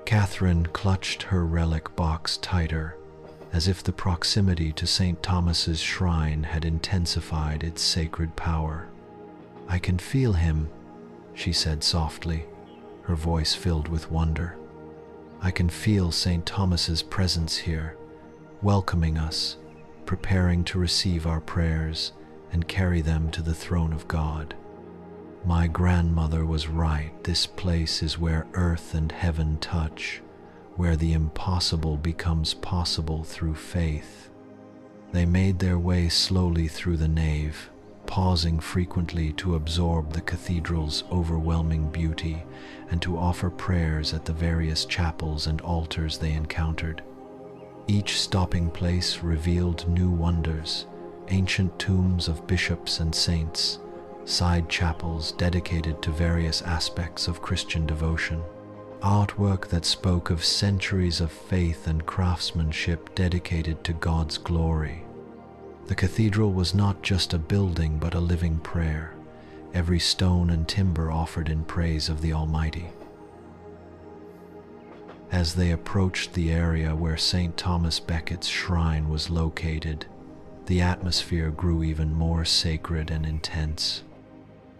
Catherine clutched her relic box tighter, as if the proximity to Saint Thomas's shrine had intensified its sacred power. "I can feel him," she said softly, her voice filled with wonder. "I can feel Saint Thomas's presence here, welcoming us, preparing to receive our prayers and carry them to the throne of God. My grandmother was right. This place is where earth and heaven touch, where the impossible becomes possible through faith." They made their way slowly through the nave, pausing frequently to absorb the cathedral's overwhelming beauty and to offer prayers at the various chapels and altars they encountered. Each stopping place revealed new wonders, ancient tombs of bishops and saints, side chapels dedicated to various aspects of Christian devotion, artwork that spoke of centuries of faith and craftsmanship dedicated to God's glory. The cathedral was not just a building but a living prayer, every stone and timber offered in praise of the Almighty. As they approached the area where Saint Thomas Becket's shrine was located, the atmosphere grew even more sacred and intense.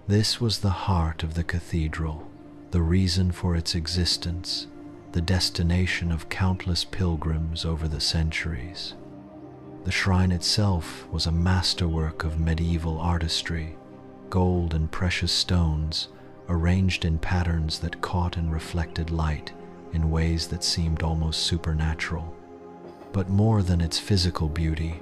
This was the heart of the cathedral, the reason for its existence, the destination of countless pilgrims over the centuries. The shrine itself was a masterwork of medieval artistry, gold and precious stones arranged in patterns that caught and reflected light in ways that seemed almost supernatural. But more than its physical beauty,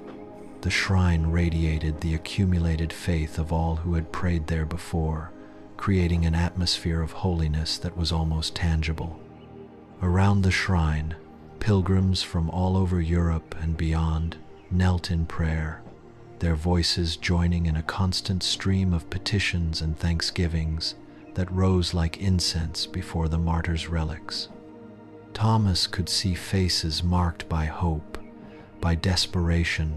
the shrine radiated the accumulated faith of all who had prayed there before, creating an atmosphere of holiness that was almost tangible. Around the shrine, pilgrims from all over Europe and beyond knelt in prayer, their voices joining in a constant stream of petitions and thanksgivings that rose like incense before the martyr's relics. Thomas could see faces marked by hope, by desperation,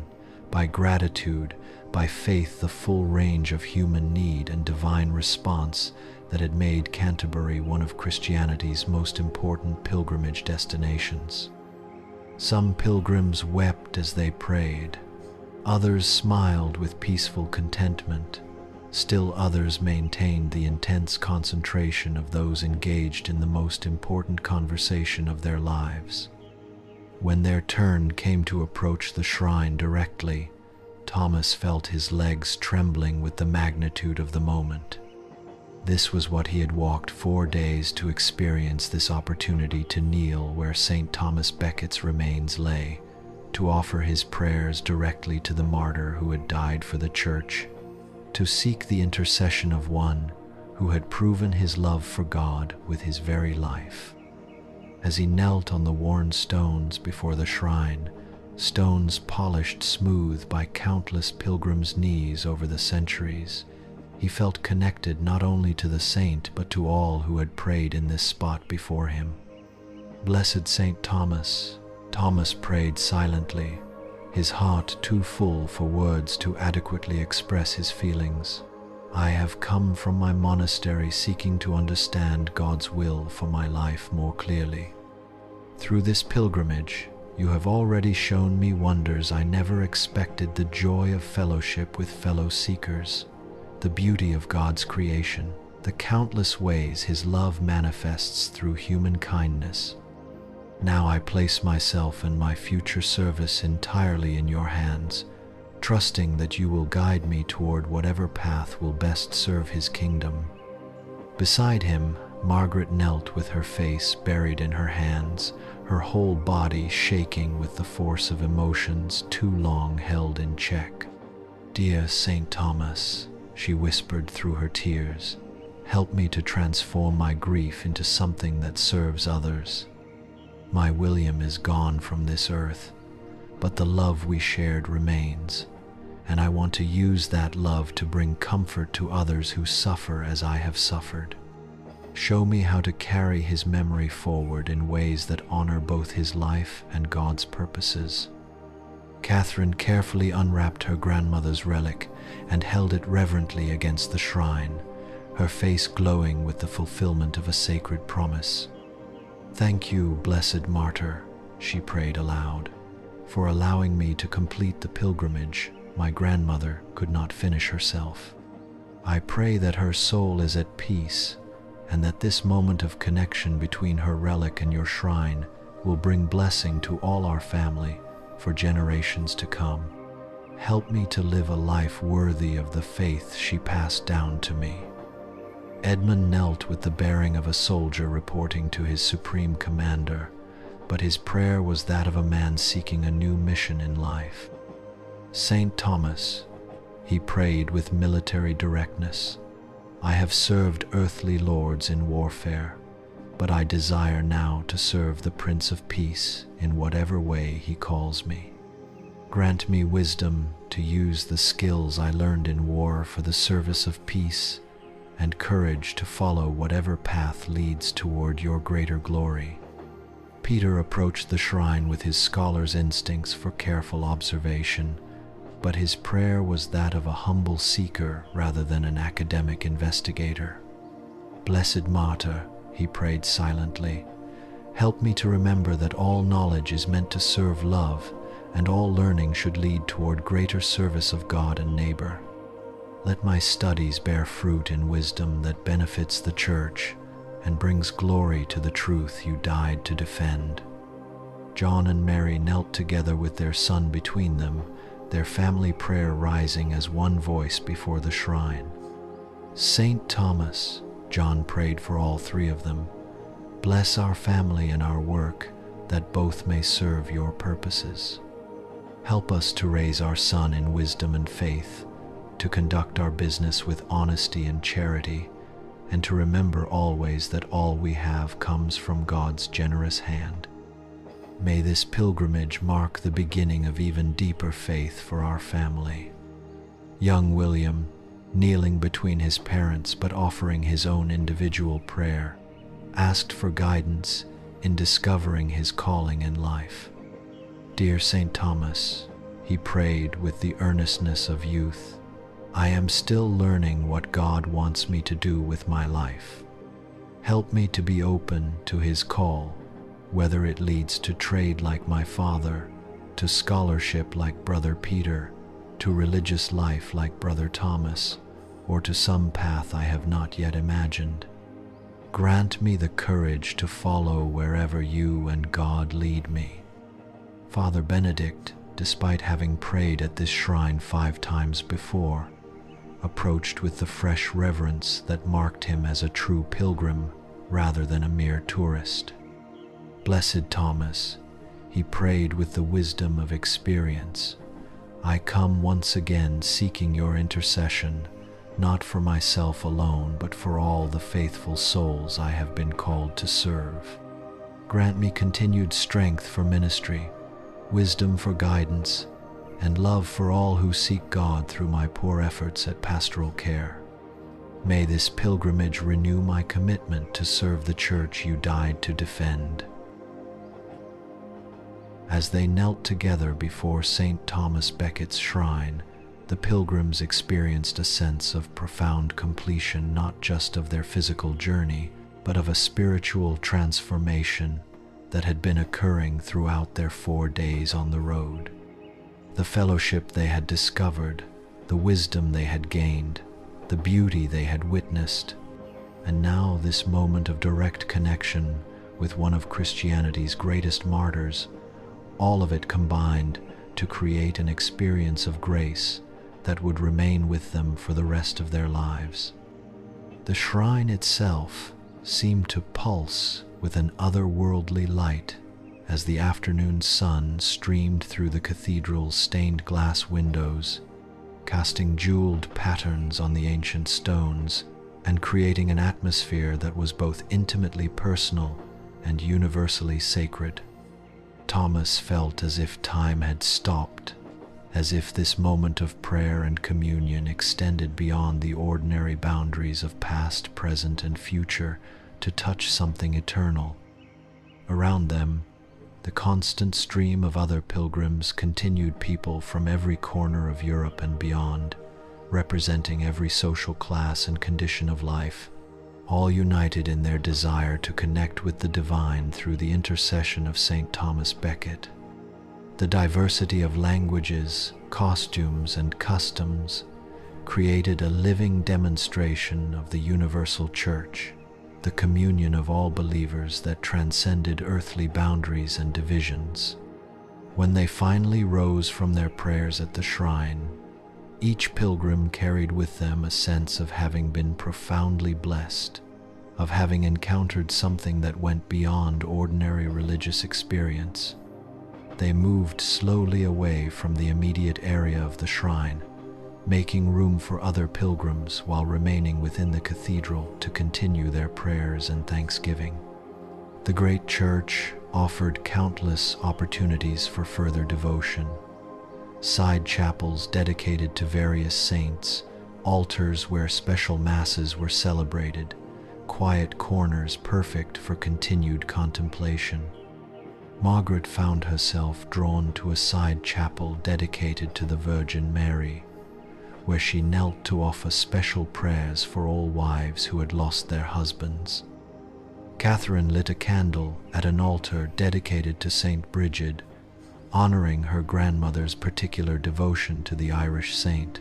by gratitude, by faith, the full range of human need and divine response that had made Canterbury one of Christianity's most important pilgrimage destinations. Some pilgrims wept as they prayed, others smiled with peaceful contentment, still others maintained the intense concentration of those engaged in the most important conversation of their lives. When their turn came to approach the shrine directly, Thomas felt his legs trembling with the magnitude of the moment. This was what he had walked 4 days to experience, this opportunity to kneel where Saint Thomas Becket's remains lay, to offer his prayers directly to the martyr who had died for the Church, to seek the intercession of one who had proven his love for God with his very life. As he knelt on the worn stones before the shrine, stones polished smooth by countless pilgrims' knees over the centuries, he felt connected not only to the saint but to all who had prayed in this spot before him. "Blessed Saint Thomas," Thomas prayed silently, his heart too full for words to adequately express his feelings. "I have come from my monastery seeking to understand God's will for my life more clearly. Through this pilgrimage, you have already shown me wonders I never expected: the joy of fellowship with fellow seekers, the beauty of God's creation, the countless ways His love manifests through human kindness. Now I place myself and my future service entirely in your hands, trusting that you will guide me toward whatever path will best serve His kingdom." Beside him, Margaret knelt with her face buried in her hands, her whole body shaking with the force of emotions too long held in check. "Dear Saint Thomas," she whispered through her tears, Help me to transform my grief into something that serves others. My William is gone from this earth, but the love we shared remains, and I want to use that love to bring comfort to others who suffer as I have suffered. Show me how to carry his memory forward in ways that honor both his life and God's purposes. Catherine carefully unwrapped her grandmother's relic and held it reverently against the shrine, her face glowing with the fulfillment of a sacred promise. "Thank you, blessed martyr," she prayed aloud, "for allowing me to complete the pilgrimage my grandmother could not finish herself. I pray that her soul is at peace, and that this moment of connection between her relic and your shrine will bring blessing to all our family for generations to come. Help me to live a life worthy of the faith she passed down to me." Edmund knelt with the bearing of a soldier reporting to his supreme commander, but his prayer was that of a man seeking a new mission in life. "Saint Thomas," he prayed with military directness, "I have served earthly lords in warfare, but I desire now to serve the Prince of Peace in whatever way he calls me. Grant me wisdom to use the skills I learned in war for the service of peace, and courage to follow whatever path leads toward your greater glory." Peter approached the shrine with his scholar's instincts for careful observation, but his prayer was that of a humble seeker rather than an academic investigator. "Blessed Martyr," he prayed silently, "help me to remember that all knowledge is meant to serve love, and all learning should lead toward greater service of God and neighbor. Let my studies bear fruit in wisdom that benefits the Church and brings glory to the truth you died to defend." John and Mary knelt together with their son between them, their family prayer rising as one voice before the shrine. "Saint Thomas," John prayed for all three of them, "bless our family and our work, that both may serve your purposes. Help us to raise our son in wisdom and faith, to conduct our business with honesty and charity, and to remember always that all we have comes from God's generous hand. May this pilgrimage mark the beginning of even deeper faith for our family." Young William, kneeling between his parents but offering his own individual prayer, asked for guidance in discovering his calling in life. "Dear Saint Thomas," he prayed with the earnestness of youth, "I am still learning what God wants me to do with my life. Help me to be open to his call, whether it leads to trade like my father, to scholarship like Brother Peter, to religious life like Brother Thomas, or to some path I have not yet imagined. Grant me the courage to follow wherever you and God lead me." Father Benedict, despite having prayed at this shrine 5 times before, approached with the fresh reverence that marked him as a true pilgrim rather than a mere tourist. "Blessed Thomas," he prayed with the wisdom of experience, "I come once again seeking your intercession, not for myself alone, but for all the faithful souls I have been called to serve. Grant me continued strength for ministry, wisdom for guidance, and love for all who seek God through my poor efforts at pastoral care. May this pilgrimage renew my commitment to serve the Church you died to defend." As they knelt together before Saint Thomas Becket's shrine, the pilgrims experienced a sense of profound completion, not just of their physical journey, but of a spiritual transformation that had been occurring throughout their 4 days on the road. The fellowship they had discovered, the wisdom they had gained, the beauty they had witnessed, and now this moment of direct connection with one of Christianity's greatest martyrs, all of it combined to create an experience of grace that would remain with them for the rest of their lives. The shrine itself seemed to pulse with an otherworldly light as the afternoon sun streamed through the cathedral's stained glass windows, casting jeweled patterns on the ancient stones and creating an atmosphere that was both intimately personal and universally sacred. Thomas felt as if time had stopped, as if this moment of prayer and communion extended beyond the ordinary boundaries of past, present, and future to touch something eternal. Around them, the constant stream of other pilgrims continued, people from every corner of Europe and beyond, representing every social class and condition of life, all united in their desire to connect with the divine through the intercession of Saint Thomas Becket. The diversity of languages, costumes, and customs created a living demonstration of the universal church, the communion of all believers that transcended earthly boundaries and divisions. When they finally rose from their prayers at the shrine, each pilgrim carried with them a sense of having been profoundly blessed, of having encountered something that went beyond ordinary religious experience. They moved slowly away from the immediate area of the shrine, making room for other pilgrims while remaining within the cathedral to continue their prayers and thanksgiving. The great church offered countless opportunities for further devotion. Side chapels dedicated to various saints, altars where special masses were celebrated, quiet corners perfect for continued contemplation. Margaret found herself drawn to a side chapel dedicated to the Virgin Mary, where she knelt to offer special prayers for all wives who had lost their husbands. Catherine lit a candle at an altar dedicated to Saint Bridget, honoring her grandmother's particular devotion to the Irish saint.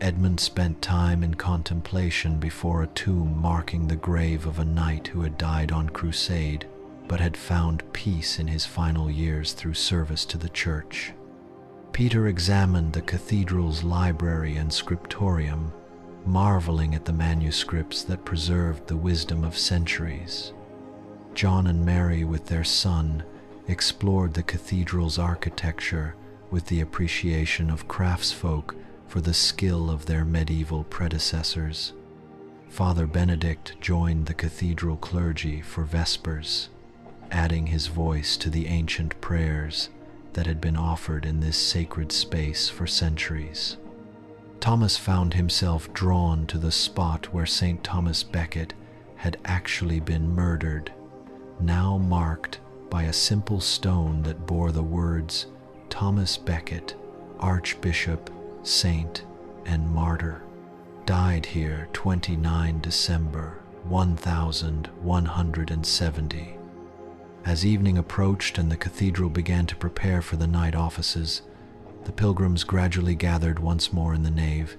Edmund spent time in contemplation before a tomb marking the grave of a knight who had died on crusade, but had found peace in his final years through service to the church. Peter examined the cathedral's library and scriptorium, marveling at the manuscripts that preserved the wisdom of centuries. John and Mary, with their son, explored the cathedral's architecture with the appreciation of craftsfolk for the skill of their medieval predecessors. Father Benedict joined the cathedral clergy for Vespers, adding his voice to the ancient prayers that had been offered in this sacred space for centuries. Thomas found himself drawn to the spot where Saint Thomas Becket had actually been murdered, now marked by a simple stone that bore the words Thomas Becket, Archbishop, Saint, and Martyr. Died here 29 December 1170. As evening approached and the cathedral began to prepare for the night offices, the pilgrims gradually gathered once more in the nave,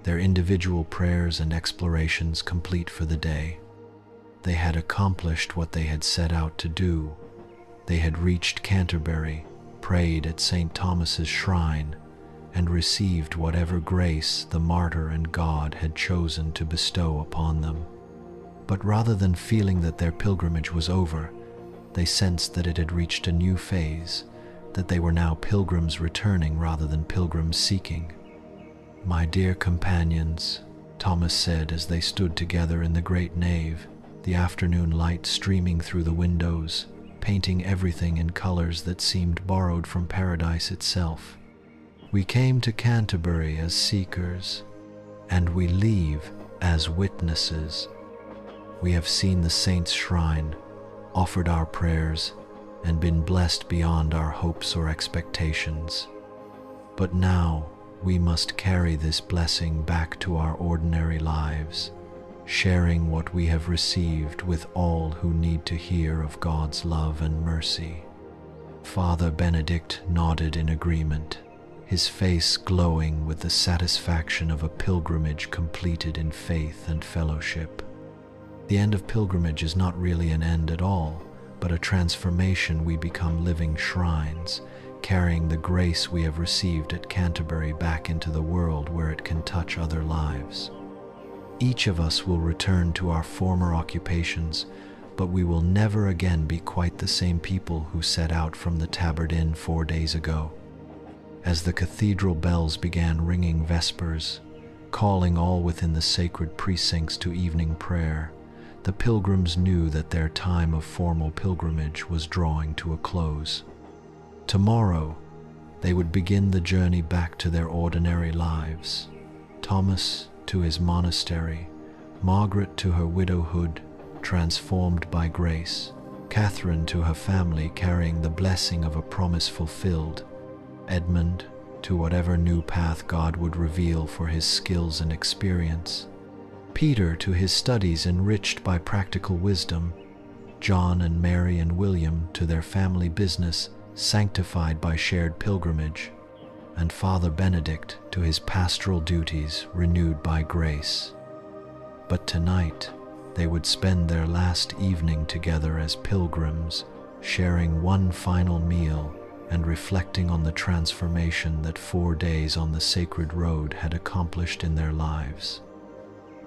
their individual prayers and explorations complete for the day. They had accomplished what they had set out to do. They had reached Canterbury, prayed at Saint Thomas's shrine, and received whatever grace the martyr and God had chosen to bestow upon them. But rather than feeling that their pilgrimage was over, they sensed that it had reached a new phase, that they were now pilgrims returning rather than pilgrims seeking. "My dear companions," Thomas said as they stood together in the great nave, the afternoon light streaming through the windows, painting everything in colors that seemed borrowed from paradise itself. "We came to Canterbury as seekers, and we leave as witnesses. We have seen the saint's shrine, offered our prayers, and been blessed beyond our hopes or expectations. But now we must carry this blessing back to our ordinary lives, sharing what we have received with all who need to hear of God's love and mercy." Father Benedict nodded in agreement, his face glowing with the satisfaction of a pilgrimage completed in faith and fellowship. The end of pilgrimage is not really an end at all, but a transformation. We become living shrines, carrying the grace we have received at Canterbury back into the world where it can touch other lives. Each of us will return to our former occupations, but we will never again be quite the same people who set out from the Tabard Inn 4 days ago. As the cathedral bells began ringing vespers, calling all within the sacred precincts to evening prayer, the pilgrims knew that their time of formal pilgrimage was drawing to a close. Tomorrow, they would begin the journey back to their ordinary lives. Thomas to his monastery, Margaret to her widowhood, transformed by grace, Catherine to her family carrying the blessing of a promise fulfilled, Edmund to whatever new path God would reveal for his skills and experience, Peter to his studies enriched by practical wisdom, John and Mary and William to their family business sanctified by shared pilgrimage, and Father Benedict to his pastoral duties renewed by grace. But tonight, they would spend their last evening together as pilgrims, sharing one final meal and reflecting on the transformation that 4 days on the sacred road had accomplished in their lives.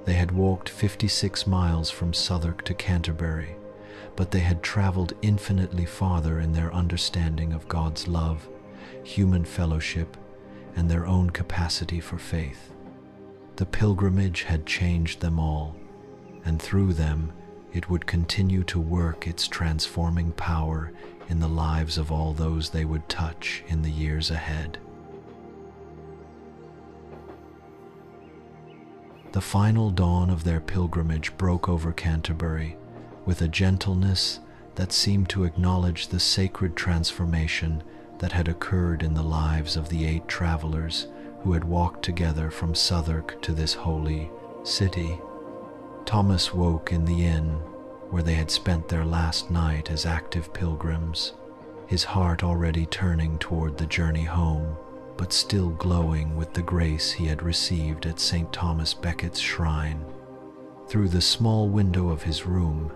They had walked 56 miles from Southwark to Canterbury, but they had traveled infinitely farther in their understanding of God's love, human fellowship, and their own capacity for faith. The pilgrimage had changed them all, and through them it would continue to work its transforming power in the lives of all those they would touch in the years ahead. The final dawn of their pilgrimage broke over Canterbury with a gentleness that seemed to acknowledge the sacred transformation that had occurred in the lives of the 8 travelers who had walked together from Southwark to this holy city. Thomas woke in the inn where they had spent their last night as active pilgrims, his heart already turning toward the journey home, but still glowing with the grace he had received at Saint Thomas Becket's shrine. Through the small window of his room,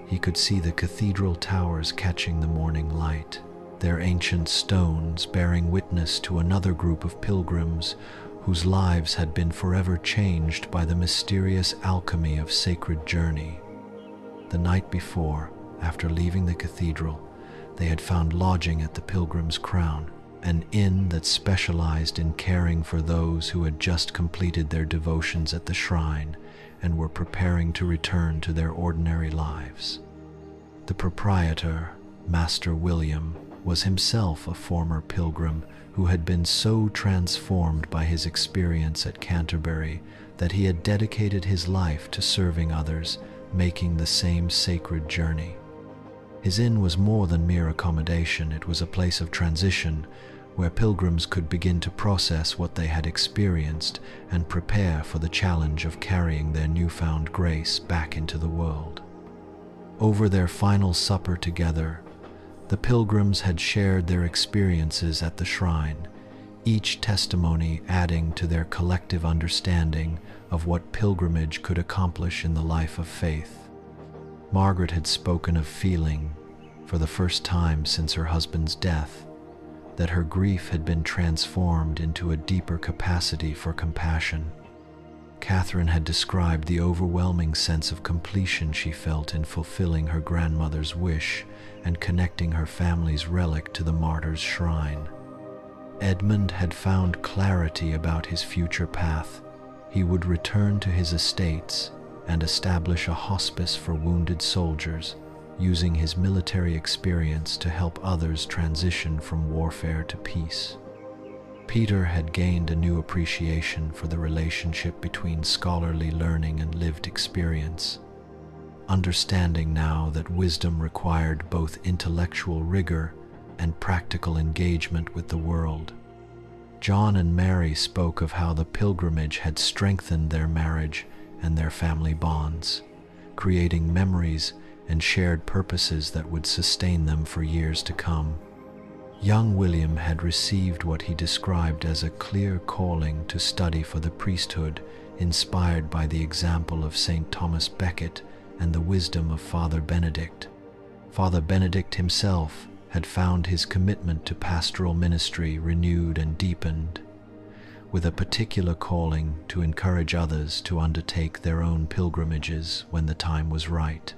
he could see the cathedral towers catching the morning light, their ancient stones bearing witness to another group of pilgrims whose lives had been forever changed by the mysterious alchemy of sacred journey. The night before, after leaving the cathedral, they had found lodging at the Pilgrim's Crown, an inn that specialized in caring for those who had just completed their devotions at the shrine and were preparing to return to their ordinary lives. The proprietor, Master William, was himself a former pilgrim who had been so transformed by his experience at Canterbury that he had dedicated his life to serving others, making the same sacred journey. His inn was more than mere accommodation. It was a place of transition where pilgrims could begin to process what they had experienced and prepare for the challenge of carrying their newfound grace back into the world. Over their final supper together, the pilgrims had shared their experiences at the shrine, each testimony adding to their collective understanding of what pilgrimage could accomplish in the life of faith. Margaret had spoken of feeling, for the first time since her husband's death, that her grief had been transformed into a deeper capacity for compassion. Catherine had described the overwhelming sense of completion she felt in fulfilling her grandmother's wish and connecting her family's relic to the martyr's shrine. Edmund had found clarity about his future path. He would return to his estates and establish a hospice for wounded soldiers, using his military experience to help others transition from warfare to peace. Peter had gained a new appreciation for the relationship between scholarly learning and lived experience, understanding now that wisdom required both intellectual rigor and practical engagement with the world. John and Mary spoke of how the pilgrimage had strengthened their marriage and their family bonds, creating memories and shared purposes that would sustain them for years to come. Young William had received what he described as a clear calling to study for the priesthood, inspired by the example of Saint Thomas Becket and the wisdom of Father Benedict. Father Benedict himself had found his commitment to pastoral ministry renewed and deepened, with a particular calling to encourage others to undertake their own pilgrimages when the time was right.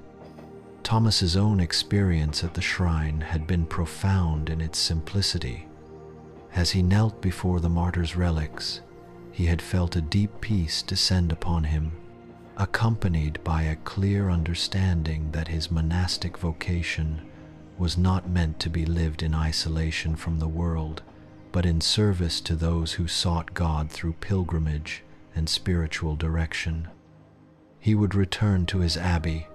Thomas's own experience at the shrine had been profound in its simplicity. As he knelt before the martyr's relics, he had felt a deep peace descend upon him, accompanied by a clear understanding that his monastic vocation was not meant to be lived in isolation from the world, but in service to those who sought God through pilgrimage and spiritual direction. He would return to his abbey,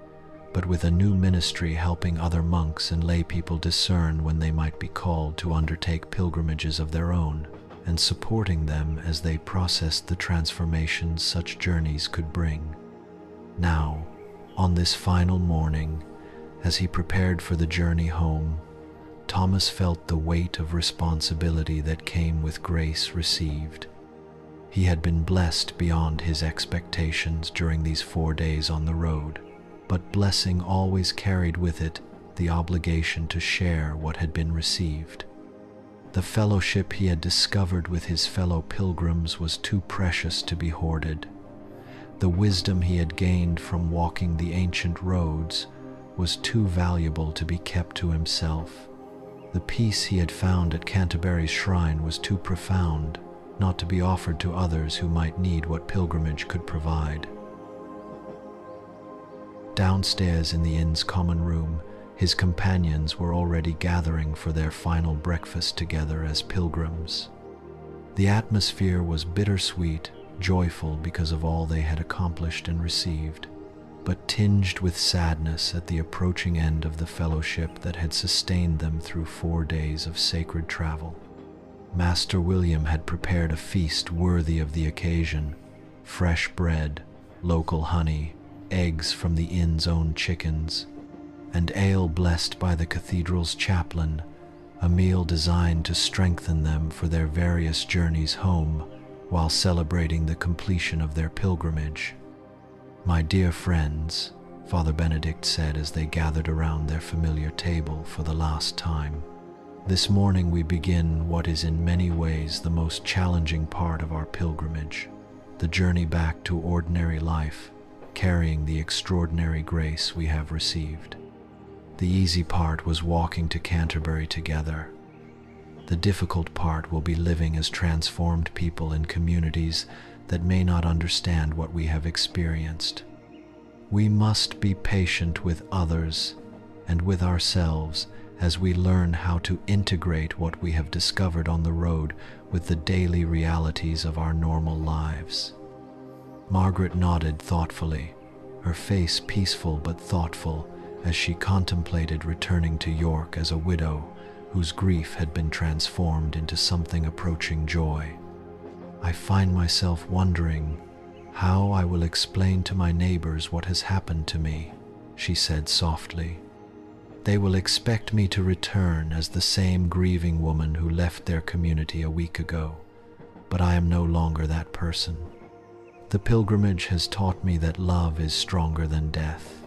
but with a new ministry helping other monks and lay people discern when they might be called to undertake pilgrimages of their own, and supporting them as they processed the transformations such journeys could bring. Now, on this final morning, as he prepared for the journey home, Thomas felt the weight of responsibility that came with grace received. He had been blessed beyond his expectations during these 4 days on the road, but blessing always carried with it the obligation to share what had been received. The fellowship he had discovered with his fellow pilgrims was too precious to be hoarded. The wisdom he had gained from walking the ancient roads was too valuable to be kept to himself. The peace he had found at Canterbury's shrine was too profound not to be offered to others who might need what pilgrimage could provide. Downstairs in the inn's common room, his companions were already gathering for their final breakfast together as pilgrims. The atmosphere was bittersweet, joyful because of all they had accomplished and received, but tinged with sadness at the approaching end of the fellowship that had sustained them through 4 days of sacred travel. Master William had prepared a feast worthy of the occasion: fresh bread, local honey, eggs from the inn's own chickens, and ale blessed by the cathedral's chaplain, a meal designed to strengthen them for their various journeys home while celebrating the completion of their pilgrimage. "My dear friends," Father Benedict said as they gathered around their familiar table for the last time, "this morning we begin what is in many ways the most challenging part of our pilgrimage, the journey back to ordinary life, carrying the extraordinary grace we have received. The easy part was walking to Canterbury together. The difficult part will be living as transformed people in communities that may not understand what we have experienced. We must be patient with others and with ourselves as we learn how to integrate what we have discovered on the road with the daily realities of our normal lives." Margaret nodded thoughtfully, her face peaceful but thoughtful as she contemplated returning to York as a widow whose grief had been transformed into something approaching joy. "I find myself wondering how I will explain to my neighbors what has happened to me," she said softly. "They will expect me to return as the same grieving woman who left their community a week ago, but I am no longer that person. The pilgrimage has taught me that love is stronger than death,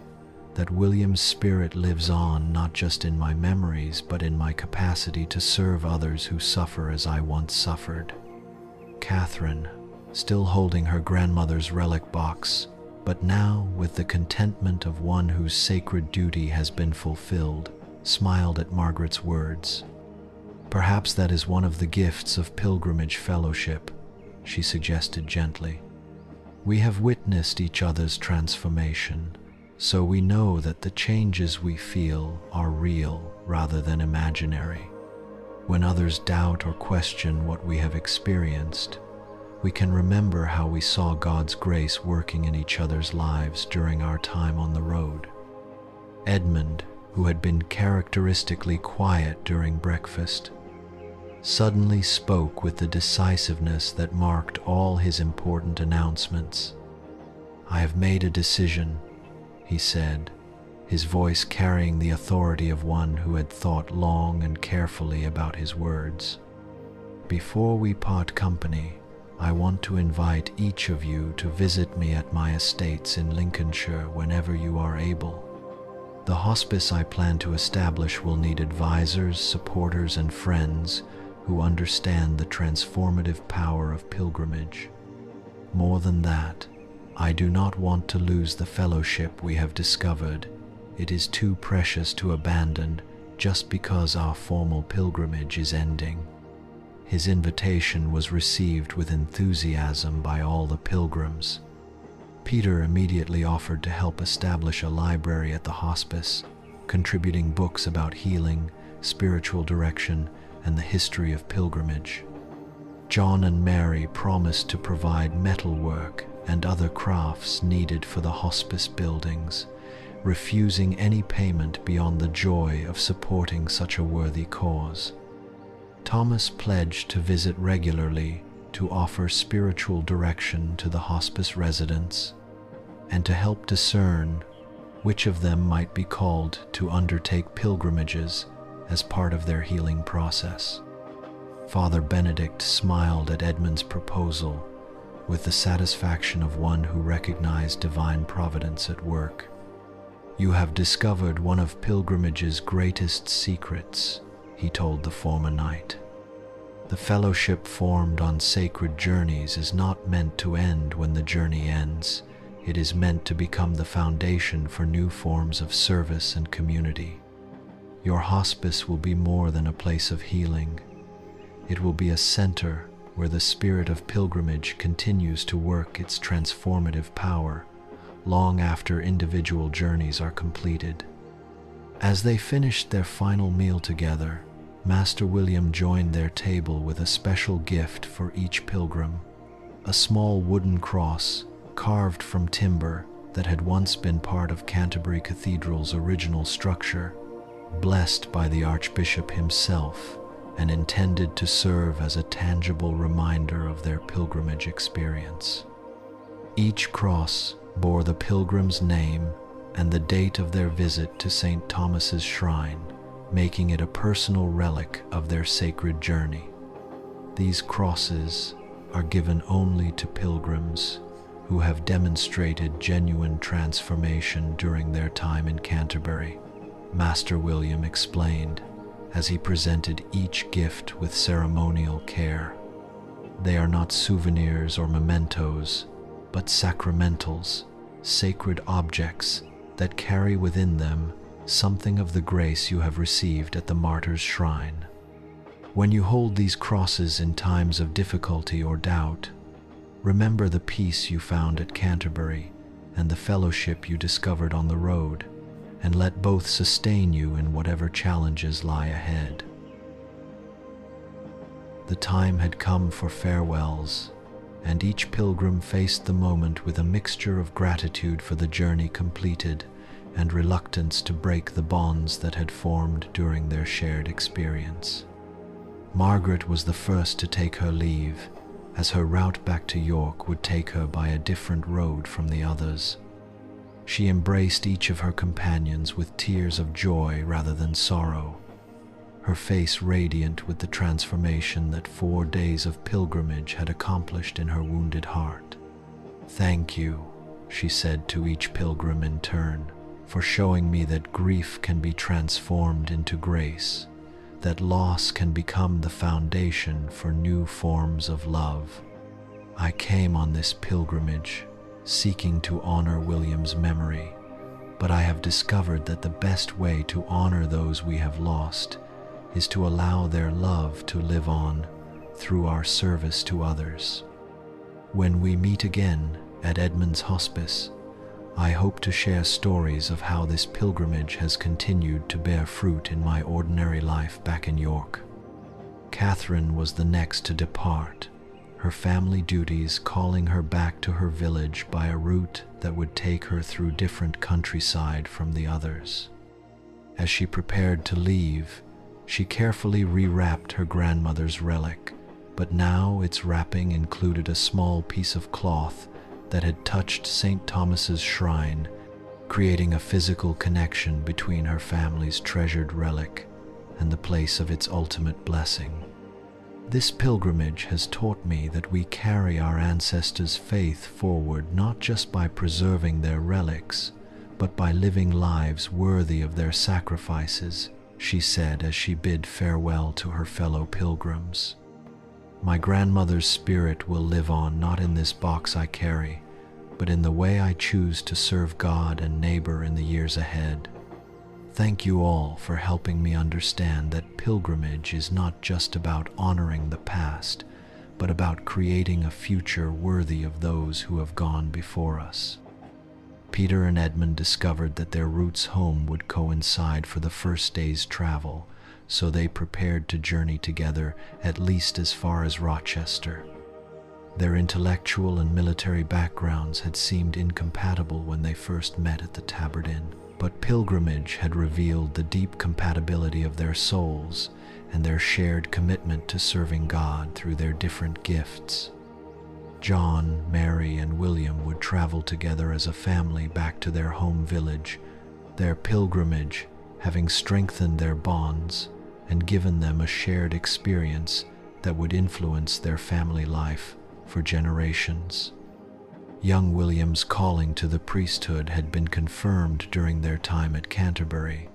that William's spirit lives on not just in my memories but in my capacity to serve others who suffer as I once suffered." Catherine, still holding her grandmother's relic box, but now with the contentment of one whose sacred duty has been fulfilled, smiled at Margaret's words. "Perhaps that is one of the gifts of pilgrimage fellowship," she suggested gently. "We have witnessed each other's transformation, so we know that the changes we feel are real rather than imaginary. When others doubt or question what we have experienced, we can remember how we saw God's grace working in each other's lives during our time on the road." Edmund, who had been characteristically quiet during breakfast, suddenly spoke with the decisiveness that marked all his important announcements. "I have made a decision," he said, his voice carrying the authority of one who had thought long and carefully about his words. "Before we part company, I want to invite each of you to visit me at my estates in Lincolnshire whenever you are able. The hospice I plan to establish will need advisors, supporters, and friends who understand the transformative power of pilgrimage. More than that, I do not want to lose the fellowship we have discovered. It is too precious to abandon just because our formal pilgrimage is ending." His invitation was received with enthusiasm by all the pilgrims. Peter immediately offered to help establish a library at the hospice, contributing books about healing, spiritual direction, and the history of pilgrimage. John and Mary promised to provide metalwork and other crafts needed for the hospice buildings, refusing any payment beyond the joy of supporting such a worthy cause. Thomas pledged to visit regularly to offer spiritual direction to the hospice residents and to help discern which of them might be called to undertake pilgrimages as part of their healing process. Father Benedict smiled at Edmund's proposal with the satisfaction of one who recognized divine providence at work. "You have discovered one of pilgrimage's greatest secrets," he told the former knight. "The fellowship formed on sacred journeys is not meant to end when the journey ends. It is meant to become the foundation for new forms of service and community. Your hospice will be more than a place of healing. It will be a center where the spirit of pilgrimage continues to work its transformative power long after individual journeys are completed." As they finished their final meal together, Master William joined their table with a special gift for each pilgrim, a small wooden cross carved from timber that had once been part of Canterbury Cathedral's original structure, blessed by the Archbishop himself and intended to serve as a tangible reminder of their pilgrimage experience. Each cross bore the pilgrim's name and the date of their visit to Saint Thomas's shrine, making it a personal relic of their sacred journey. These crosses are given only to pilgrims who have demonstrated genuine transformation during their time in Canterbury, Master William explained as he presented each gift with ceremonial care. They are not souvenirs or mementos, but sacramentals, sacred objects that carry within them something of the grace you have received at the martyr's shrine. When you hold these crosses in times of difficulty or doubt, remember the peace you found at Canterbury and the fellowship you discovered on the road, and let both sustain you in whatever challenges lie ahead. The time had come for farewells, and each pilgrim faced the moment with a mixture of gratitude for the journey completed and reluctance to break the bonds that had formed during their shared experience. Margaret was the first to take her leave, as her route back to York would take her by a different road from the others. She embraced each of her companions with tears of joy rather than sorrow, her face radiant with the transformation that 4 days of pilgrimage had accomplished in her wounded heart. "Thank you," she said to each pilgrim in turn, "for showing me that grief can be transformed into grace, that loss can become the foundation for new forms of love. I came on this pilgrimage seeking to honor William's memory, but I have discovered that the best way to honor those we have lost is to allow their love to live on through our service to others. When we meet again at Edmund's Hospice, I hope to share stories of how this pilgrimage has continued to bear fruit in my ordinary life back in York." Catherine was the next to depart, her family duties calling her back to her village by a route that would take her through different countryside from the others. As she prepared to leave, she carefully rewrapped her grandmother's relic, but now its wrapping included a small piece of cloth that had touched Saint Thomas's shrine, creating a physical connection between her family's treasured relic and the place of its ultimate blessing. "This pilgrimage has taught me that we carry our ancestors' faith forward not just by preserving their relics, but by living lives worthy of their sacrifices," she said as she bid farewell to her fellow pilgrims. "My grandmother's spirit will live on not in this box I carry, but in the way I choose to serve God and neighbor in the years ahead. Thank you all for helping me understand that pilgrimage is not just about honoring the past, but about creating a future worthy of those who have gone before us. Peter and Edmund discovered that their routes home would coincide for the first day's travel, so they prepared to journey together at least as far as Rochester. Their intellectual and military backgrounds had seemed incompatible when they first met at the Tabard Inn, but pilgrimage had revealed the deep compatibility of their souls and their shared commitment to serving God through their different gifts. John, Mary, and William would travel together as a family back to their home village, their pilgrimage having strengthened their bonds and given them a shared experience that would influence their family life for generations. Young William's calling to the priesthood had been confirmed during their time at Canterbury,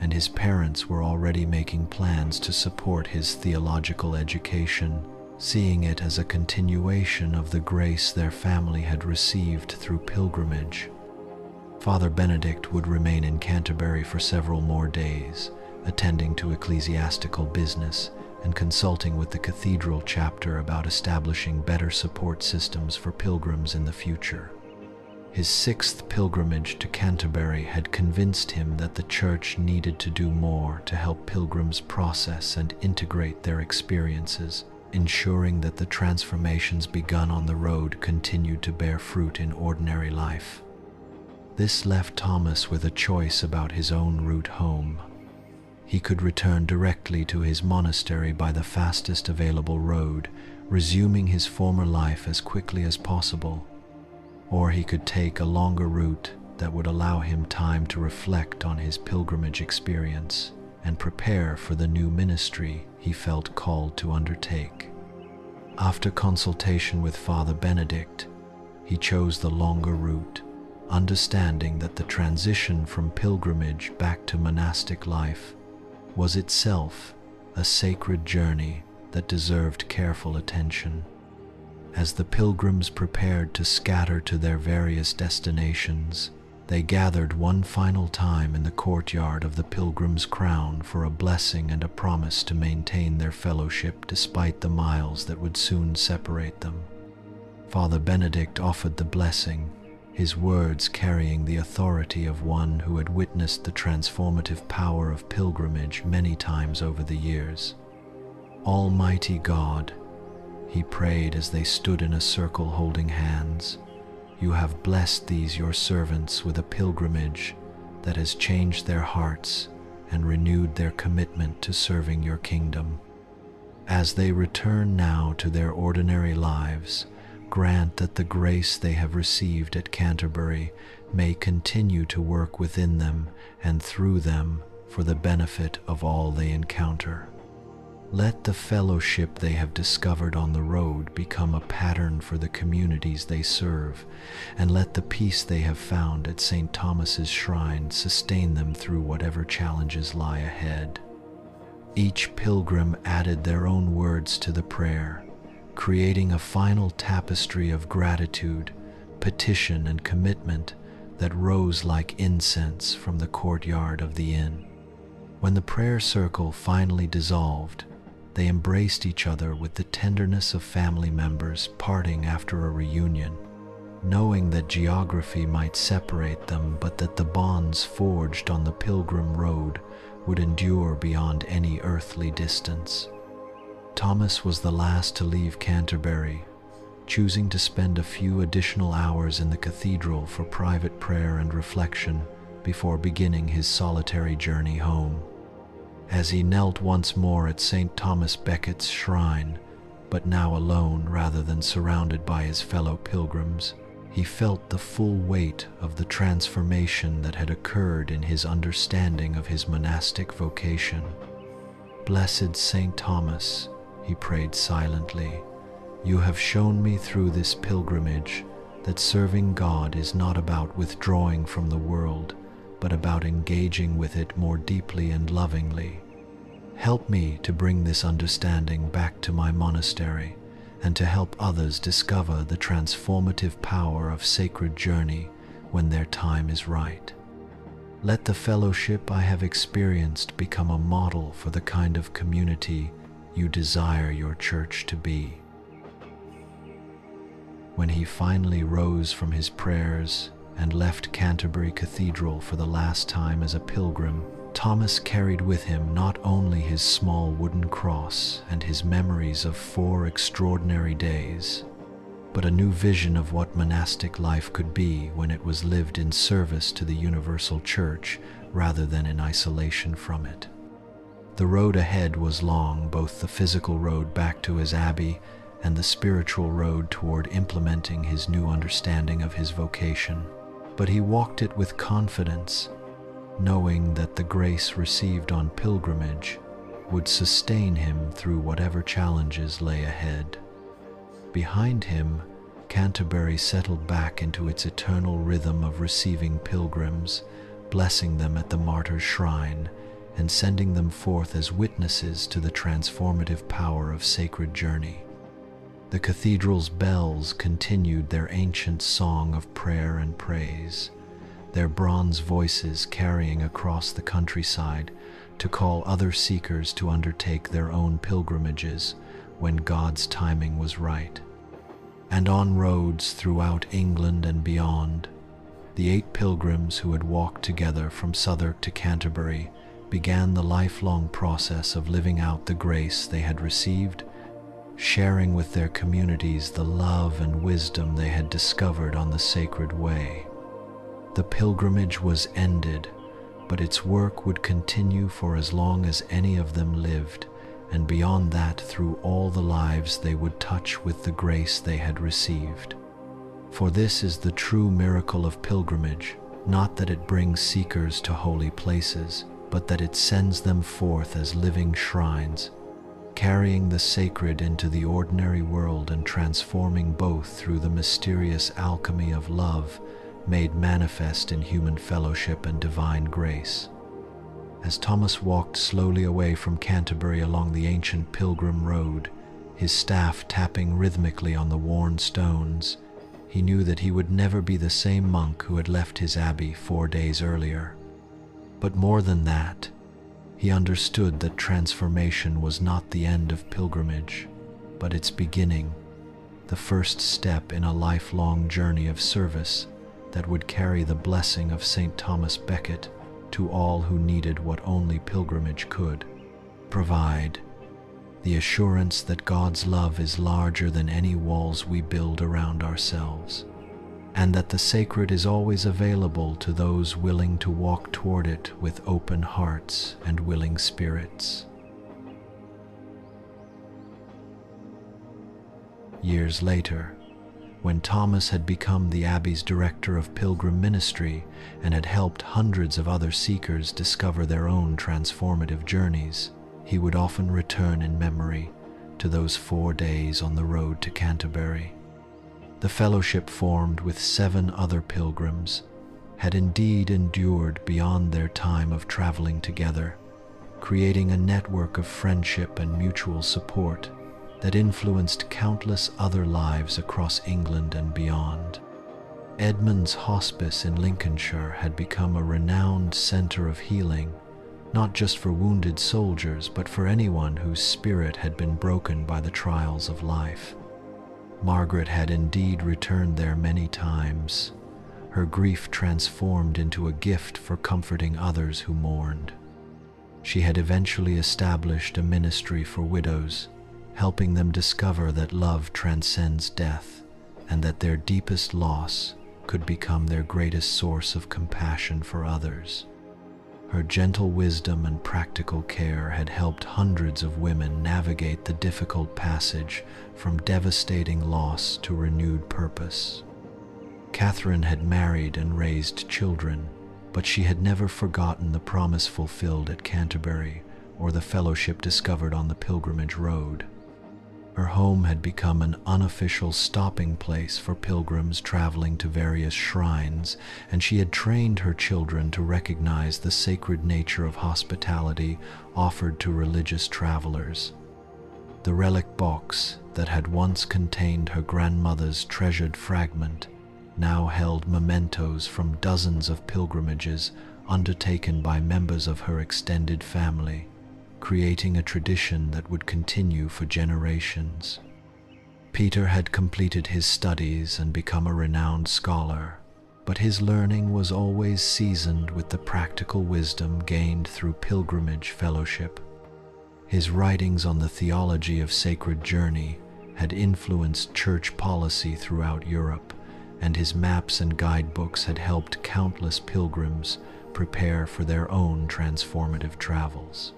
and his parents were already making plans to support his theological education, seeing it as a continuation of the grace their family had received through pilgrimage. Father Benedict would remain in Canterbury for several more days, attending to ecclesiastical business and consulting with the cathedral chapter about establishing better support systems for pilgrims in the future. His sixth pilgrimage to Canterbury had convinced him that the church needed to do more to help pilgrims process and integrate their experiences, ensuring that the transformations begun on the road continued to bear fruit in ordinary life. This left Thomas with a choice about his own route home. He could return directly to his monastery by the fastest available road, resuming his former life as quickly as possible, or he could take a longer route that would allow him time to reflect on his pilgrimage experience and prepare for the new ministry he felt called to undertake. After consultation with Father Benedict, he chose the longer route, understanding that the transition from pilgrimage back to monastic life was itself a sacred journey that deserved careful attention. As the pilgrims prepared to scatter to their various destinations, they gathered one final time in the courtyard of the Pilgrim's Crown for a blessing and a promise to maintain their fellowship despite the miles that would soon separate them. Father Benedict offered the blessing, his words carrying the authority of one who had witnessed the transformative power of pilgrimage many times over the years. Almighty God, he prayed as they stood in a circle holding hands, you have blessed these your servants with a pilgrimage that has changed their hearts and renewed their commitment to serving your kingdom. As they return now to their ordinary lives, grant that the grace they have received at Canterbury may continue to work within them and through them for the benefit of all they encounter. Let the fellowship they have discovered on the road become a pattern for the communities they serve, and let the peace they have found at Saint Thomas's shrine sustain them through whatever challenges lie ahead. Each pilgrim added their own words to the prayer, creating a final tapestry of gratitude, petition, and commitment that rose like incense from the courtyard of the inn. When the prayer circle finally dissolved, they embraced each other with the tenderness of family members parting after a reunion, knowing that geography might separate them, but that the bonds forged on the pilgrim road would endure beyond any earthly distance. Thomas was the last to leave Canterbury, choosing to spend a few additional hours in the cathedral for private prayer and reflection before beginning his solitary journey home. As he knelt once more at Saint Thomas Becket's shrine, but now alone rather than surrounded by his fellow pilgrims, he felt the full weight of the transformation that had occurred in his understanding of his monastic vocation. Blessed Saint Thomas, he prayed silently, you have shown me through this pilgrimage that serving God is not about withdrawing from the world, but about engaging with it more deeply and lovingly. Help me to bring this understanding back to my monastery and to help others discover the transformative power of sacred journey when their time is right. Let the fellowship I have experienced become a model for the kind of community you desire your church to be. When he finally rose from his prayers and left Canterbury Cathedral for the last time as a pilgrim, Thomas carried with him not only his small wooden cross and his memories of 4 extraordinary days, but a new vision of what monastic life could be when it was lived in service to the universal church rather than in isolation from it. The road ahead was long, both the physical road back to his abbey and the spiritual road toward implementing his new understanding of his vocation. But he walked it with confidence, knowing that the grace received on pilgrimage would sustain him through whatever challenges lay ahead. Behind him, Canterbury settled back into its eternal rhythm of receiving pilgrims, blessing them at the martyr's shrine, and sending them forth as witnesses to the transformative power of sacred journey. The cathedral's bells continued their ancient song of prayer and praise, their bronze voices carrying across the countryside to call other seekers to undertake their own pilgrimages when God's timing was right. And on roads throughout England and beyond, the 8 pilgrims who had walked together from Southwark to Canterbury began the lifelong process of living out the grace they had received, sharing with their communities the love and wisdom they had discovered on the sacred way. The pilgrimage was ended, but its work would continue for as long as any of them lived, and beyond that through all the lives they would touch with the grace they had received. For this is the true miracle of pilgrimage, not that it brings seekers to holy places, but that it sends them forth as living shrines, carrying the sacred into the ordinary world and transforming both through the mysterious alchemy of love made manifest in human fellowship and divine grace. As Thomas walked slowly away from Canterbury along the ancient pilgrim road, his staff tapping rhythmically on the worn stones, he knew that he would never be the same monk who had left his abbey 4 days earlier. But more than that, he understood that transformation was not the end of pilgrimage, but its beginning, the first step in a lifelong journey of service that would carry the blessing of Saint Thomas Becket to all who needed what only pilgrimage could provide: the assurance that God's love is larger than any walls we build around ourselves, and that the sacred is always available to those willing to walk toward it with open hearts and willing spirits. Years later, when Thomas had become the Abbey's director of pilgrim ministry and had helped hundreds of other seekers discover their own transformative journeys, he would often return in memory to those 4 days on the road to Canterbury. The fellowship formed with 7 other pilgrims had indeed endured beyond their time of traveling together, creating a network of friendship and mutual support that influenced countless other lives across England and beyond. Edmund's Hospice in Lincolnshire had become a renowned center of healing, not just for wounded soldiers, but for anyone whose spirit had been broken by the trials of life. Margaret had indeed returned there many times, her grief transformed into a gift for comforting others who mourned. She had eventually established a ministry for widows, helping them discover that love transcends death and that their deepest loss could become their greatest source of compassion for others. Her gentle wisdom and practical care had helped hundreds of women navigate the difficult passage from devastating loss to renewed purpose. Catherine had married and raised children, but she had never forgotten the promise fulfilled at Canterbury or the fellowship discovered on the pilgrimage road. Her home had become an unofficial stopping place for pilgrims traveling to various shrines, and she had trained her children to recognize the sacred nature of hospitality offered to religious travelers. The relic box that had once contained her grandmother's treasured fragment now held mementos from dozens of pilgrimages undertaken by members of her extended family, creating a tradition that would continue for generations. Peter had completed his studies and become a renowned scholar, but his learning was always seasoned with the practical wisdom gained through pilgrimage fellowship. His writings on the theology of sacred journey had influenced church policy throughout Europe, and his maps and guidebooks had helped countless pilgrims prepare for their own transformative travels.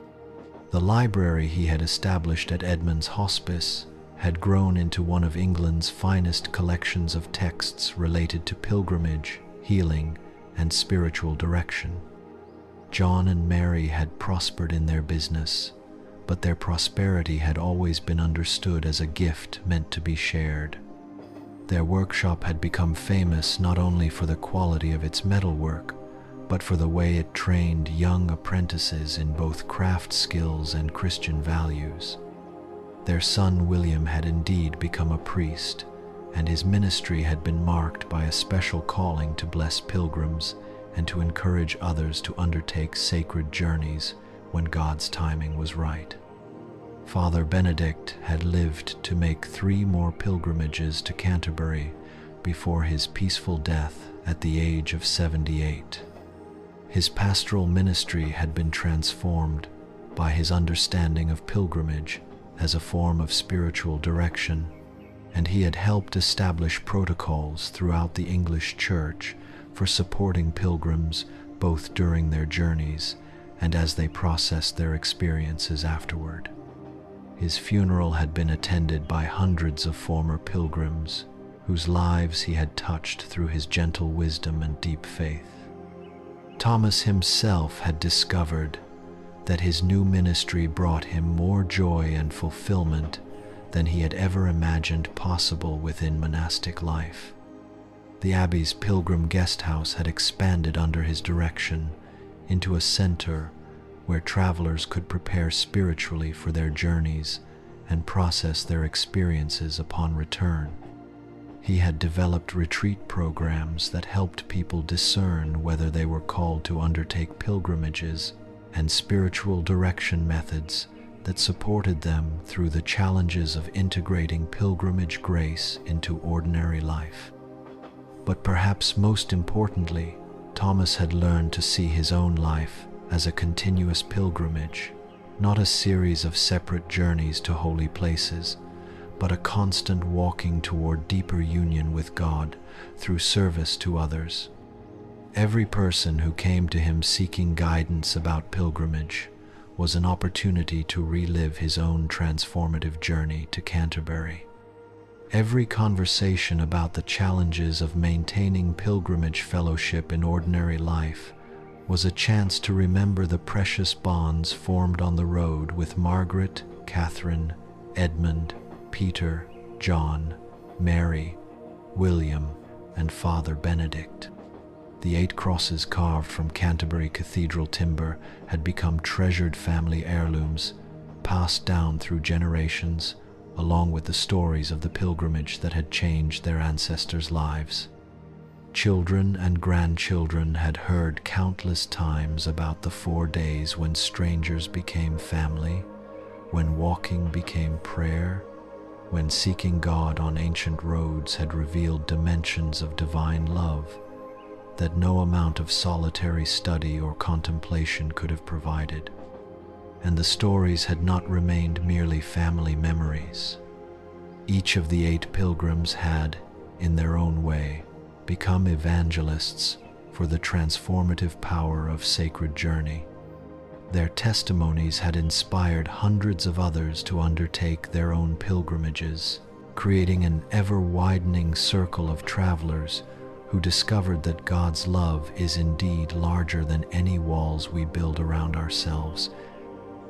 The library he had established at Edmund's Hospice had grown into one of England's finest collections of texts related to pilgrimage, healing, and spiritual direction. John and Mary had prospered in their business, but their prosperity had always been understood as a gift meant to be shared. Their workshop had become famous not only for the quality of its metalwork, but for the way it trained young apprentices in both craft skills and Christian values. Their son William had indeed become a priest, and his ministry had been marked by a special calling to bless pilgrims and to encourage others to undertake sacred journeys when God's timing was right. Father Benedict had lived to make 3 more pilgrimages to Canterbury before his peaceful death at the age of 78. His pastoral ministry had been transformed by his understanding of pilgrimage as a form of spiritual direction, and he had helped establish protocols throughout the English Church for supporting pilgrims both during their journeys and as they processed their experiences afterward. His funeral had been attended by hundreds of former pilgrims whose lives he had touched through his gentle wisdom and deep faith. Thomas himself had discovered that his new ministry brought him more joy and fulfillment than he had ever imagined possible within monastic life. The Abbey's pilgrim guest house had expanded under his direction into a center where travelers could prepare spiritually for their journeys and process their experiences upon return. He had developed retreat programs that helped people discern whether they were called to undertake pilgrimages, and spiritual direction methods that supported them through the challenges of integrating pilgrimage grace into ordinary life. But perhaps most importantly, Thomas had learned to see his own life as a continuous pilgrimage, not a series of separate journeys to holy places, but a constant walking toward deeper union with God through service to others. Every person who came to him seeking guidance about pilgrimage was an opportunity to relive his own transformative journey to Canterbury. Every conversation about the challenges of maintaining pilgrimage fellowship in ordinary life was a chance to remember the precious bonds formed on the road with Margaret, Catherine, Edmund, Peter, John, Mary, William, and Father Benedict. The 8 crosses carved from Canterbury Cathedral timber had become treasured family heirlooms, passed down through generations, along with the stories of the pilgrimage that had changed their ancestors' lives. Children and grandchildren had heard countless times about the 4 days when strangers became family, when walking became prayer, when seeking God on ancient roads had revealed dimensions of divine love that no amount of solitary study or contemplation could have provided. And the stories had not remained merely family memories. Each of the 8 pilgrims had, in their own way, become evangelists for the transformative power of sacred journey. Their testimonies had inspired hundreds of others to undertake their own pilgrimages, creating an ever-widening circle of travelers who discovered that God's love is indeed larger than any walls we build around ourselves,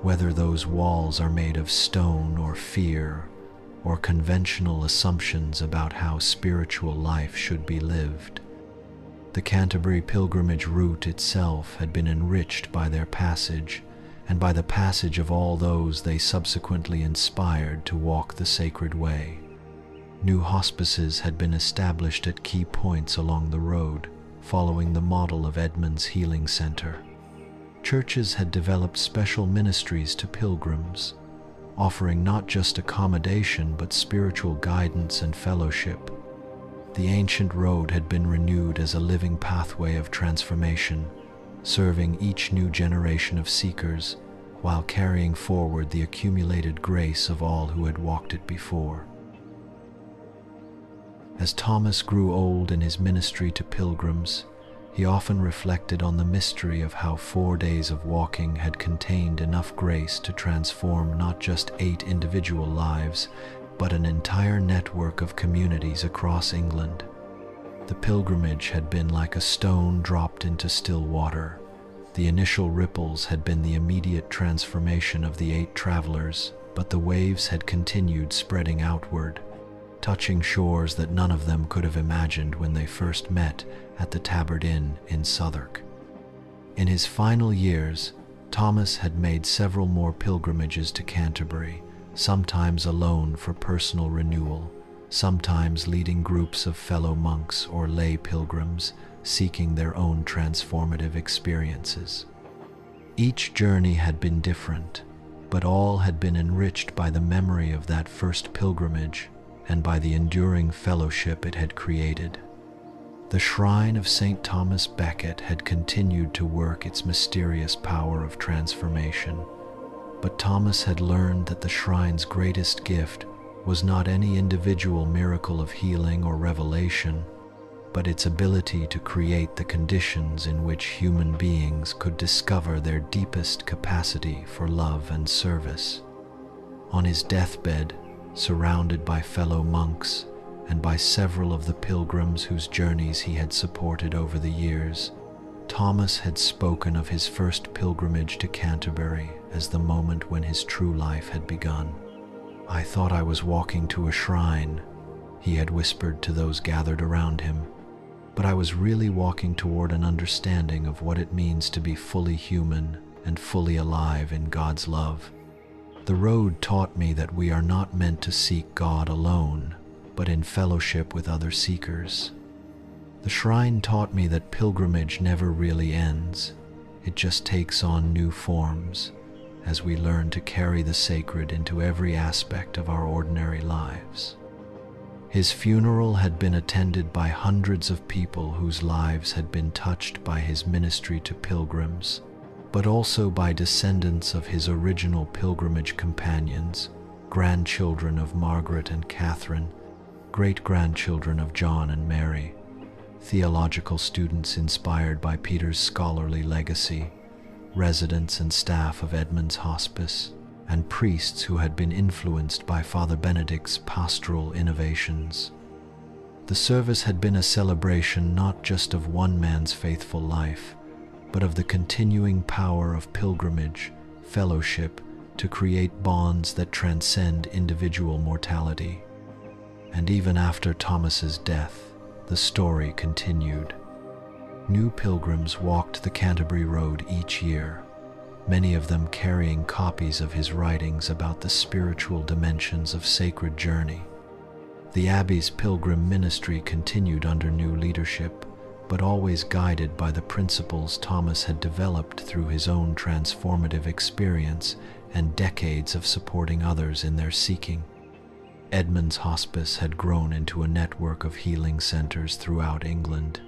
whether those walls are made of stone or fear, or conventional assumptions about how spiritual life should be lived. The Canterbury pilgrimage route itself had been enriched by their passage, and by the passage of all those they subsequently inspired to walk the sacred way. New hospices had been established at key points along the road, following the model of Edmund's Healing Center. Churches had developed special ministries to pilgrims, offering not just accommodation but spiritual guidance and fellowship. The ancient road had been renewed as a living pathway of transformation, serving each new generation of seekers while carrying forward the accumulated grace of all who had walked it before. As Thomas grew old in his ministry to pilgrims, he often reflected on the mystery of how 4 days of walking had contained enough grace to transform not just 8 individual lives, but an entire network of communities across England. The pilgrimage had been like a stone dropped into still water. The initial ripples had been the immediate transformation of the 8 travelers, but the waves had continued spreading outward, touching shores that none of them could have imagined when they first met at the Tabard Inn in Southwark. In his final years, Thomas had made several more pilgrimages to Canterbury, sometimes alone for personal renewal, sometimes leading groups of fellow monks or lay pilgrims seeking their own transformative experiences. Each journey had been different, but all had been enriched by the memory of that first pilgrimage and by the enduring fellowship it had created. The shrine of Saint Thomas Becket had continued to work its mysterious power of transformation, but Thomas had learned that the shrine's greatest gift was not any individual miracle of healing or revelation, but its ability to create the conditions in which human beings could discover their deepest capacity for love and service. On his deathbed, surrounded by fellow monks and by several of the pilgrims whose journeys he had supported over the years, Thomas had spoken of his first pilgrimage to Canterbury as the moment when his true life had begun. "I thought I was walking to a shrine," he had whispered to those gathered around him, "but I was really walking toward an understanding of what it means to be fully human and fully alive in God's love. The road taught me that we are not meant to seek God alone, but in fellowship with other seekers. The shrine taught me that pilgrimage never really ends. It just takes on new forms as we learn to carry the sacred into every aspect of our ordinary lives." His funeral had been attended by hundreds of people whose lives had been touched by his ministry to pilgrims, but also by descendants of his original pilgrimage companions, grandchildren of Margaret and Catherine, great-grandchildren of John and Mary, theological students inspired by Peter's scholarly legacy, residents and staff of Edmund's Hospice, and priests who had been influenced by Father Benedict's pastoral innovations. The service had been a celebration not just of one man's faithful life, but of the continuing power of pilgrimage, fellowship, to create bonds that transcend individual mortality. And even after Thomas's death, the story continued. New pilgrims walked the Canterbury Road each year, many of them carrying copies of his writings about the spiritual dimensions of sacred journey. The Abbey's pilgrim ministry continued under new leadership, but always guided by the principles Thomas had developed through his own transformative experience and decades of supporting others in their seeking. Edmund's Hospice had grown into a network of healing centers throughout England,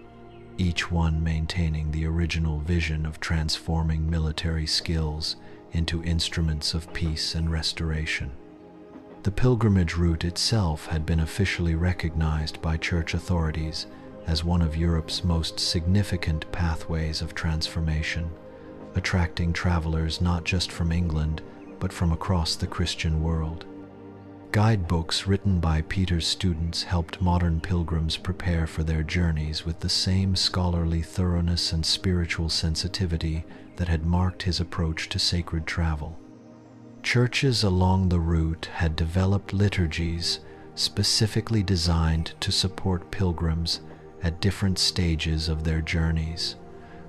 each one maintaining the original vision of transforming military skills into instruments of peace and restoration. The pilgrimage route itself had been officially recognized by church authorities as one of Europe's most significant pathways of transformation, attracting travelers not just from England, but from across the Christian world. Guidebooks written by Peter's students helped modern pilgrims prepare for their journeys with the same scholarly thoroughness and spiritual sensitivity that had marked his approach to sacred travel. Churches along the route had developed liturgies specifically designed to support pilgrims at different stages of their journeys,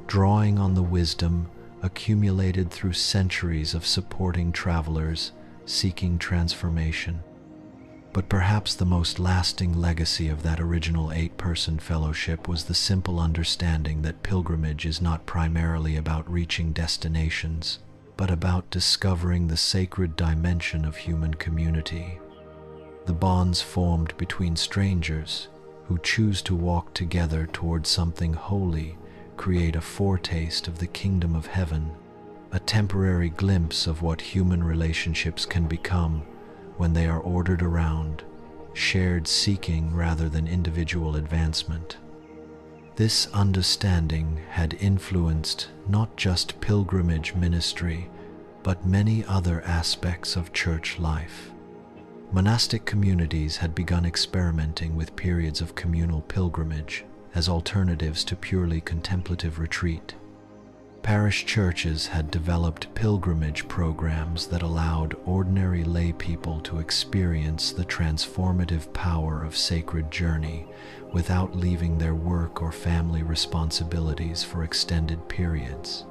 drawing on the wisdom accumulated through centuries of supporting travelers seeking transformation. But perhaps the most lasting legacy of that original 8-person fellowship was the simple understanding that pilgrimage is not primarily about reaching destinations, but about discovering the sacred dimension of human community. The bonds formed between strangers who choose to walk together toward something holy create a foretaste of the kingdom of heaven, a temporary glimpse of what human relationships can become when they are ordered around, shared seeking rather than individual advancement. This understanding had influenced not just pilgrimage ministry, but many other aspects of church life. Monastic communities had begun experimenting with periods of communal pilgrimage as alternatives to purely contemplative retreat. Parish churches had developed pilgrimage programs that allowed ordinary lay people to experience the transformative power of sacred journey without leaving their work or family responsibilities for extended periods.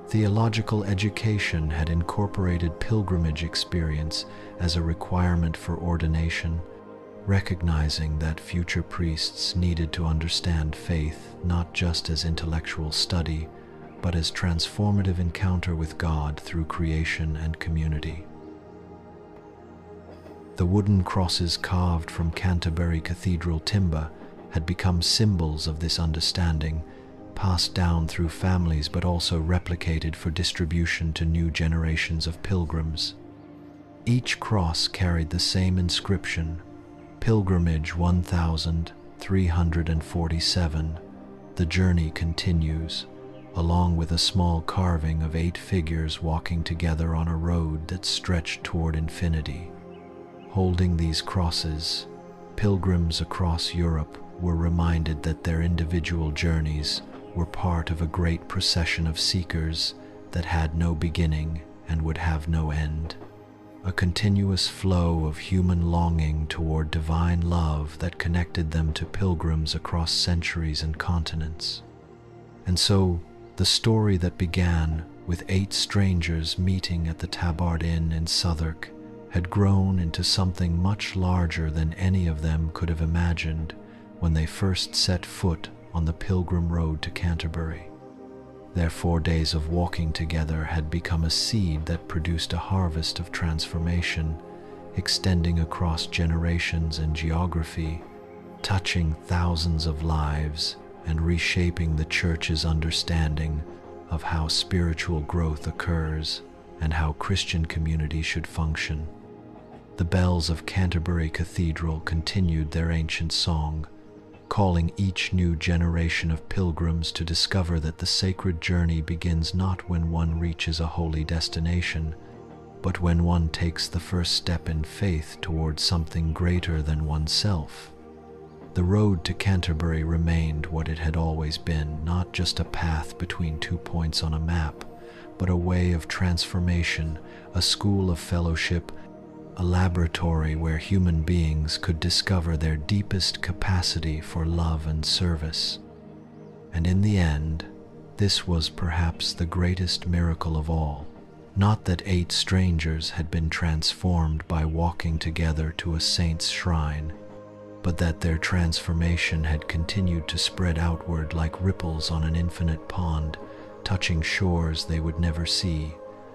Theological education had incorporated pilgrimage experience as a requirement for ordination, recognizing that future priests needed to understand faith not just as intellectual study, but as transformative encounter with God through creation and community. The wooden crosses carved from Canterbury Cathedral timber had become symbols of this understanding, passed down through families but also replicated for distribution to new generations of pilgrims. Each cross carried the same inscription, Pilgrimage 1347, the journey continues, along with a small carving of 8 figures walking together on a road that stretched toward infinity. Holding these crosses, pilgrims across Europe were reminded that their individual journeys were part of a great procession of seekers that had no beginning and would have no end, a continuous flow of human longing toward divine love that connected them to pilgrims across centuries and continents. And so, the story that began with 8 strangers meeting at the Tabard Inn in Southwark had grown into something much larger than any of them could have imagined when they first set foot on the pilgrim road to Canterbury. Their 4 days of walking together had become a seed that produced a harvest of transformation, extending across generations and geography, touching thousands of lives and reshaping the Church's understanding of how spiritual growth occurs and how Christian community should function. The bells of Canterbury Cathedral continued their ancient song, calling each new generation of pilgrims to discover that the sacred journey begins not when one reaches a holy destination, but when one takes the first step in faith towards something greater than oneself. The road to Canterbury remained what it had always been, not just a path between 2 points on a map, but a way of transformation, a school of fellowship, a laboratory where human beings could discover their deepest capacity for love and service. And in the end, this was perhaps the greatest miracle of all. Not that 8 strangers had been transformed by walking together to a saint's shrine, but that their transformation had continued to spread outward like ripples on an infinite pond, touching shores they would never see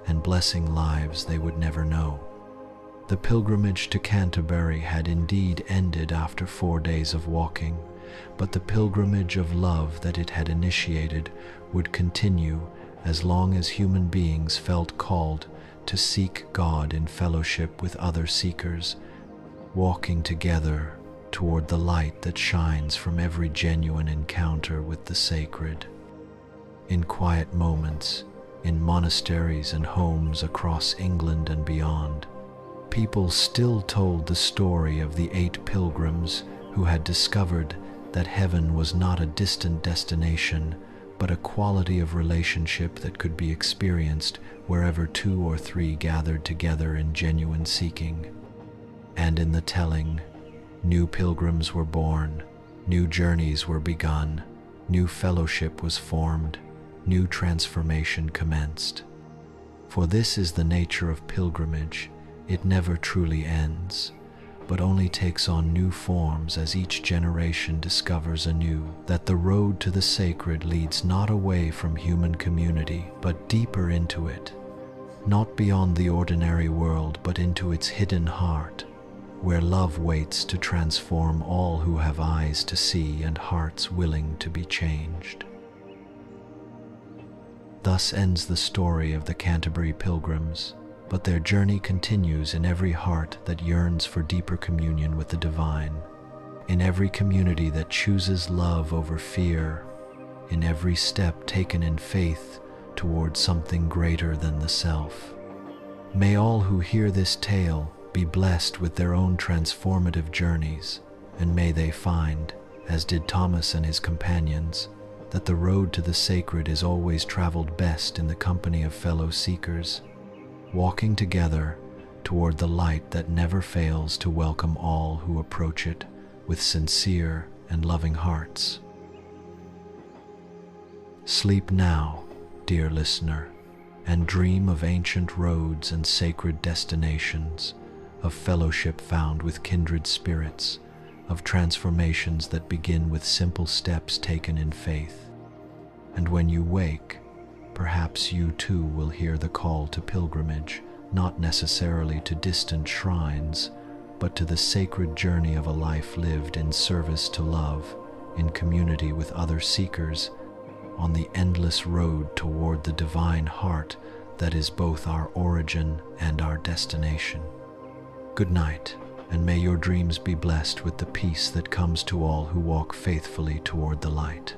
and blessing lives they would never know. The pilgrimage to Canterbury had indeed ended after 4 days of walking, but the pilgrimage of love that it had initiated would continue as long as human beings felt called to seek God in fellowship with other seekers, walking together toward the light that shines from every genuine encounter with the sacred. In quiet moments, in monasteries and homes across England and beyond, people still told the story of the 8 pilgrims who had discovered that heaven was not a distant destination, but a quality of relationship that could be experienced wherever 2 or 3 gathered together in genuine seeking. And in the telling, new pilgrims were born, new journeys were begun, new fellowship was formed, new transformation commenced. For this is the nature of pilgrimage. It never truly ends. but only takes on new forms as each generation discovers anew that the road to the sacred leads not away from human community, but deeper into it, not beyond the ordinary world, but into its hidden heart, where love waits to transform all who have eyes to see and hearts willing to be changed. Thus ends the story of the Canterbury pilgrims, but their journey continues in every heart that yearns for deeper communion with the divine, in every community that chooses love over fear, in every step taken in faith toward something greater than the self. May all who hear this tale be blessed with their own transformative journeys, and may they find, as did Thomas and his companions, that the road to the sacred is always traveled best in the company of fellow seekers, walking together toward the light that never fails to welcome all who approach it with sincere and loving hearts. Sleep now, dear listener, and dream of ancient roads and sacred destinations, of fellowship found with kindred spirits, of transformations that begin with simple steps taken in faith. And when you wake, perhaps you too will hear the call to pilgrimage, not necessarily to distant shrines, but to the sacred journey of a life lived in service to love, in community with other seekers, on the endless road toward the divine heart that is both our origin and our destination. Good night, and may your dreams be blessed with the peace that comes to all who walk faithfully toward the light.